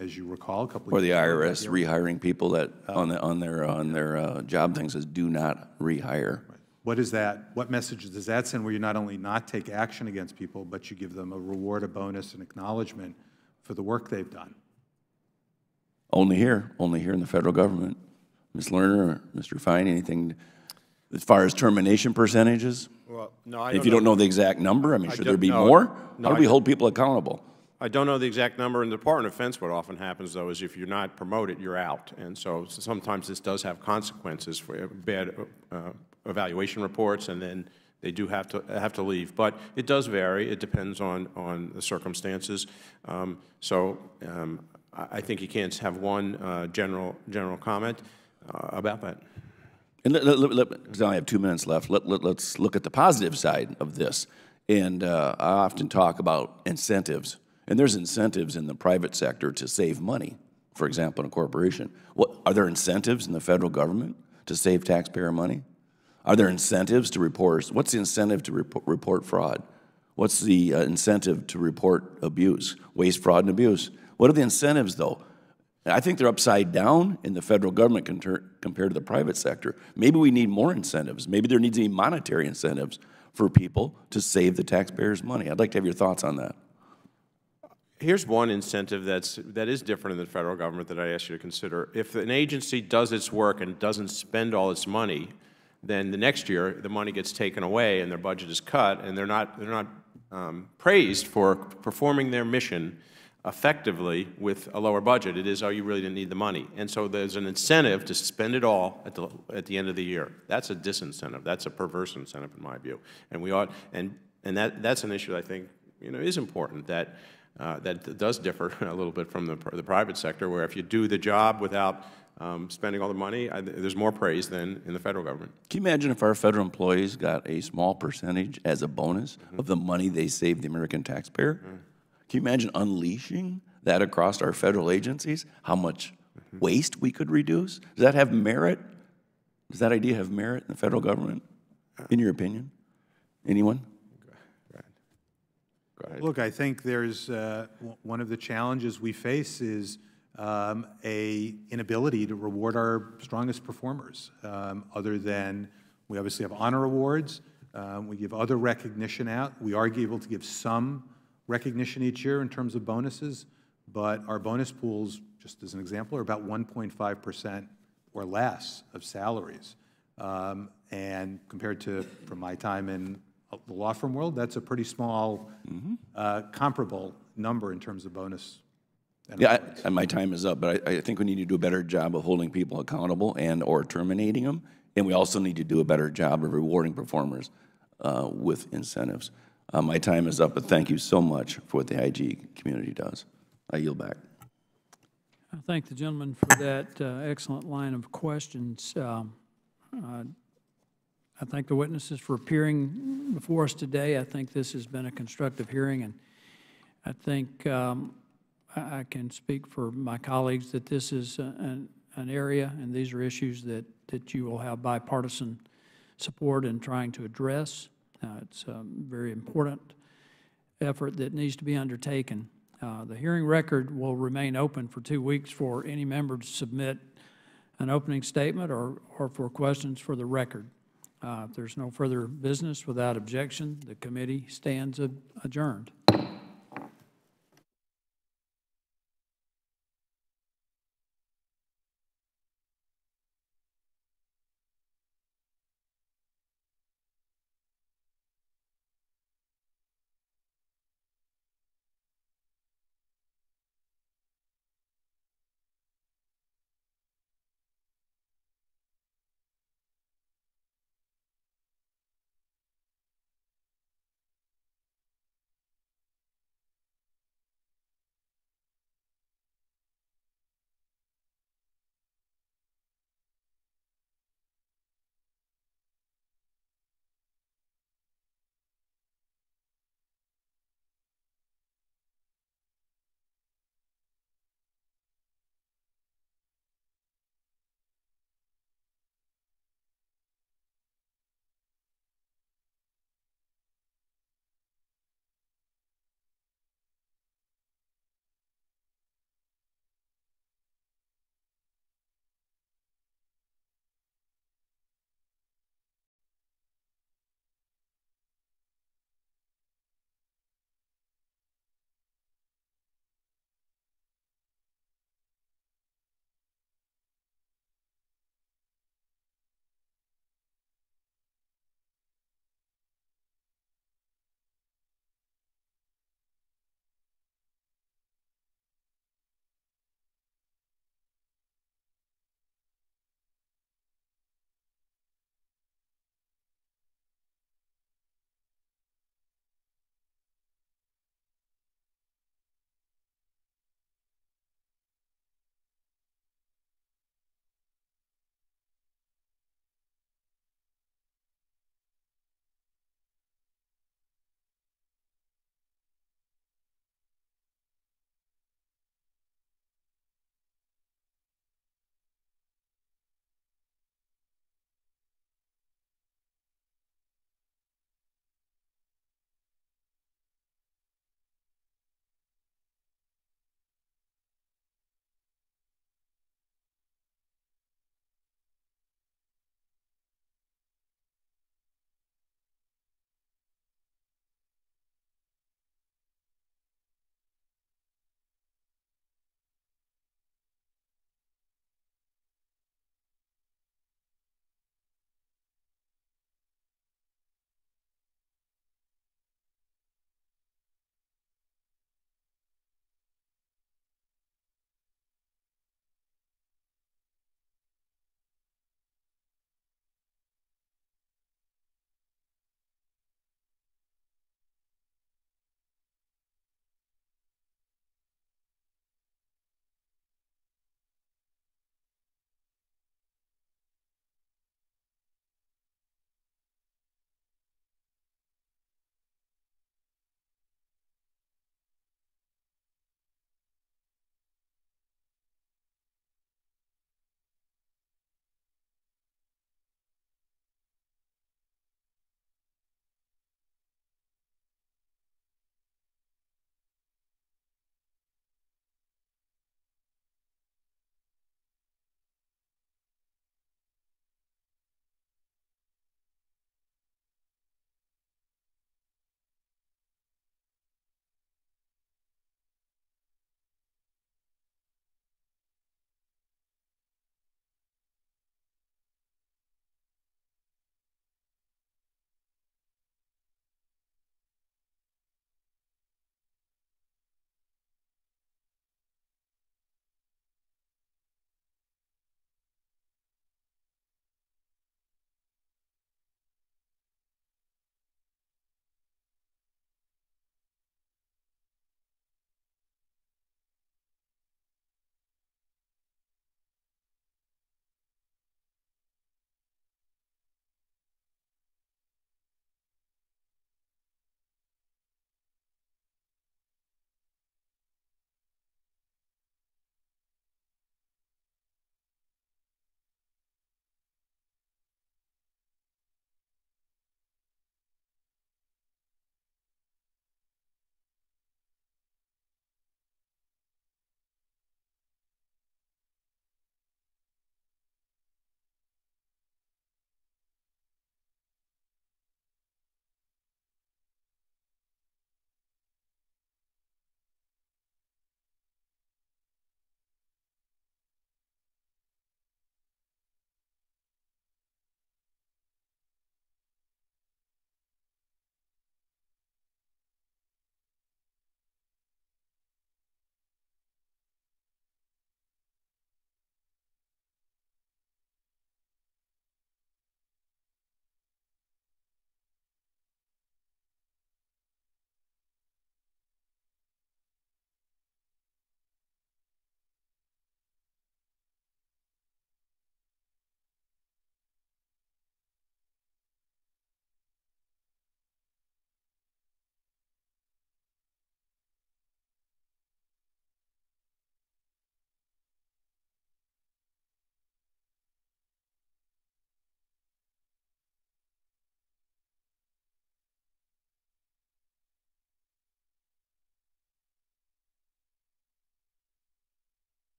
D: As you recall, a couple of
T: or the
D: years
T: IRS rehiring people that on their job thing says do not rehire.
D: What is that? What message does that send? Where you not only not take action against people, but you give them a reward, a bonus, an acknowledgement for the work they've done.
T: Only here in the federal government. Ms. Lerner or Mr. Fine, anything as far as termination percentages?
F: Well, no,
T: if you don't know the exact number, I mean, should there be more? How do we hold people accountable?
F: I don't know the exact number. In the Department of Defense, what often happens, though, is if you're not promoted, you're out. And so sometimes this does have consequences for bad evaluation reports, and then they do have to leave. But it does vary. It depends on the circumstances. I think you can't have one general comment about that.
T: And because I only have 2 minutes left, let's look at the positive side of this. And I often talk about incentives. And there's incentives in the private sector to save money, for example, in a corporation. Are there incentives in the federal government to save taxpayer money? Are there incentives to report? What's the incentive to report fraud? What's the incentive to report abuse, waste, fraud, and abuse? What are the incentives, though? I think they're upside down in the federal government compared to the private sector. Maybe we need more incentives. Maybe there needs to be monetary incentives for people to save the taxpayers' money. I'd like to have your thoughts on that.
F: Here's one incentive that is different in the federal government that I ask you to consider. If an agency does its work and doesn't spend all its money, then the next year the money gets taken away and their budget is cut, and they're not praised for performing their mission effectively with a lower budget. It is, oh, you really didn't need the money. And so there's an incentive to spend it all at the end of the year. That's a disincentive. That's a perverse incentive in my view. And we ought, and that's an issue that I think is important, that does differ a little bit from the private sector, where if you do the job without spending all the money, there's more praise than in the federal government.
T: Can you imagine if our federal employees got a small percentage as a bonus of the money they saved the American taxpayer? Can you imagine unleashing that across our federal agencies? How much waste we could reduce? Does that have merit? Does that idea have merit in the federal government, in your opinion? Anyone?
F: Go ahead.
D: Look, I think there's one of the challenges we face is a inability to reward our strongest performers. Other than, we obviously have honor awards, we give other recognition out. We are able to give some recognition each year in terms of bonuses, but our bonus pools, just as an example, are about 1.5% or less of salaries. And compared to, from my time in the law firm world, that's a pretty small comparable number in terms of bonus.
T: Yeah, my time is up, but I think we need to do a better job of holding people accountable and or terminating them, and we also need to do a better job of rewarding performers with incentives. My time is up, but thank you so much for what the IG community does. I yield back.
H: I thank the gentleman for that excellent line of questions. I thank the witnesses for appearing before us today. I think this has been a constructive hearing, and I think I can speak for my colleagues that this is an area, and these are issues that you will have bipartisan support in trying to address. It's a very important effort that needs to be undertaken. The hearing record will remain open for 2 weeks for any member to submit an opening statement or for questions for the record. If there's no further business without objection, the committee stands adjourned.